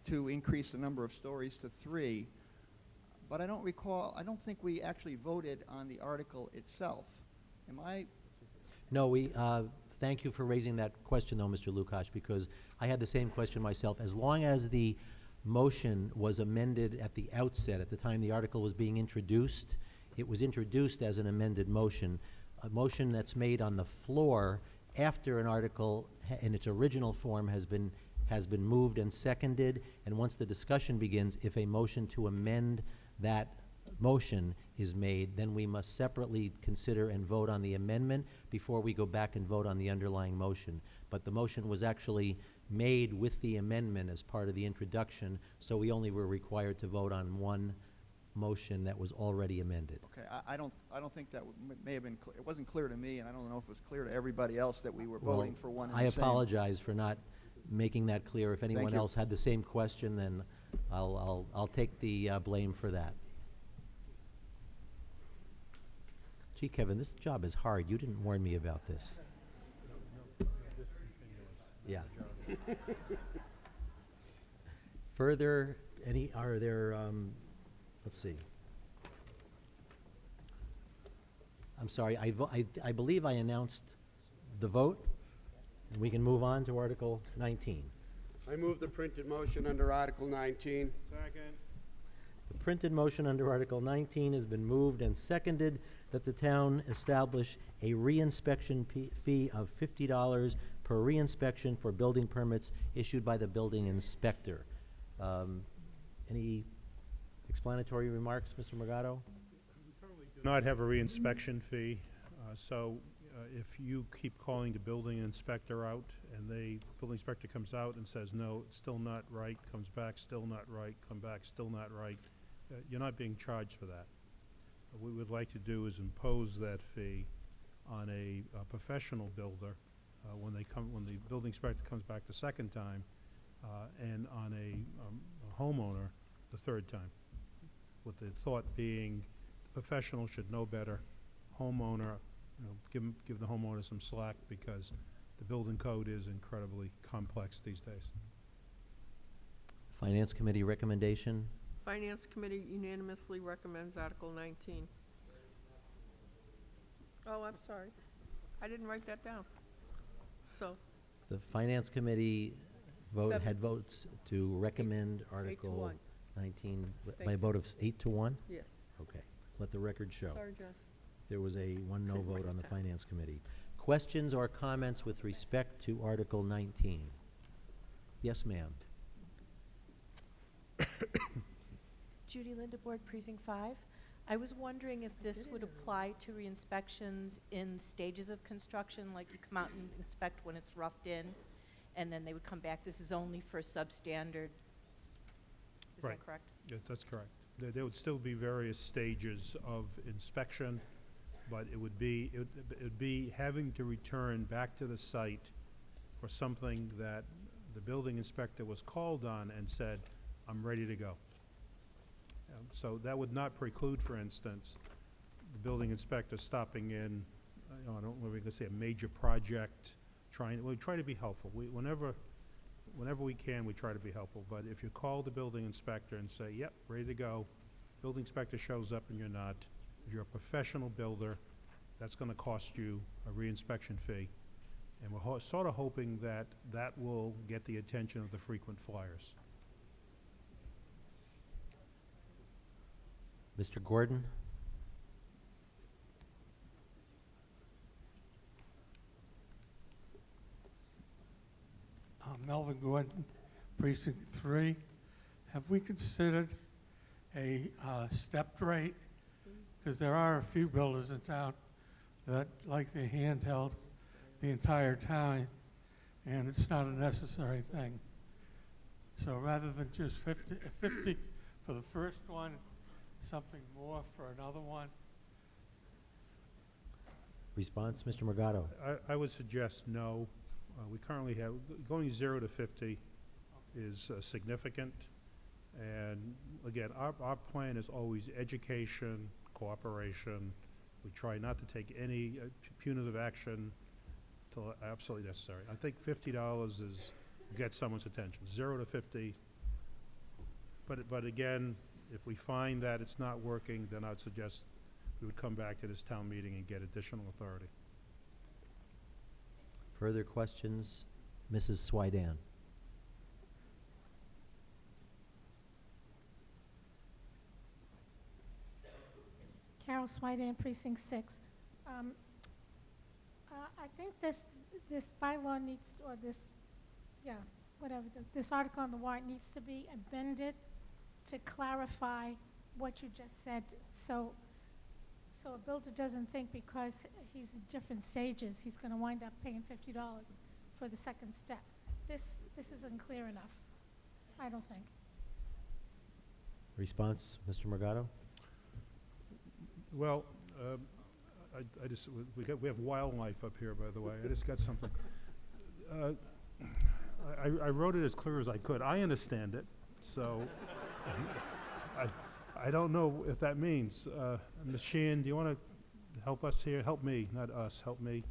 to increase the number of stories to 3, but I don't think we actually voted on the article itself. Am I? No, thank you for raising that question, though, Mr. Lukacs, because I had the same question myself. As long as the motion was amended at the outset, at the time the article was being introduced, it was introduced as an amended motion. A motion that's made on the floor after an article in its original form has been moved and seconded, and once the discussion begins, if a motion to amend that motion is made, then we must separately consider and vote on the amendment before we go back and vote on the underlying motion. But the motion was actually made with the amendment as part of the introduction, so we only were required to vote on one motion that was already amended. Okay, I don't think that may have been clear. It wasn't clear to me, and I don't know if it was clear to everybody else that we were voting for one and I the same. apologize for not making that clear. If anyone you. else had the same question, then I'll take the blame for that. Gee, Kevin, this job is hard. You didn't warn me about this. Yeah. Further, are there, let's see. I'm sorry, I believe I announced the vote, and we can move on to Article 19. I move the printed motion under Article 19. Second. The printed motion under Article 19 has been moved and seconded that the town establish a reinspection fee of $50 per reinspection for building permits issued by the building inspector. Any explanatory remarks, Mr. Morgado? Do not have a reinspection fee, so if you keep calling the building inspector out and the building inspector comes out and says, no, it's still not right, comes back, still not right, come back, still not right, you're not being charged for that. What we would like to do is impose that fee on a professional builder when the building inspector comes back the second time, and on a homeowner the third time. With the thought being, the professional should know better. Homeowner, give the homeowner some slack, because the building code is incredibly complex these days. Finance Committee recommendation? Finance Committee unanimously recommends Article 19. Oh, I'm sorry. I didn't write that down. So, The Finance Committee had votes to recommend Article 1. 19 Thank by a you. vote of 8 to 1? yes. Okay, let the record show. Sorry, John. There was a 1 no vote on the Finance Committee. Questions or comments with respect to Article 19? Yes, ma'am. Judy Lindabord, Precinct 5. I was wondering if this would apply to re-inspections in stages of construction, like you come out and inspect when it's roughed in, and then they would come back. This is only for substandard. Is Right. that correct? Yes, that's correct. There would still be various stages of inspection, but it would be having to return back to the site for something that the building inspector was called on and said, I'm ready to go. So that would not preclude, for instance, the building inspector stopping in, I don't know if we can say a major project, we try to be helpful. Whenever we can, we try to be helpful. But if you call the building inspector and say, yep, ready to go, building inspector shows up and you're not, if you're a professional builder, that's going to cost you a reinspection fee. And we're sort of hoping that that will get the attention of the frequent flyers. Mr. Gordon? Melvin Gordon, Precinct 3. Have we considered a stepped rate? Because there are a few builders in town that like the handheld the entire time, and it's not a necessary thing. So rather than just 50 for the first one, something more for another one. Response, Mr. Morgado? I would suggest no. We currently have, going 0 to 50 is significant. And again, our plan is always education, cooperation, We try not to take any punitive action till absolutely necessary. I think $50 gets someone's attention. 0 to 50. But again, if we find that it's not working, then I'd suggest we would come back to this town meeting and get additional authority. Further questions? Mrs. Swydan. Carol Swydan, Precinct 6. I think this bylaw needs, or this, yeah, whatever, this article on the warrant needs to be amended to clarify what you just said, so a builder doesn't think because he's in different stages, he's going to wind up paying $50 for the second step. This isn't clear enough, I don't think. Response, Mr. Morgado? Well, I just, we have wildlife up here, by the way. I just got something. I wrote it as clear as I could. I understand it, so I don't know if that means. Ms. Sheehan, do you want to help us here? Help me, not us, help me.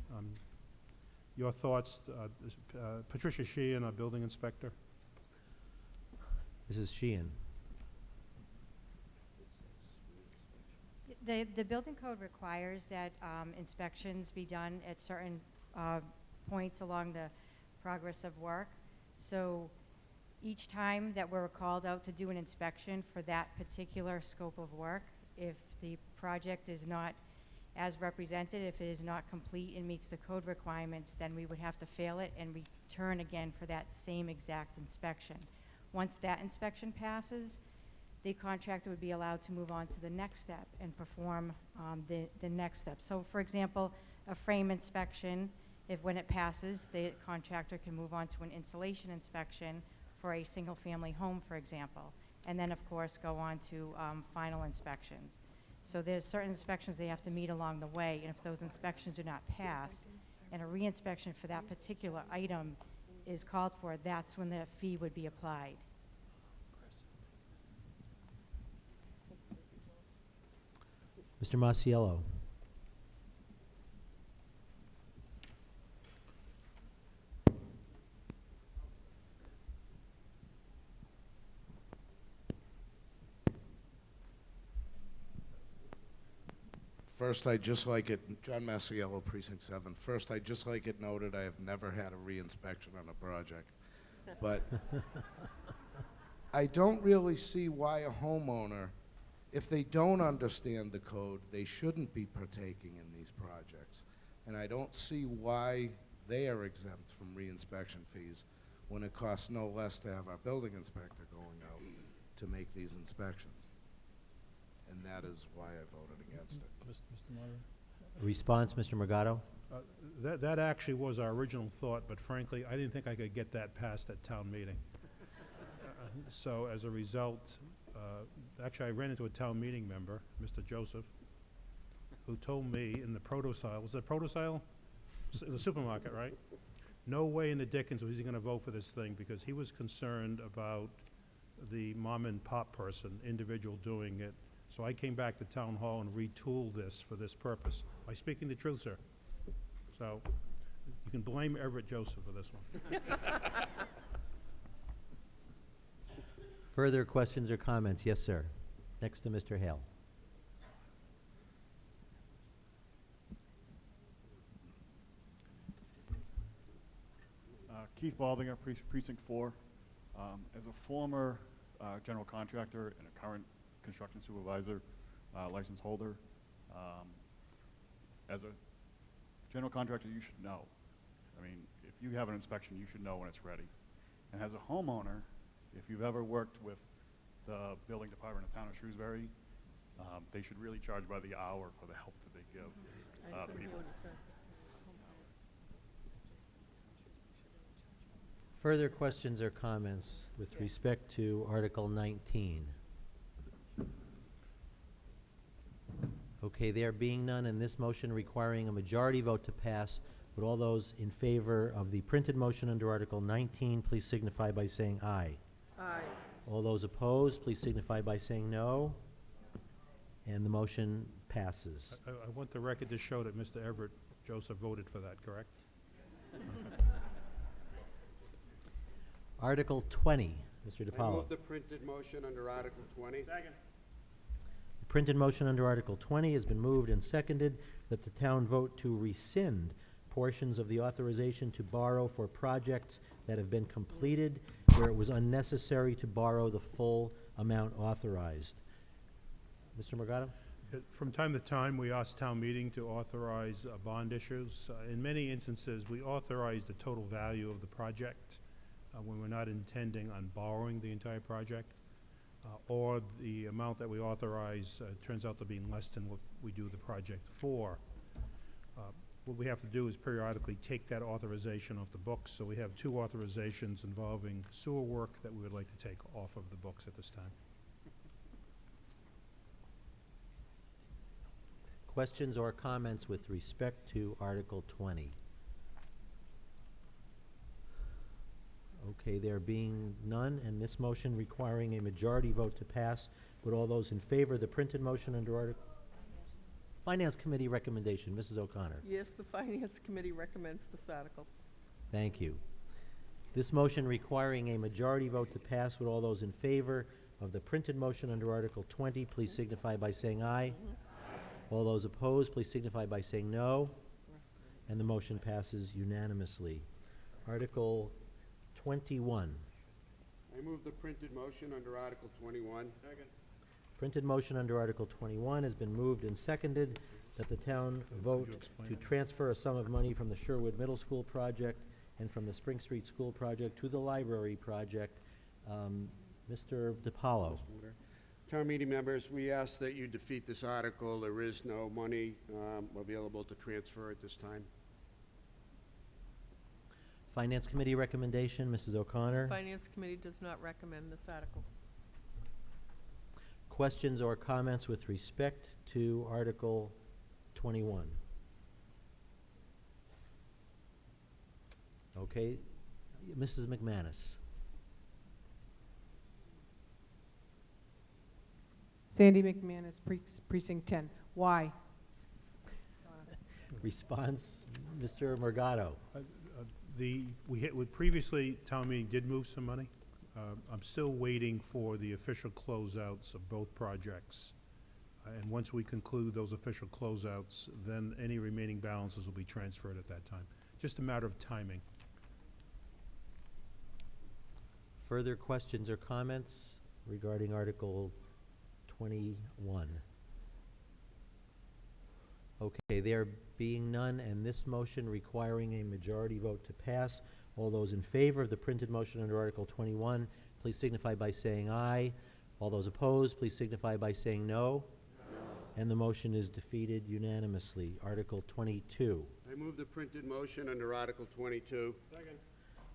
Your thoughts, Patricia Sheehan, our building inspector. Mrs. Sheehan. The building code requires that inspections be done at certain points along the progress of work. So each time that we're called out to do an inspection for that particular scope of work, if the project is not as represented, if it is not complete and meets the code requirements, then we would have to fail it and return again for that same exact inspection. Once that inspection passes, the contractor would be allowed to move on to the next step and perform the next step. So for example, a frame inspection, when it passes, the contractor can move on to an installation inspection for a single family home, for example, and then of course go on to final inspections. So there's certain inspections they have to meet along the way, and if those inspections do not pass and a re-inspection for that particular item is called for, that's when the fee would be applied. Mr. Masiello. First, I'd just like it, John Masiello, Precinct 7. First, I'd just like it noted I have never had a re-inspection on a project. But I don't really see why a homeowner, if they don't understand the code, they shouldn't be partaking in these projects. And I don't see why they are exempt from re-inspection fees when it costs no less to have our building inspector going out to make these inspections. And that is why I voted against it. Mr. Moderator? Response, Mr. Morgado? That actually was our original thought, but frankly, I didn't think I could get that passed at town meeting. So as a result, actually I ran into a town meeting member, Mr. Joseph, who told me in the Protosile, was it Protosile? The supermarket, right? No way in the dickens was he going to vote for this thing because he was concerned about the mom and pop person, individual doing it. So I came back to town hall and retooled this for this purpose. Am I speaking the truth, sir? So you can blame Everett Joseph for this one. Further questions or comments? Yes, sir. Next to Mr. Hale. Keith Baldinger, Precinct 4. As a former general contractor and a current construction supervisor, license holder, as a general contractor, you should know. I mean, if you have an inspection, you should know when it's ready. And as a homeowner, if you've ever worked with the building department of town of Shrewsbury, they should really charge by the hour for the help that they give people. Further questions or comments with respect to Article 19? Okay, there being none, and this motion requiring a majority vote to pass, would all those in favor of the printed motion under Article 19 please signify by saying aye. Aye. All those opposed, please signify by saying no. And the motion passes. I want the record to show that Mr. Everett Joseph voted for that, correct? Article 20, Mr. I DiPaolo. move the printed motion under Article 20. Second. The printed motion under Article 20 has been moved and seconded that the town vote to rescind portions of the authorization to borrow for projects that have been completed where it was unnecessary to borrow the full amount authorized. Mr. Morgado? From time to time, we ask town meeting to authorize bond issues. In many instances, we authorize the total value of the project when we're not intending on borrowing the entire project, or the amount that we authorize turns out to be less than what we do the project for. What we have to do is periodically take that authorization off the books. So we have two authorizations involving sewer work that we would like to take off of the books at this time. Questions or comments with respect to Article 20? Okay, there being none, and this motion requiring a majority vote to pass, would all those in favor of the printed motion under Article... Finance Committee recommendation, Mrs. O'Connor. Yes, the Finance Committee recommends this article. Thank you. This motion requiring a majority vote to pass, would all those in favor of the printed motion under Article 20, please signify by saying aye. All those opposed, please signify by saying no. And the motion passes unanimously. Article 21. I move the printed motion under Article 21. Second. Printed motion under Article 21 has been moved and seconded that the town vote to transfer a sum of money from the Sherwood Middle School project and from the Spring Street School project to the library project. Mr. DiPaolo. Town meeting members, we ask that you defeat this article. There is no money available to transfer at this time. Finance Committee recommendation, Mrs. O'Connor. Finance Committee does not recommend this article. Questions or comments with respect to Article 21? Okay, Mrs. McManus. Sandy McManus, Precinct 10. Why? Response, Mr. Morgado. Previously, town meeting did move some money. I'm still waiting for the official closeouts of both projects. And once we conclude those official closeouts, then any remaining balances will be transferred at that time. Just a matter of timing. Further questions or comments regarding Article 21? Okay, there being none, and this motion requiring a majority vote to pass, all those in favor of the printed motion under Article 21, please signify by saying aye. All those opposed, please signify by saying no. And the motion is defeated unanimously. Article 22. I move the printed motion under Article 22. Second.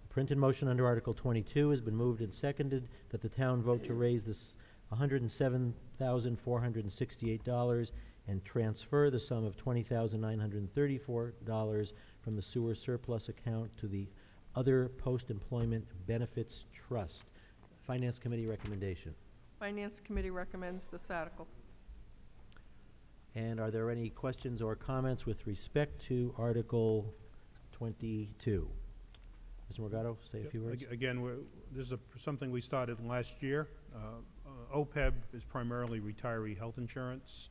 The printed motion under Article 22 has been moved and seconded that the town vote to raise this $107,468 and transfer the sum of $20,934 from the sewer surplus account to the Other Post-Employment Benefits Trust. Finance Committee recommendation. Finance Committee recommends this article. And are there any questions or comments with respect to Article 22? Mr. Morgado, say a few words. Again, this is something we started last year. OPEB is primarily retiree health insurance.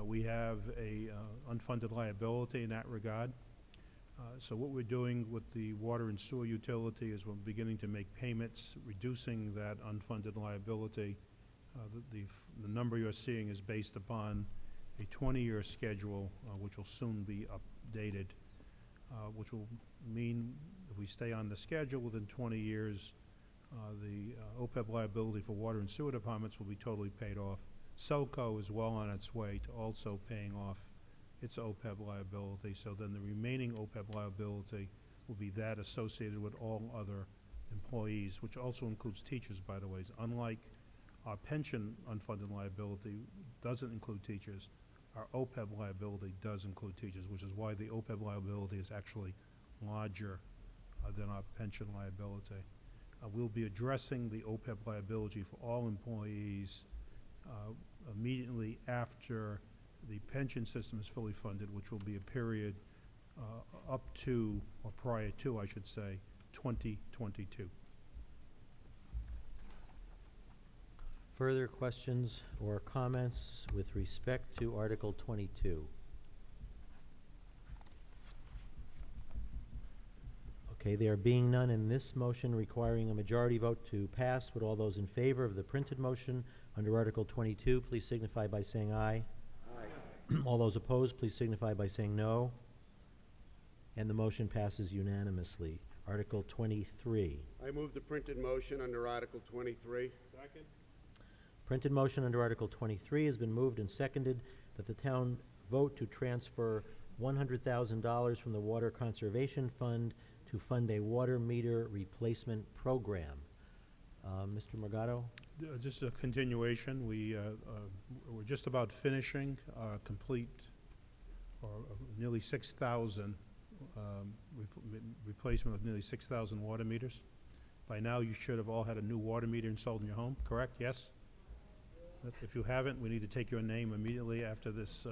We have a unfunded liability in that regard. So what we're doing with the water and sewer utility is we're beginning to make payments, reducing that unfunded liability. The number you're seeing is based upon a 20-year schedule, which will soon be updated, which will mean if we stay on the schedule within 20 years, the OPEB liability for water and sewer departments will be totally paid off. Selco is well on its way to also paying off its OPEB liability, so then the remaining OPEB liability will be that associated with all other employees, which also includes teachers, by the way. Unlike our pension unfunded liability doesn't include teachers, our OPEB liability does include teachers, which is why the OPEB liability is actually larger than our pension liability. We'll be addressing the OPEB liability for all employees immediately after the pension system is fully funded, which will be a period up to, or prior to, I should say, 2022. Further questions or comments with respect to Article 22? Okay, there being none in this motion requiring a majority vote to pass, would all those in favor of the printed motion under Article 22 please signify by saying aye? Aye. All those opposed please signify by saying no. And the motion passes unanimously. Article 23. I move the printed motion under Article 23. Second? Printed motion under Article 23 has been moved and seconded that the town vote to transfer $100,000 from the Water Conservation Fund to fund a water meter replacement program. Mr. Morgado? Just a continuation. We're just about finishing complete, or nearly 6,000 replacement of nearly 6,000 water meters. By now, you should have all had a new water meter installed in your home, correct? Yes? If you haven't, we need to take your name immediately after this.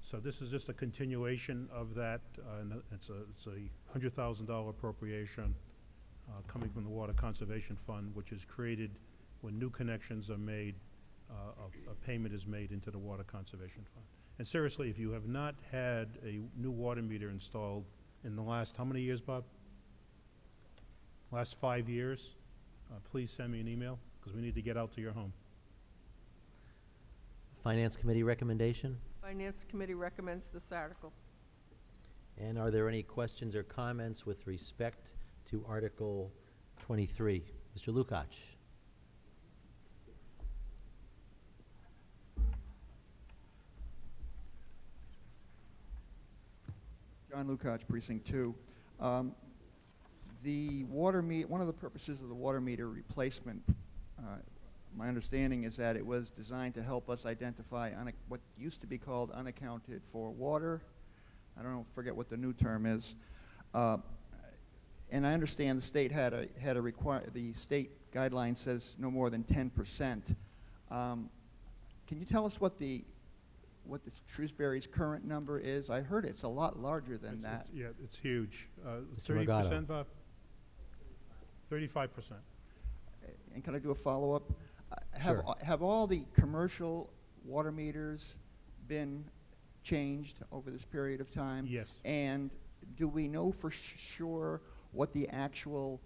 So this is just a continuation of that, and it's a $100,000 appropriation coming from the Water Conservation Fund, which is created when new connections are made, a payment is made into the Water Conservation Fund. And seriously, if you have not had a new water meter installed in the last, how many years, Bob? Last 5 years, please send me an email, because we need to get out to your home. Finance Committee recommendation? Finance Committee recommends this article. And are there any questions or comments with respect to Article 23? Mr. Lukacs? John Lukacs, Precinct 2. One of the purposes of the water meter replacement, my understanding is that it was designed to help us identify what used to be called unaccounted for water. I don't forget what the new term is. And I understand the state the state guideline says no more than 10%. Can you tell us what the Shrewsbury's current number is? I heard it's a lot larger than that. Yeah, it's huge. Mr. 30%, Bob? 35%. And can I do a follow-up? Sure. Have all the commercial water meters been changed over this period of time? Yes. And do we know for sure what the actual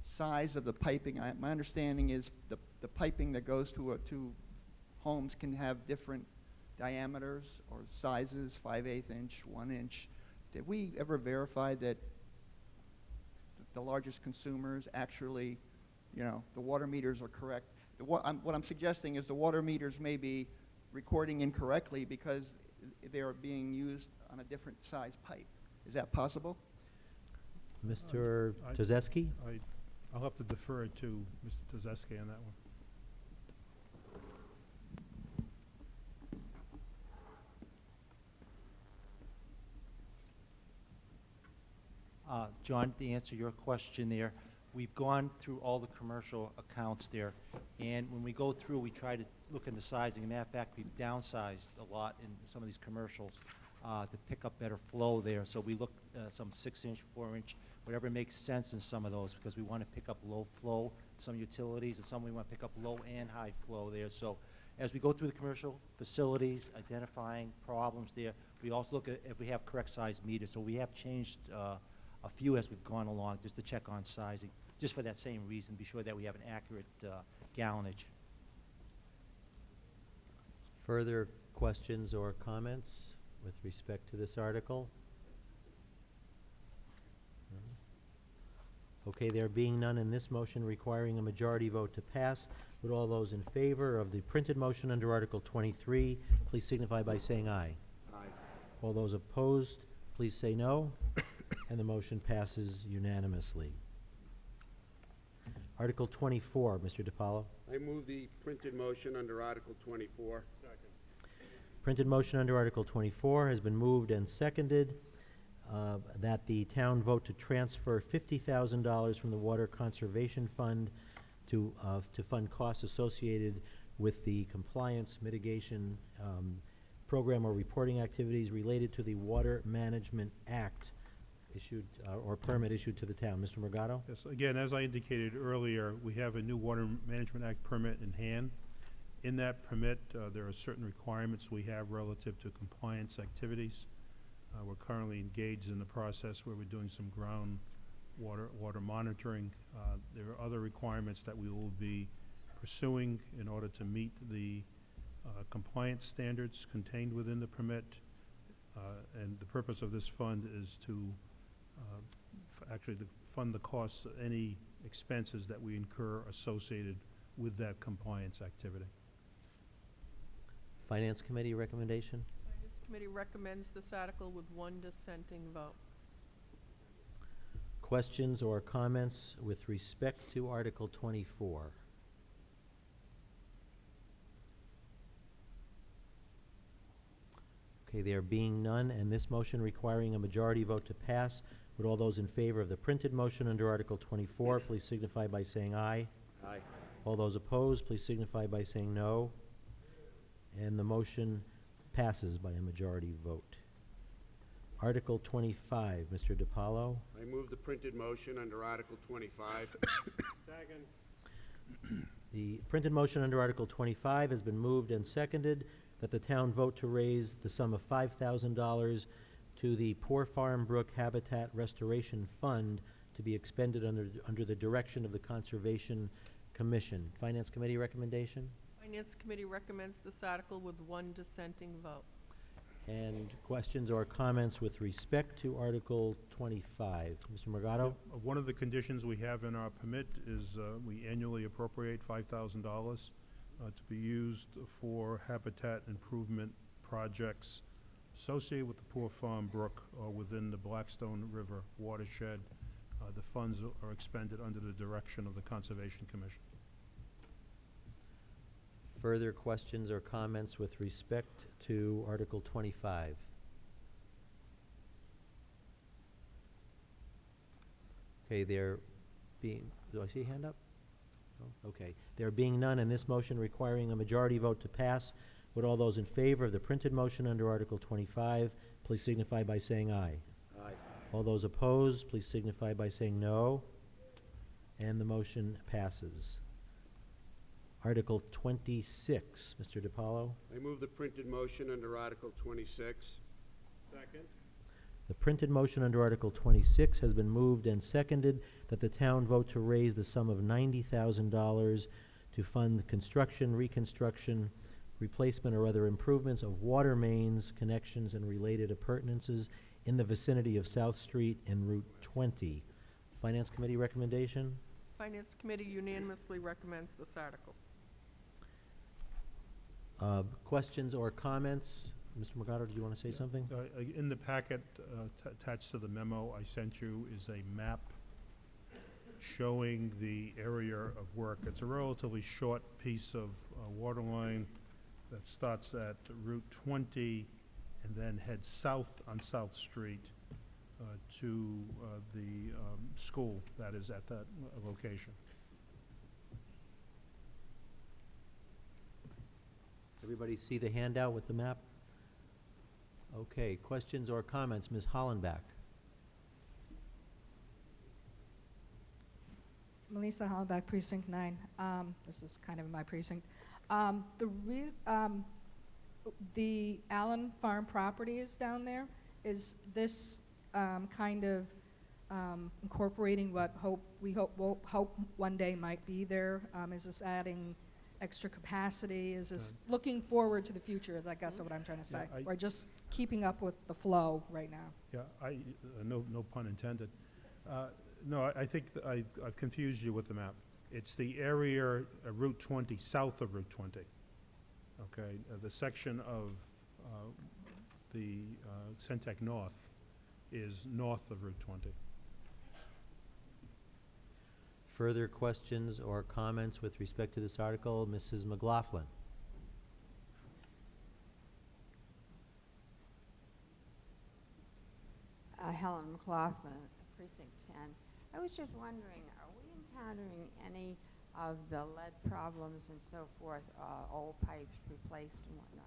size of the piping? My understanding is the piping that goes to homes can have different diameters or sizes, 5/8 inch, 1 inch. Did we ever verify that the largest consumers actually, the water meters are correct? What I'm suggesting is the water meters may be recording incorrectly because they are being used on a different size pipe. Is that possible? Mr. Tozeski? I'll have to defer to Mr. Tozeski on that one. John, to answer your question there, we've gone through all the commercial accounts there, and when we go through, we try to look into sizing. Matter of fact, we've downsized a lot in some of these commercials to pick up better flow there. So we look some 6-inch, 4-inch, whatever makes sense in some of those, because we want to pick up low flow, some utilities, and some we want to pick up low and high flow there. So as we go through the commercial facilities, identifying problems there, we also look at if we have correct size meters. So we have changed a few as we've gone along, just to check on sizing, just for that same reason, be sure that we have an accurate gallonage. Further questions or comments with respect to this article? Okay, there being none in this motion requiring a majority vote to pass, would all those in favor of the printed motion under Article 23 please signify by saying aye? Aye. All those opposed, please say no. And the motion passes unanimously. Article 24, Mr. DiPaolo. I move the printed motion under Article 24. Second. Printed motion under Article 24 has been moved and seconded that the town vote to transfer $50,000 from the Water Conservation Fund to fund costs associated with the compliance mitigation program or reporting activities related to the Water Management Act issued, or permit issued to the town. Mr. Morgado? Yes, again, as I indicated earlier, we have a new Water Management Act permit in hand. In that permit, there are certain requirements we have relative to compliance activities. We're currently engaged in the process where we're doing some ground water monitoring. There are other requirements that we will be pursuing in order to meet the compliance standards contained within the permit. And the purpose of this fund is to actually to fund the costs of any expenses that we incur associated with that compliance activity. Finance Committee recommendation? Finance Committee recommends this article with one dissenting vote. Questions or comments with respect to Article 24? Okay, there being none, and this motion requiring a majority vote to pass, would all those in favor of the printed motion under Article 24 please signify by saying aye. Aye. All those opposed, please signify by saying no. And the motion passes by a majority vote. Article 25, Mr. DiPaolo. I move the printed motion under Article 25. Second. The printed motion under Article 25 has been moved and seconded that the town vote to raise the sum of $5,000 to the Poor Farm Brook Habitat Restoration Fund to be expended under the direction of the Conservation Commission. Finance Committee recommendation? Finance Committee recommends this article with one dissenting vote. And questions or comments with respect to Article 25? Mr. Morgado? One of the conditions we have in our permit is we annually appropriate $5,000 to be used for habitat improvement projects associated with the Poor Farm Brook or within the Blackstone River watershed. The funds are expended under the direction of the Conservation Commission. Further questions or comments with respect to Article 25? Okay, there being, do I see a hand up? No? Okay. There being none, and this motion requiring a majority vote to pass, would all those in favor of the printed motion under Article 25 please signify by saying aye. Aye. All those opposed, please signify by saying no. And the motion passes. Article 26, Mr. DiPaolo. I move the printed motion under Article 26. Second. The printed motion under Article 26 has been moved and seconded that the town vote to raise the sum of $90,000 to fund construction, reconstruction, replacement, or other improvements of water mains, connections, and related appurtenances in the vicinity of South Street and Route 20. Finance Committee recommendation? Finance Committee unanimously recommends this article. Questions or comments? Mr. Morgado, did you want to say something? In the packet attached to the memo I sent you is a map showing the area of work. It's a relatively short piece of water line that starts at Route 20 and then heads south on South Street to the school that is at that location. Everybody see the handout with the map? Okay, questions or comments? Ms. Hollenbach. Melissa Hollenbach, Precinct 9. This is kind of my precinct. The Allen Farm property is down there. Is this kind of incorporating what we hope one day might be there? Is this adding extra capacity? Is this looking forward to the future, is I guess what I'm trying to say? Or just keeping up with the flow right now? Yeah, no pun intended. No, I think I've confused you with the map. It's the area, Route 20, south of Route 20. Okay, the section of the Centec North is north of Route 20. Further questions or comments with respect to this article? Mrs. McLaughlin. Helen McLaughlin, Precinct 10. I was just wondering, are we encountering any of the lead problems and so forth, old pipes replaced and whatnot?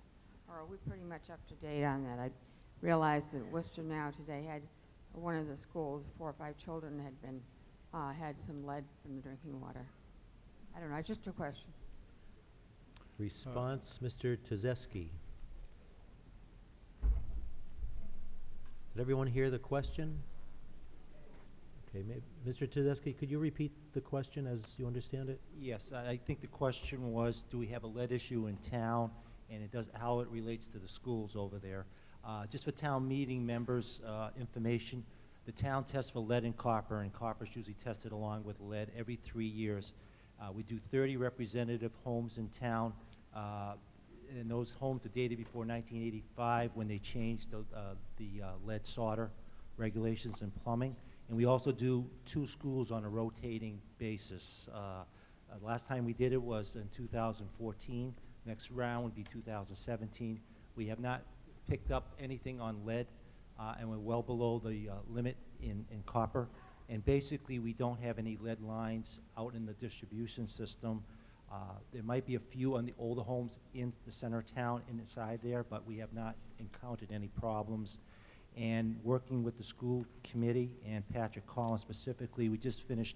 Or are we pretty much up to date on that? I realized that Worcester Now today had one of the schools, 4 or 5 children had been, had some lead from the drinking water. I don't know, it's just a question. Response, Mr. Tezewski. Did everyone hear the question? Okay, Mr. Tedeschi, could you repeat the question as you understand it? Yes, I think the question was, do we have a lead issue in town, and how it relates to the schools over there. Just for town meeting members' information, the town tests for lead and copper is usually tested along with lead every 3 years. We do 30 representative homes in town, and those homes are dated before 1985 when they changed the lead solder regulations in plumbing. And we also do 2 schools on a rotating basis. Last time we did it was in 2014. Next round would be 2017. We have not picked up anything on lead, and we're well below the limit in copper. And basically, we don't have any lead lines out in the distribution system. There might be a few on the older homes in the center of town inside there, but we have not encountered any problems. And working with the school committee and Patrick Collins specifically, we just finished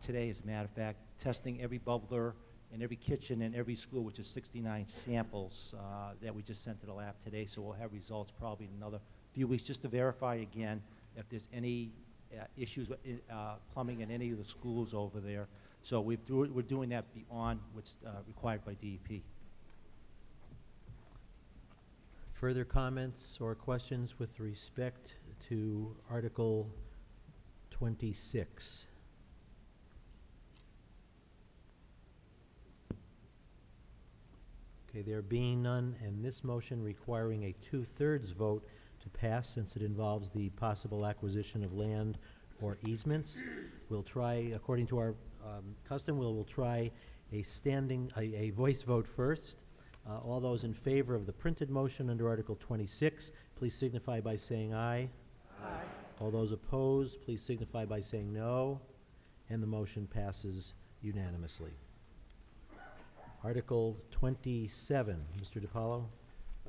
today, as a matter of fact, testing every bubbler in every kitchen in every school, which is 69 samples that we just sent to the lab today. So we'll have results probably in another few weeks just to verify again if there's any issues with plumbing in any of the schools over there. So we're doing that beyond what's required by DEP. Further comments or questions with respect to Article 26? Okay, there being none, and this motion requiring a 2/3 vote to pass since it involves the possible acquisition of land or easements. We'll try, according to our custom, we'll try a voice vote first. All those in favor of the printed motion under Article 26, please signify by saying aye. Aye. All those opposed, please signify by saying no. And the motion passes unanimously. Article 27, Mr. DiPaolo.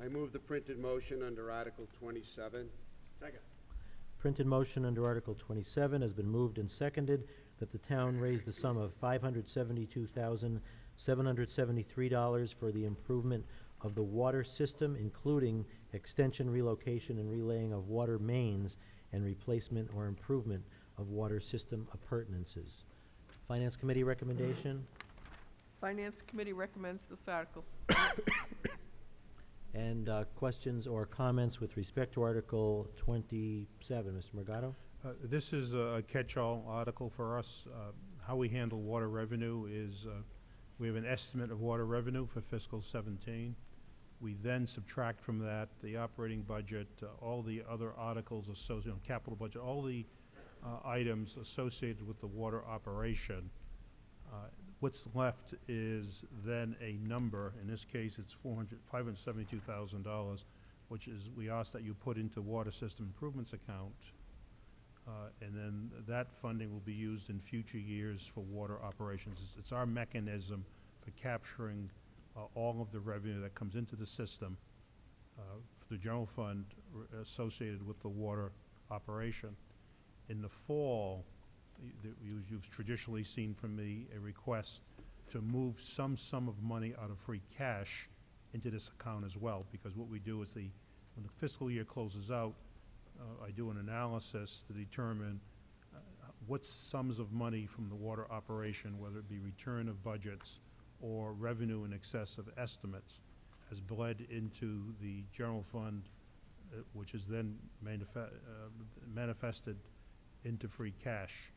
I move the printed motion under Article 27. Second. Printed motion under Article 27 has been moved and seconded that the town raise the sum of $572,773 for the improvement of the water system, including extension, relocation, and relaying of water mains and replacement or improvement of water system appurtenances. Finance Committee recommendation. Finance Committee recommends this article. And questions or comments with respect to Article 27, Mr. Morgado? This is a catch-all article for us. How we handle water revenue is we have an estimate of water revenue for fiscal 17. We then subtract from that the operating budget, all the other articles associated, capital budget, all the items associated with the water operation. What's left is then a number. In this case, it's $572,000, which is we ask that you put into water system improvements account, and then that funding will be used in future years for water operations. It's our mechanism for capturing all of the revenue that comes into the system for the general fund associated with the water operation. In the fall, you've traditionally seen from me a request to move some sum of money out of free cash into this account as well, because what we do is when the fiscal year closes out, I do an analysis to determine what sums of money from the water operation, whether it be return of budgets or revenue in excess of estimates, has bled into the general fund, which is then manifested into free cash.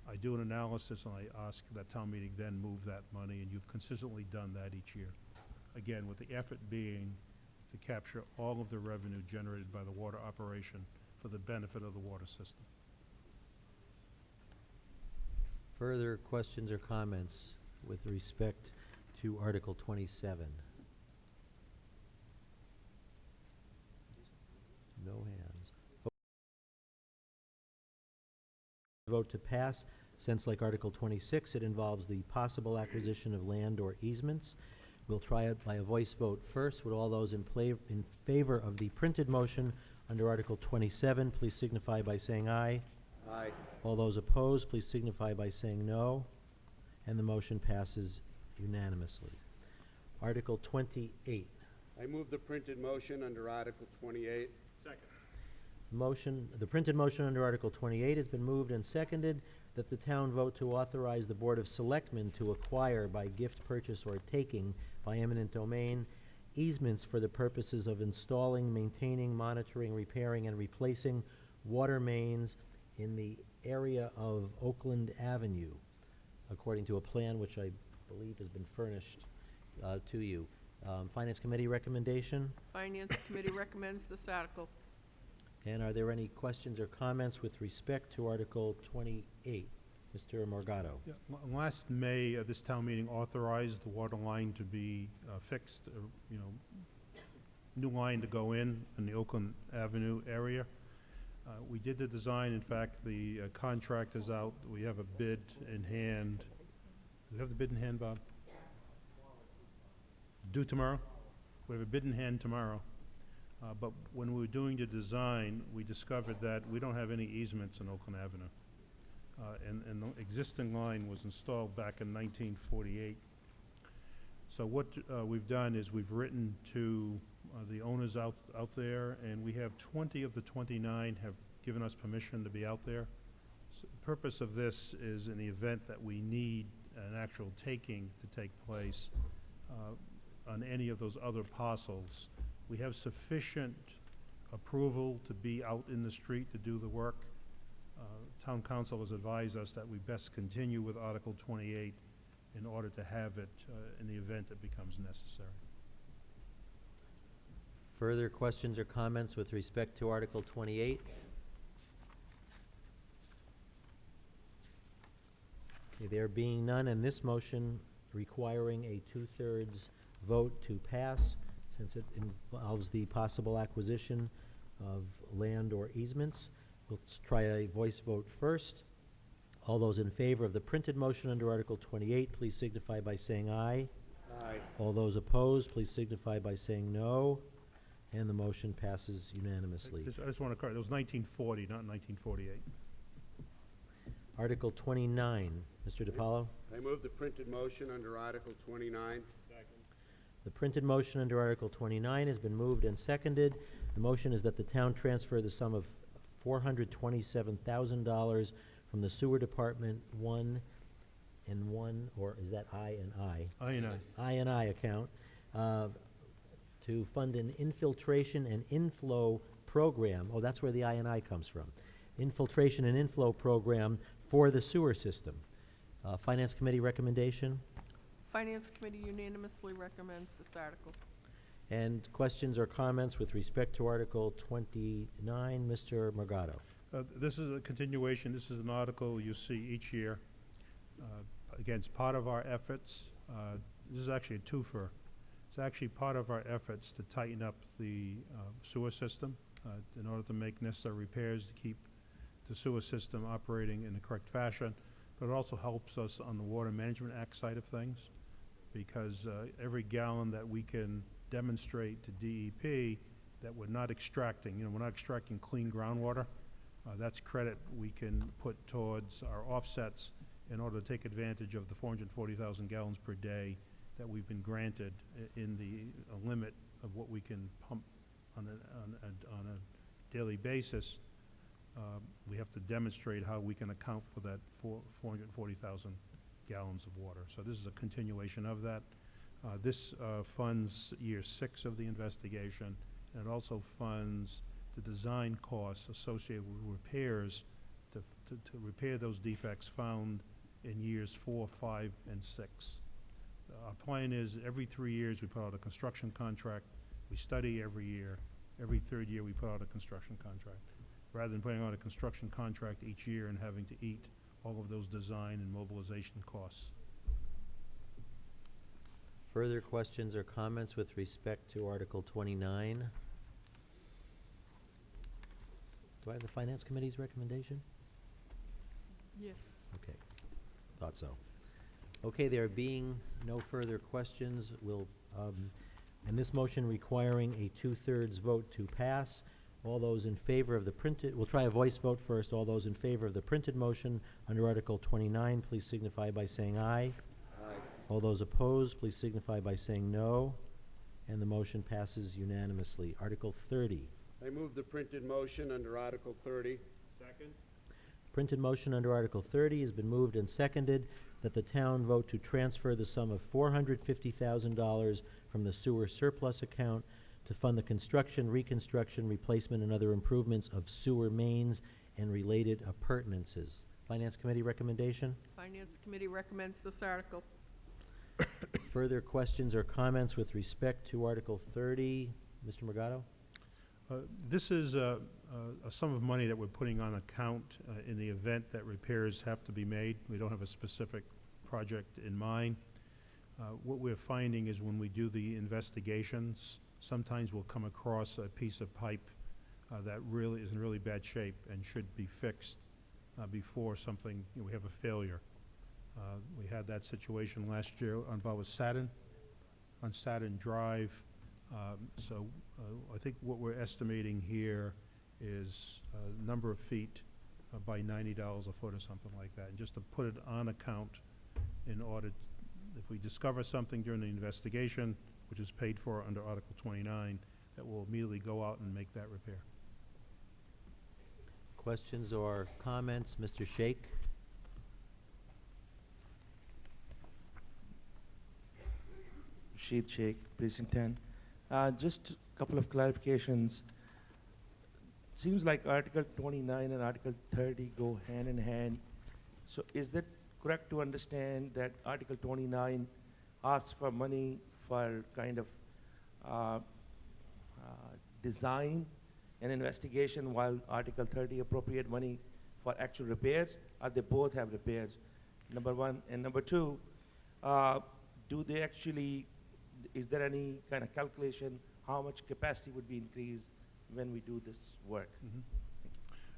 I do an analysis and I ask that town meeting then move that money, and you've consistently done that each year. Again, with the effort being to capture all of the revenue generated by the water operation for the benefit of the water system. Further questions or comments with respect to Article 27? No hands. Vote to pass. Since, like Article 26, it involves the possible acquisition of land or easements, we'll try it by a voice vote first. Would all those in favor of the printed motion under Article 27, please signify by saying aye. Aye. All those opposed, please signify by saying no. And the motion passes unanimously. Article 28. I move the printed motion under Article 28. The printed motion under Article 28 has been moved and seconded that the town vote to authorize the Board of Selectmen to acquire by gift, purchase, or taking by eminent domain easements for the purposes of installing, maintaining, monitoring, repairing, and replacing water mains in the area of Oakland Avenue, according to a plan which I believe has been furnished to you. Finance Committee recommendation? Finance Committee recommends this article. And are there any questions or comments with respect to Article 28? Mr. Morgado. Yeah, last May, this town meeting authorized the water line to be fixed, new line to go in the Oakland Avenue area. We did the design. In fact, the contract is out. We have a bid in hand. Do we have the bid in hand, Bob? Due tomorrow? We have a bid in hand tomorrow. But when we were doing the design, we discovered that we don't have any easements in Oakland Avenue. And the existing line was installed back in 1948. So what we've done is we've written to the owners out there, and we have 20 of the 29 have given us permission to be out there. So the purpose of this is in the event that we need an actual taking to take place on any of those other parcels, we have sufficient approval to be out in the street to do the work. Town council has advised us that we best continue with Article 28 in order to have it in the event it becomes necessary. Further questions or comments with respect to Article 28? Okay, there being none, and this motion requiring a 2/3 vote to pass, since it involves the possible acquisition of land or easements. We'll try a voice vote first. All those in favor of the printed motion under Article 28, please signify by saying aye. Aye. All those opposed, please signify by saying no. And the motion passes unanimously. I just want to correct, it was 1940, not 1948. Article 29, Mr. DiPaolo. I move the printed motion under Article 29. The printed motion under Article 29 has been moved and seconded. The motion is that the town transfer the sum of $427,000 from the Sewer Department 1 and 1, or is that I and I? I and I. I and I account, to fund an infiltration and inflow program. Oh, that's where the I and I comes from. Infiltration and inflow program for the sewer system. Finance Committee recommendation? Finance Committee unanimously recommends this article. And questions or comments with respect to Article 29, Mr. Morgado. This is a continuation. This is an article you see each year. Against part of our efforts, this is actually a twofer. It's actually part of our efforts to tighten up the sewer system in order to make necessary repairs to keep the sewer system operating in the correct fashion. But it also helps us on the Water Management Act side of things, because every gallon that we can demonstrate to DEP that we're not extracting, we're not extracting clean groundwater, that's credit we can put towards our offsets in order to take advantage of the 440,000 gallons per day that we've been granted in the limit of what we can pump on a daily basis. We have to demonstrate how we can account for that 440,000 gallons of water. So this is a continuation of that. This funds year 6 of the investigation, and it also funds the design costs associated with repairs to repair those defects found in years 4, 5, and 6. Our plan is every 3 years we put out a construction contract. We study every year. Every 3rd year we put out a construction contract, rather than putting out a construction contract each year and having to eat all of those design and mobilization costs. Further questions or comments with respect to Article 29? Do I have the Finance Committee's recommendation? Yes. Okay, thought so. Okay, there being no further questions, and this motion requiring a 2/3 vote to pass, all those in favor of the printed, we'll try a voice vote first. All those in favor of the printed motion under Article 29, please signify by saying aye. Aye. All those opposed, please signify by saying no. And the motion passes unanimously. Article 30. I move the printed motion under Article 30. Second? Printed motion under Article 30 has been moved and seconded that the town vote to transfer the sum of $450,000 from the sewer surplus account to fund the construction, reconstruction, replacement, and other improvements of sewer mains and related appurtenances. Finance Committee recommendation? Finance Committee recommends this article. Further questions or comments with respect to Article 30? Mr. Morgado? This is a sum of money that we're putting on account in the event that repairs have to be made. We don't have a specific project in mind. What we're finding is when we do the investigations, sometimes we'll come across a piece of pipe that really is in really bad shape and should be fixed before something, we have a failure. We had that situation last year on Saturn Drive. I think what we're estimating here is a number of feet by $90 a foot or something like that. And just to put it on account in order, if we discover something during the investigation, which is paid for under Article 29, that will immediately go out and make that repair. Questions or comments? Mr. Sheikh? Sheikh Sheikh, Precinct 10. Just a couple of clarifications. Seems like Article 29 and Article 30 go hand in hand. So is that correct to understand that Article 29 asks for money for kind of design and investigation, while Article 30 appropriate money for actual repairs, or they both have repairs? Number one. And number two, do they actually, is there any kind of calculation how much capacity would be increased when we do this work?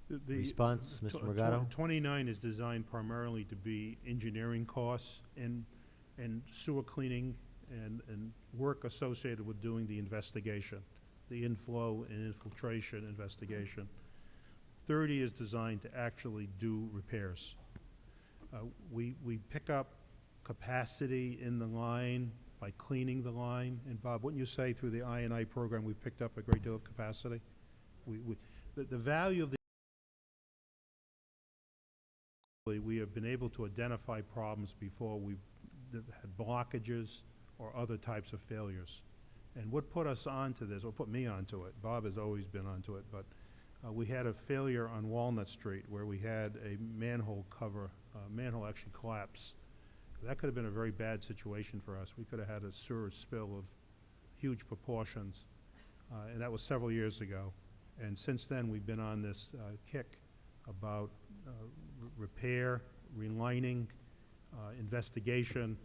The Response, Mr. Morgado? 29 is designed primarily to be engineering costs and sewer cleaning and work associated with doing the investigation, the inflow and infiltration investigation. 30 is designed to actually do repairs. We pick up capacity in the line by cleaning the line. And Bob, wouldn't you say through the I&I program we picked up a great deal of capacity? The value of we have been able to identify problems before we've had blockages or other types of failures. And what put us onto this, or put me onto it, Bob has always been onto it, but we had a failure on Walnut Street where we had a manhole cover, manhole actually collapse. That could have been a very bad situation for us. We could have had a sewer spill of huge proportions, and that was several years ago. And since then, we've been on this kick about repair, relining, investigation,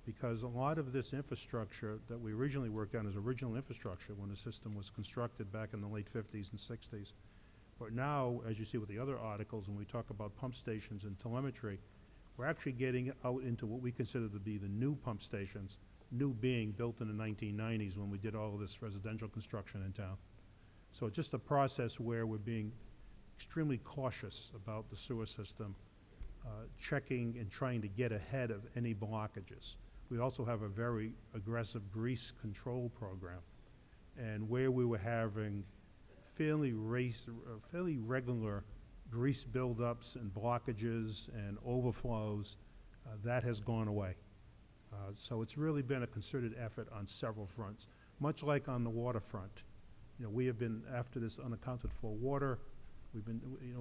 because a lot of this infrastructure that we originally worked on is original infrastructure when the system was constructed back in the late 50s and 60s. But now, as you see with the other articles, when we talk about pump stations and telemetry, we're actually getting out into what we consider to be the new pump stations, new being built in the 1990s when we did all of this residential construction in town. So it's just a process where we're being extremely cautious about the sewer system, checking and trying to get ahead of any blockages. We also have a very aggressive grease control program, and where we were having fairly regular grease buildups and blockages and overflows, that has gone away. So it's really been a concerted effort on several fronts, much like on the waterfront. We have been after this unaccounted for water. We've been,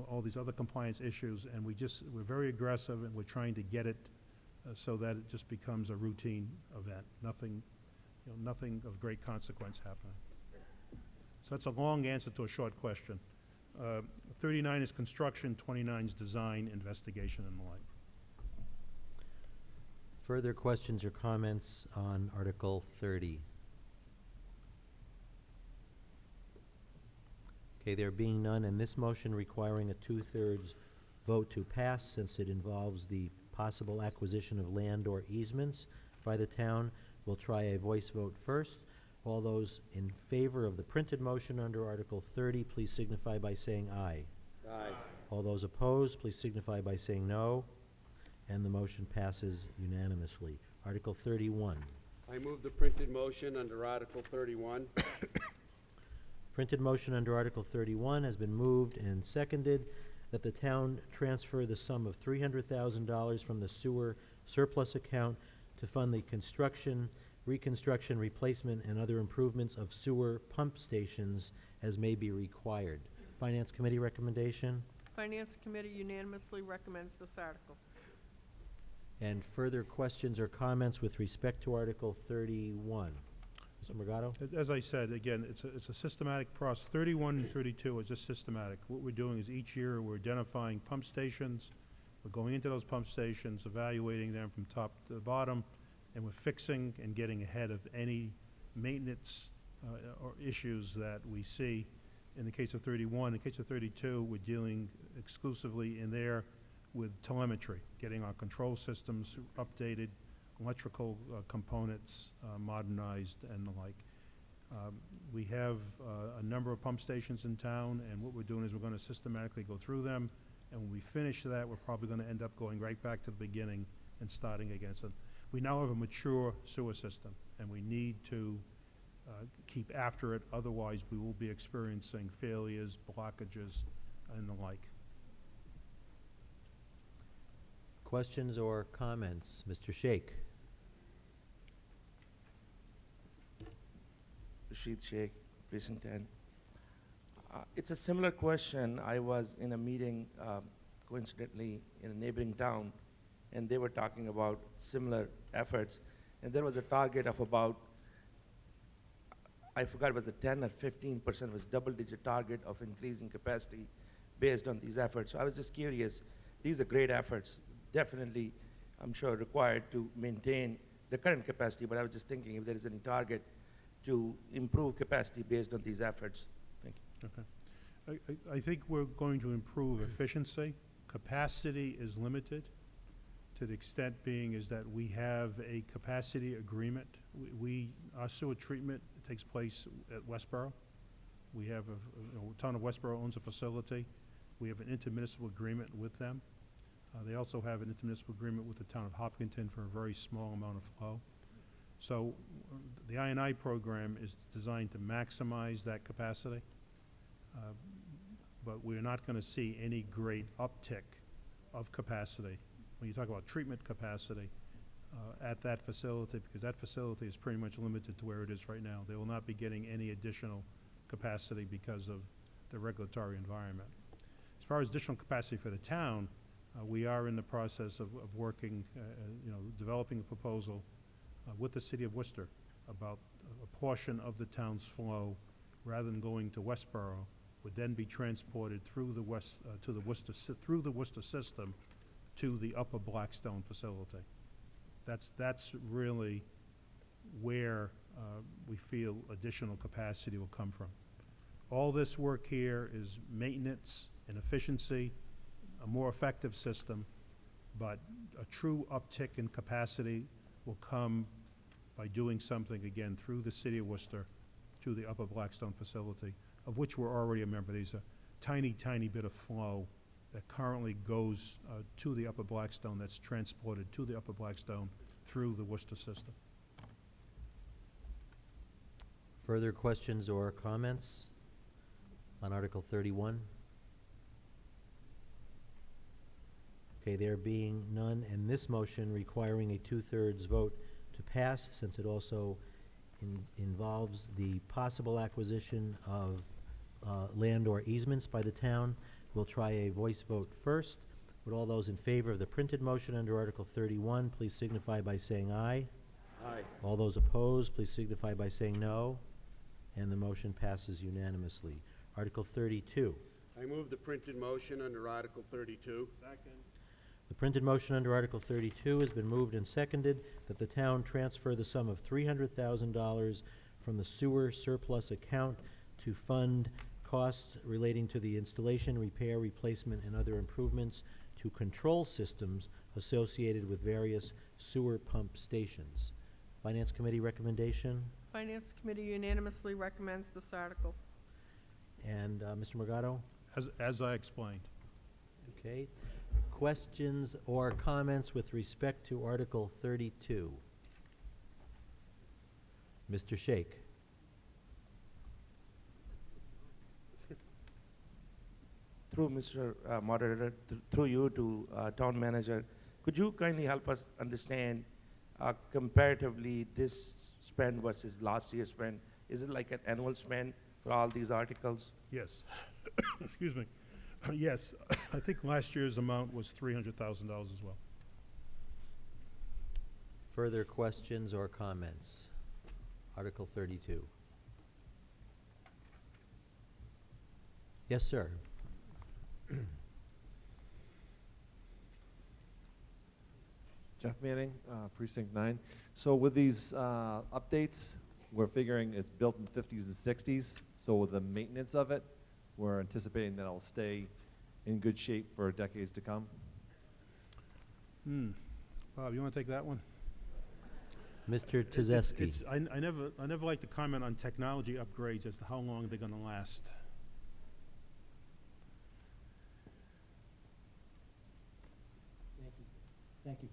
all these other compliance issues, and we're very aggressive, and we're trying to get it so that it just becomes a routine event. Nothing, nothing of great consequence happening. So that's a long answer to a short question. 39 is construction, 29 is design, investigation, and the like. Further questions or comments on Article 30? Okay, there being none, and this motion requiring a 2/3 vote to pass, since it involves the possible acquisition of land or easements by the town. We'll try a voice vote first. All those in favor of the printed motion under Article 30, please signify by saying aye. Aye. All those opposed, please signify by saying no. And the motion passes unanimously. Article 31. I move the printed motion under Article 31. Printed motion under Article 31 has been moved and seconded that the town transfer the sum of $300,000 from the sewer surplus account to fund the construction, reconstruction, replacement, and other improvements of sewer pump stations as may be required. Finance Committee recommendation? Finance Committee unanimously recommends this article. And further questions or comments with respect to Article 31? Mr. Morgado? As I said, again, it's a systematic process. 31 and 32 is just systematic. What we're doing is each year we're identifying pump stations. We're going into those pump stations, evaluating them from top to bottom, and we're fixing and getting ahead of any maintenance or issues that we see. In the case of 31, in the case of 32, we're dealing exclusively in there with telemetry, getting our control systems updated, electrical components modernized, and the like. We have a number of pump stations in town, and what we're doing is we're going to systematically go through them, and when we finish that, we're probably going to end up going right back to the beginning and starting again. So we now have a mature sewer system, and we need to keep after it, otherwise we will be experiencing failures, blockages, and the like. Questions or comments? Mr. Sheikh? Rashid Sheikh, Precinct 10. It's a similar question. I was in a meeting, coincidentally, in a neighboring town, and they were talking about similar efforts. And there was a target of about, I forgot, was it 10 or 15%, was double-digit target of increasing capacity based on these efforts. So I was just curious. These are great efforts, definitely, I'm sure, required to maintain the current capacity, but I was just thinking if there is any target to improve capacity based on these efforts. Thank you. Okay. I think we're going to improve efficiency. Capacity is limited to the extent being is that we have a capacity agreement. Our sewer treatment takes place at Westboro. We have town of Westboro owns a facility. We have an intermunicipal agreement with them. They also have an intermunicipal agreement with the town of Hopkinton for a very small amount of flow. So the I&I program is designed to maximize that capacity, but we're not going to see any great uptick of capacity when you talk about treatment capacity at that facility, because that facility is pretty much limited to where it is right now. They will not be getting any additional capacity because of the regulatory environment. As far as additional capacity for the town, we are in the process of working, developing a proposal with the city of Worcester about a portion of the town's flow, rather than going to Westboro, would then be transported through the through the Worcester system to the Upper Blackstone facility. That's really where we feel additional capacity will come from. All this work here is maintenance and efficiency, a more effective system, but a true uptick in capacity will come by doing something, again, through the city of Worcester to the Upper Blackstone facility, of which we're already a member. There's a tiny, tiny bit of flow that currently goes to the Upper Blackstone that's transported to the Upper Blackstone through the Worcester system. Further questions or comments on Article 31? Okay, there being none, and this motion requiring a 2/3 vote to pass, since it also involves the possible acquisition of land or easements by the town, we'll try a voice vote first. Would all those in favor of the printed motion under Article 31 please signify by saying aye. Aye. All those opposed, please signify by saying no. And the motion passes unanimously. Article 32. I move the printed motion under Article 32. Second. The printed motion under Article 32 has been moved and seconded that the town transfer the sum of $300,000 from the sewer surplus account to fund costs relating to the installation, repair, replacement, and other improvements to control systems associated with various sewer pump stations. Finance Committee recommendation, Finance Committee unanimously recommends this article. and Mr. Morgado? As I explained. Okay. Questions or comments with respect to Article 32? Mr. Shake. Through Mr. Moderator, through you to Town Manager, could you kindly help us understand comparatively this spend versus last year's spend? Is it like an annual spend for all these articles? Yes. Excuse me. Yes, I think last year's amount was $300,000 as well. Further questions or comments? Article 32. Yes, sir. Jeff Manning, Precinct 9. So with these updates, we're figuring it's built in the 50s and 60s. So with the maintenance of it, we're anticipating that it'll stay in good shape for decades to come. Bob, you want to take that one? Mr. It- Tezewski. it's- I never like to comment on technology upgrades as to how long they're going to last. Thank you.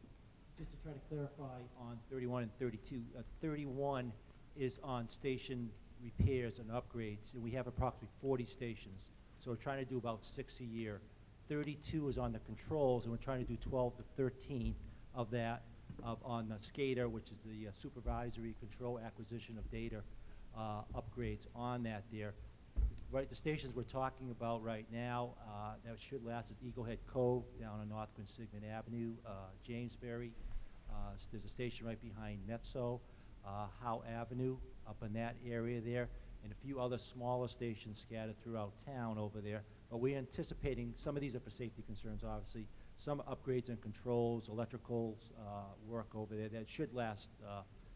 Just to try to clarify on 31 and 32, 31 is on station repairs and upgrades, and we have approximately 40 stations. So we're trying to do about 6 a year. 32 is on the controls, and we're trying to do 12 to 13 of that on the SCADA, which is the supervisory control acquisition of data upgrades on that there. Right, the stations we're talking about right now that should last is Eagle Head Cove down on North Quinsignment Avenue, Jamesbury. There's a station right behind Metso, Howe Avenue up in that area there, and a few other smaller stations scattered throughout town over there. But we're anticipating, some of these are for safety concerns, obviously, some upgrades and controls, electrical work over there that should last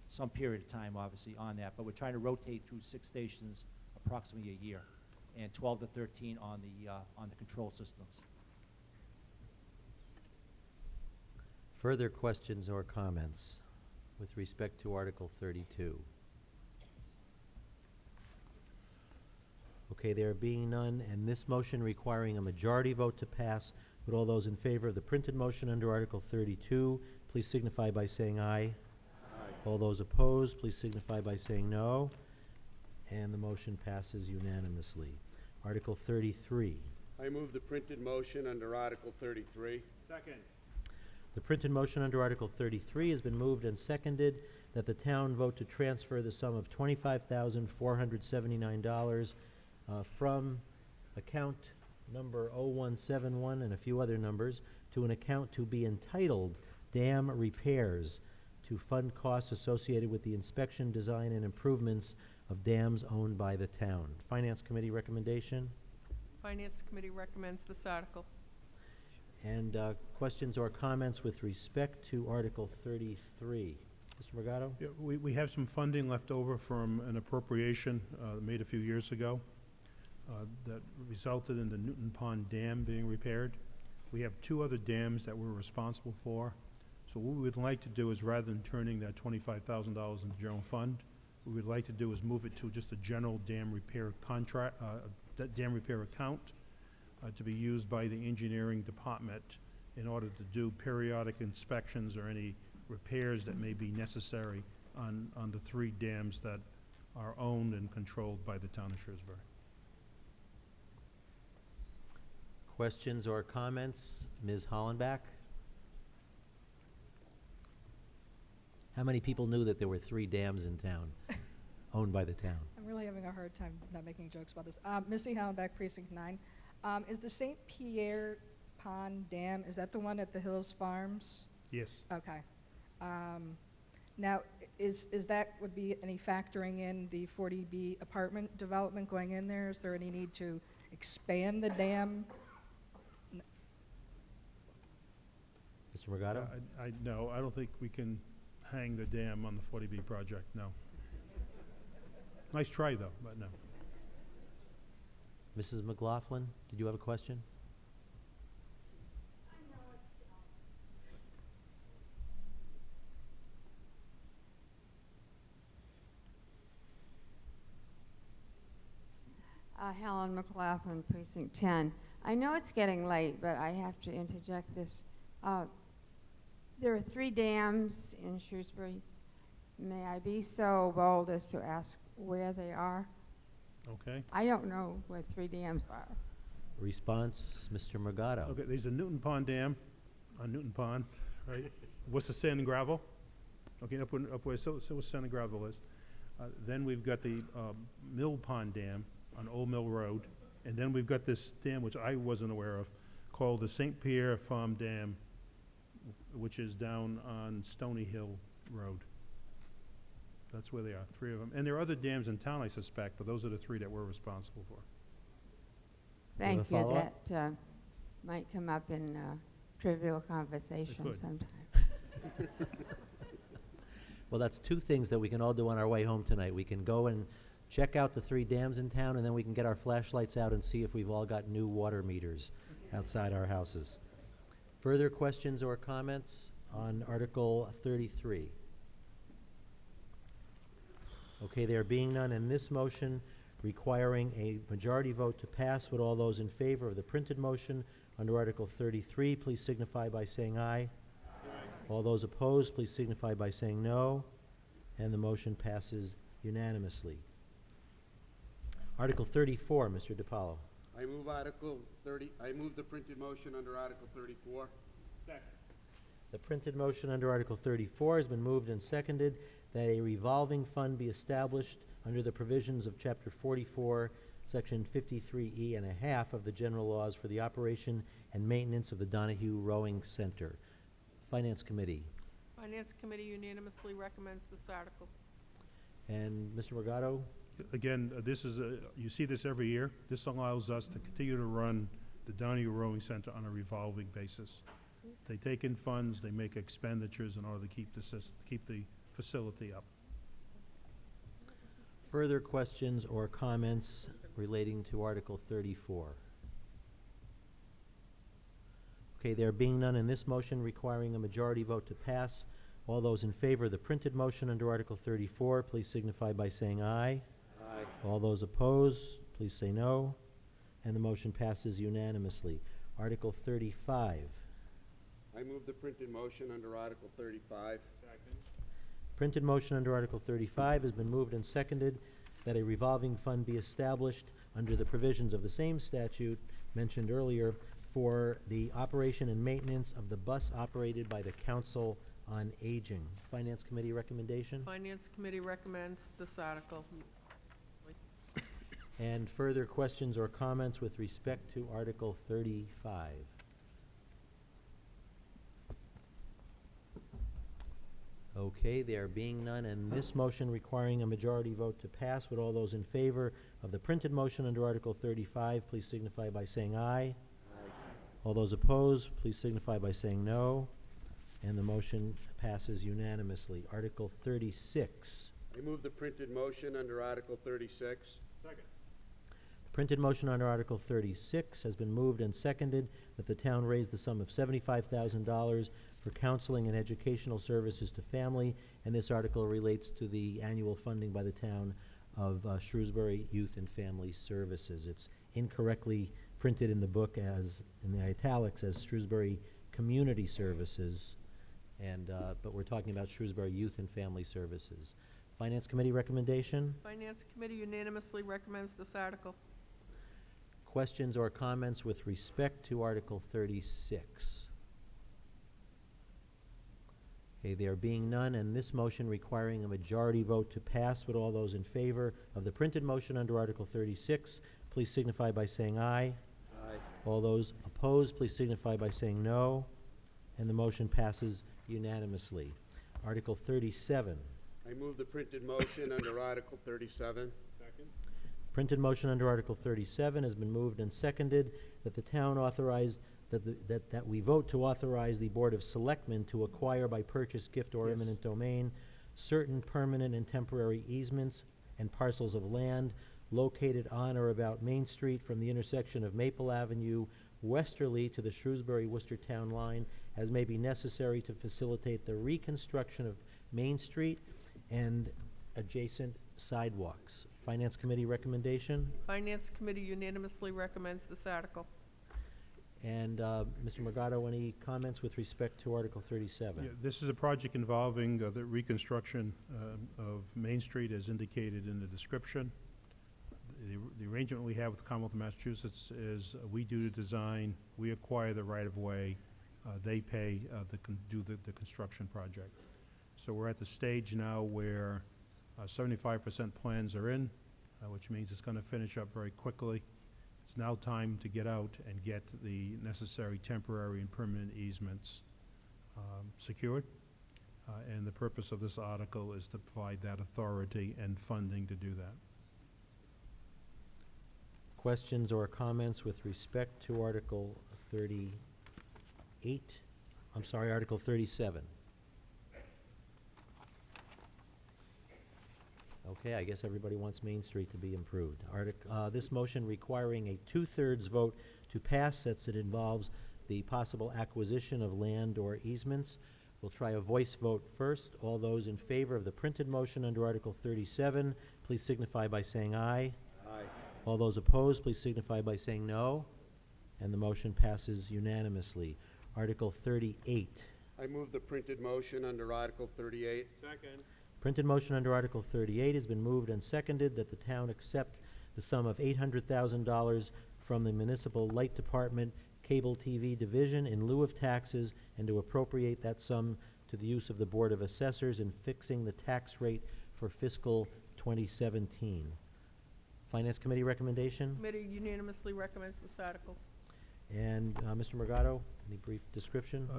some period of time, obviously, on that. But we're trying to rotate through 6 stations approximately a year, and 12 to 13 on the control systems. Further questions or comments with respect to Article 32? Okay, there being none, and this motion requiring a majority vote to pass, would all those in favor of the printed motion under Article 32 please signify by saying aye. All those opposed, please signify by saying no. And the motion passes unanimously. Article 33. I move the printed motion under Article 33. Second. The printed motion under Article 33 has been moved and seconded that the town vote to transfer the sum of $25,479 from account number 0171 and a few other numbers to an account to be entitled Dam Repairs to fund costs associated with the inspection, design, and improvements of dams owned by the town. Finance Committee recommendation? Finance Committee recommends this article. And questions or comments with respect to Article 33? Mr. Morgado? Yeah, we have some funding left over from an appropriation made a few years ago that resulted in the Newton Pond Dam being repaired. We have 2 other dams that we're responsible for. So what we would like to do is, rather than turning that $25,000 into general fund, what we would like to do is move it to just a general dam repair contract, dam repair account to be used by the engineering department in order to do periodic inspections or any repairs that may be necessary on the 3 dams that are owned and controlled by the town of Shrewsbury. Questions or comments? Ms. Hollenbach? How many people knew that there were 3 dams in town, owned by the town? I'm really having a hard time not making jokes about this. Missy Hallenbeck, Precinct 9. Is the St. Pierre Pond Dam, is that the one at the Hills Farms? Yes. Okay. Now, is that, would be any factoring in the 40B apartment development going in there? Is there any need to expand the dam? Mr. Morgado? No, I don't think we can hang the dam on the 40B project, no. Nice try, though, but no. Mrs. McLaughlin, did you have a question? Helen McLaughlin, Precinct 10. I know it's getting late, but I have to interject this. There are 3 dams in Shrewsbury. May I be so bold as to ask where they are? Okay. I don't know where 3 dams are. Response, Mr. Morgado. Okay, there's a Newton Pond Dam on Newton Pond, right? What's the sand and gravel? Okay, up where sand and gravel is. Then we've got the Mill Pond Dam on Old Mill Road. And then we've got this dam, which I wasn't aware of, called the St. Pierre Farm Dam, which is down on Stony Hill Road. That's where they are, 3 of them. And there are other dams in town, I suspect, but those are the 3 that we're responsible for. Thank you. follow-up? That might come up in trivial conversation could. sometime. Well, that's 2 things that we can all do on our way home tonight. We can go and check out the 3 dams in town, and then we can get our flashlights out and see if we've all got new water meters outside our houses. Further questions or comments on Article 33? Okay, there being none, and this motion requiring a majority vote to pass, would all those in favor of the printed motion under Article 33 please signify by saying aye. All those opposed, please signify by saying no. And the motion passes unanimously. Article 34, Mr. DiPaolo. I move the printed motion under Article 34. Second. The printed motion under Article 34 has been moved and seconded that a revolving fund be established under the provisions of Chapter 44, Section 53E and a half of the general laws for the operation and maintenance of the Donahue Rowing Center. Finance Committee. Finance Committee unanimously recommends this article. And Mr. Morgado? Again, this is you see this every year. This allows us to continue to run the Donahue Rowing Center on a revolving basis. They take in funds, they make expenditures in order to keep the facility up. Further questions or comments relating to Article 34? Okay, there being none, in this motion requiring a majority vote to pass, all those in favor of the printed motion under Article 34, please signify by saying aye. Aye. All those opposed, please say no. And the motion passes unanimously. Article 35. I move the printed motion under Article 35. Second. Printed motion under Article 35 has been moved and seconded that a revolving fund be established under the provisions of the same statute mentioned earlier for the operation and maintenance of the bus operated by the Council on Aging. Finance Committee recommendation? Finance Committee recommends this article. And further questions or comments with respect to Article 35? Okay, there being none, and this motion requiring a majority vote to pass, would all those in favor of the printed motion under Article 35 please signify by saying aye. All those opposed, please signify by saying no. And the motion passes unanimously. Article 36. I move the printed motion under Article 36. Second. The printed motion under Article 36 has been moved and seconded that the town raise the sum of $75,000 for counseling and educational services to family, and this article relates to the annual funding by the town of Shrewsbury Youth and Family Services. It's incorrectly printed in the book as, in the italics, as Shrewsbury Community Services, and but we're talking about Shrewsbury Youth and Family Services. Finance Committee recommendation? Finance Committee unanimously recommends this article. Questions or comments with respect to Article 36? Okay, there being none, and this motion requiring a majority vote to pass, would all those in favor of the printed motion under Article 36 please signify by saying aye. Aye. All those opposed, please signify by saying no. And the motion passes unanimously. Article 37. I move the printed motion under Article 37. Second. Printed motion under Article 37 has been moved and seconded that the town authorize, that we vote to authorize the Board of Selectmen to acquire by purchase, gift, or eminent domain certain permanent and temporary easements and parcels of land located on or about Main Street from the intersection of Maple Avenue westerly to the Shrewsbury-Worcester Town line as may be necessary to facilitate the reconstruction of Main Street and adjacent sidewalks. Finance Committee recommendation. Finance Committee unanimously recommends this article. And Mr. Morgado, any comments with respect to Article 37? Yeah, this is a project involving the reconstruction of Main Street as indicated in the description. The arrangement we have with the Commonwealth of Massachusetts is we do the design, we acquire the right-of-way, they pay do the construction project. So we're at the stage now where 75% plans are in, which means it's going to finish up very quickly. It's now time to get out and get the necessary temporary and permanent easements secured. And the purpose of this article is to provide that authority and funding to do that. Questions or comments with respect to Article 38? I'm sorry, Article 37. Okay, I guess everybody wants Main Street to be improved. This motion requiring a 2/3 vote to pass, since it involves the possible acquisition of land or easements. We'll try a voice vote first. All those in favor of the printed motion under Article 37, please signify by saying aye. Aye. All those opposed, please signify by saying no. And the motion passes unanimously. Article 38. I move the printed motion under Article 38. Second. Printed motion under Article 38 has been moved and seconded that the town accept the sum of $800,000 from the Municipal Light Department Cable TV Division in lieu of taxes and to appropriate that sum to the use of the Board of Assessors in fixing the tax rate for fiscal 2017. Finance Committee recommendation? Committee unanimously recommends this article. And Mr. Morgado, any brief description?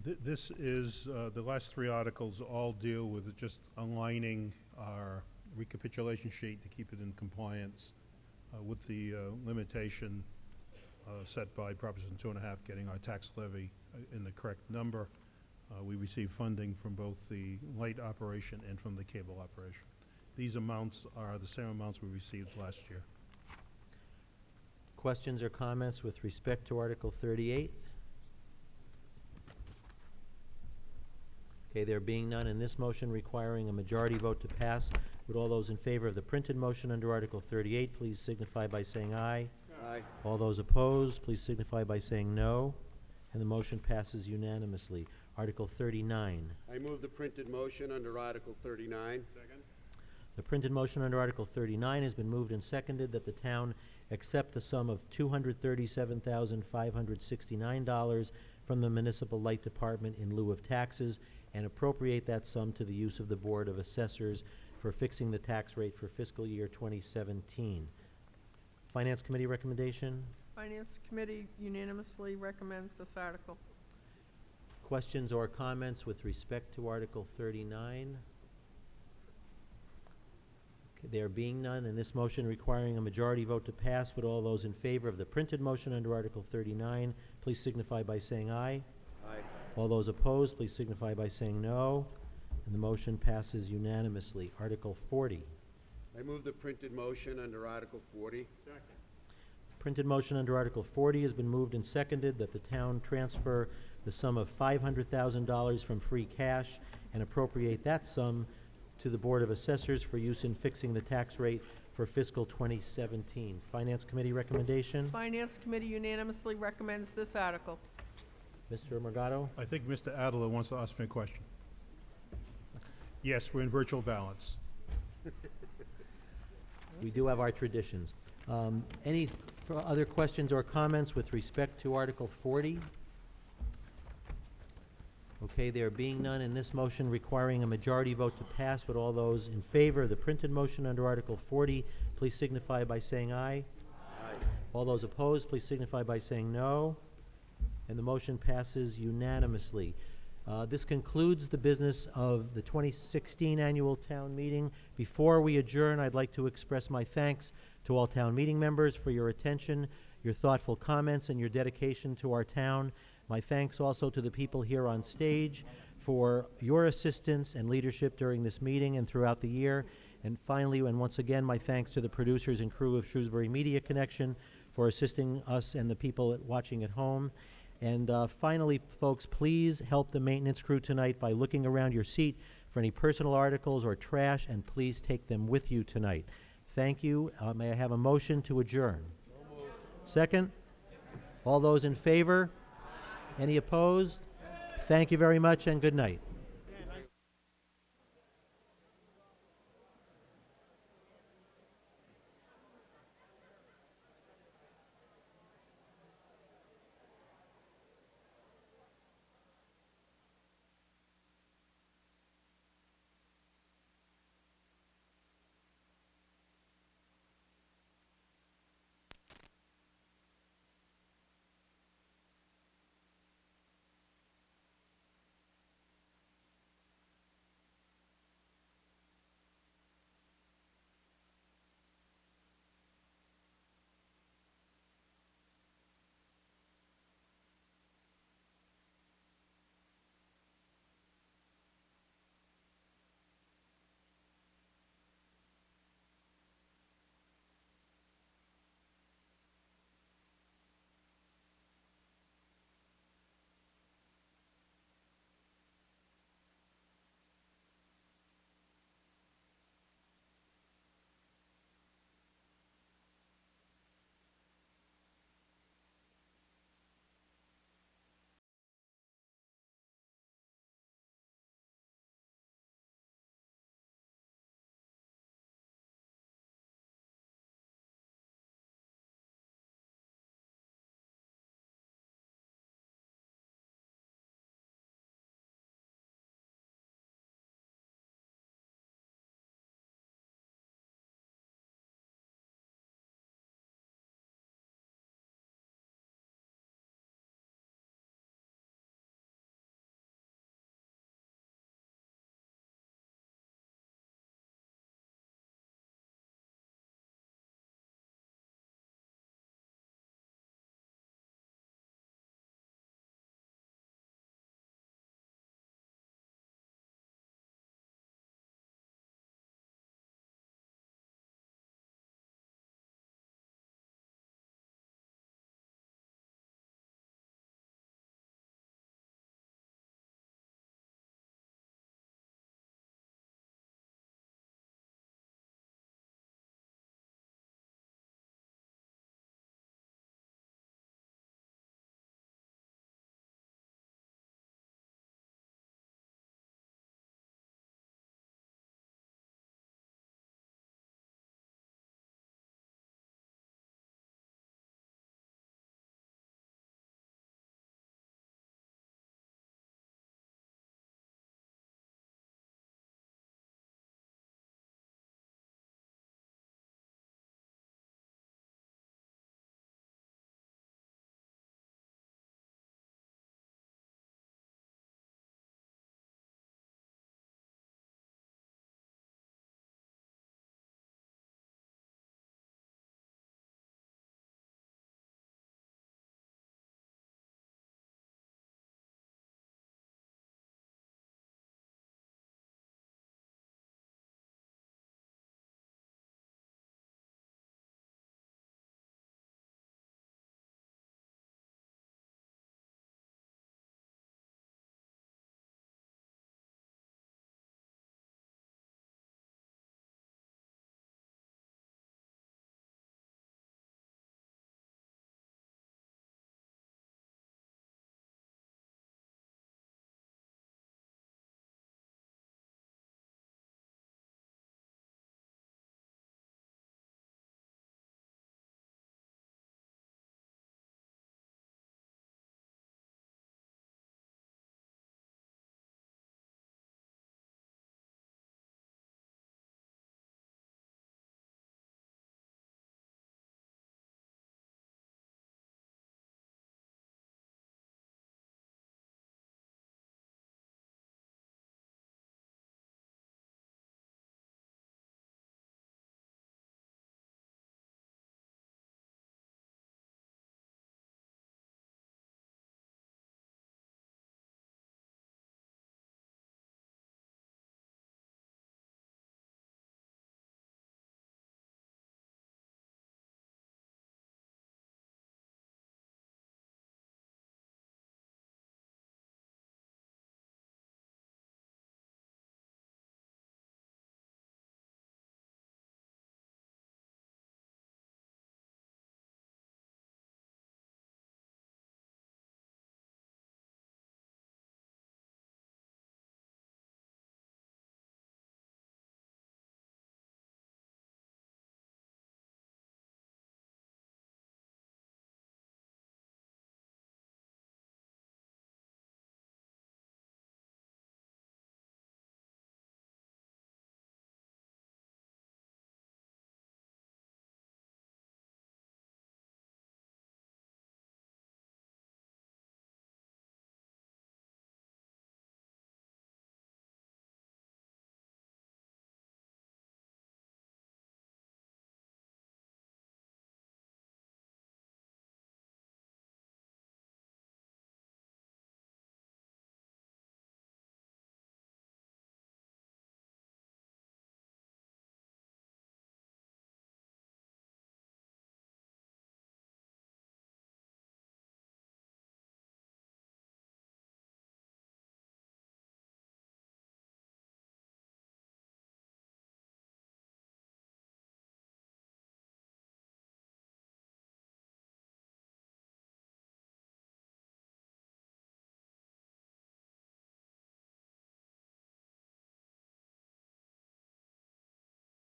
This is, the last three articles all deal with just aligning our recapitulation sheet to keep it in compliance with the limitation set by Proposition 2.5, getting our tax levy in the correct number. We receive funding from both the light operation and from the cable operation. These amounts are the same amounts we received last year. Questions or comments with respect to Article 38? Okay, there being none, in this motion requiring a majority vote to pass, would all those in favor of the printed motion under Article 38 please signify by saying aye. Aye. All those opposed, please signify by saying no. And the motion passes unanimously. Article 39. I move the printed motion under Article 39. Second. The printed motion under Article 39 has been moved and seconded that the town accept the sum of $237,569 from the Municipal Light Department in lieu of taxes and appropriate that sum to the use of the Board of Assessors for fixing the tax rate for fiscal year 2017. Finance Committee recommendation? Finance Committee unanimously recommends this article. Questions or comments with respect to Article 39? Okay, there being none, and this motion requiring a majority vote to pass, would all those in favor of the printed motion under Article 39 please signify by saying aye. Aye. All those opposed, please signify by saying no. And the motion passes unanimously. Article 40. I move the printed motion under Article 40. Second. Printed motion under Article 40 has been moved and seconded that the town transfer the sum of $500,000 from free cash and appropriate that sum to the Board of Assessors for use in fixing the tax rate for fiscal 2017. Finance Committee recommendation? Finance Committee unanimously recommends this article. Mr. Morgado? I think Mr. Adler wants to ask me a question. Yes, we're in virtual balance. We do have our traditions. Any other questions or comments with respect to Article 40? Okay, there being none, in this motion requiring a majority vote to pass, would all those in favor of the printed motion under Article 40 please signify by saying aye. Aye. All those opposed, please signify by saying no. And the motion passes unanimously. This concludes the business of the 2016 Annual Town Meeting. Before we adjourn, I'd like to express my thanks to all town meeting members for your attention, your thoughtful comments, and your dedication to our town. My thanks also to the people here on stage for your assistance and leadership during this meeting and throughout the year. And finally, and once again, my thanks to the producers and crew of Shrewsbury Media Connection for assisting us and the people watching at home. And finally, folks, please help the maintenance crew tonight by looking around your seat for any personal articles or trash, and please take them with you tonight. Thank you. May I have a motion to adjourn? Second? All those in favor? Any opposed? Thank you very much, and good night.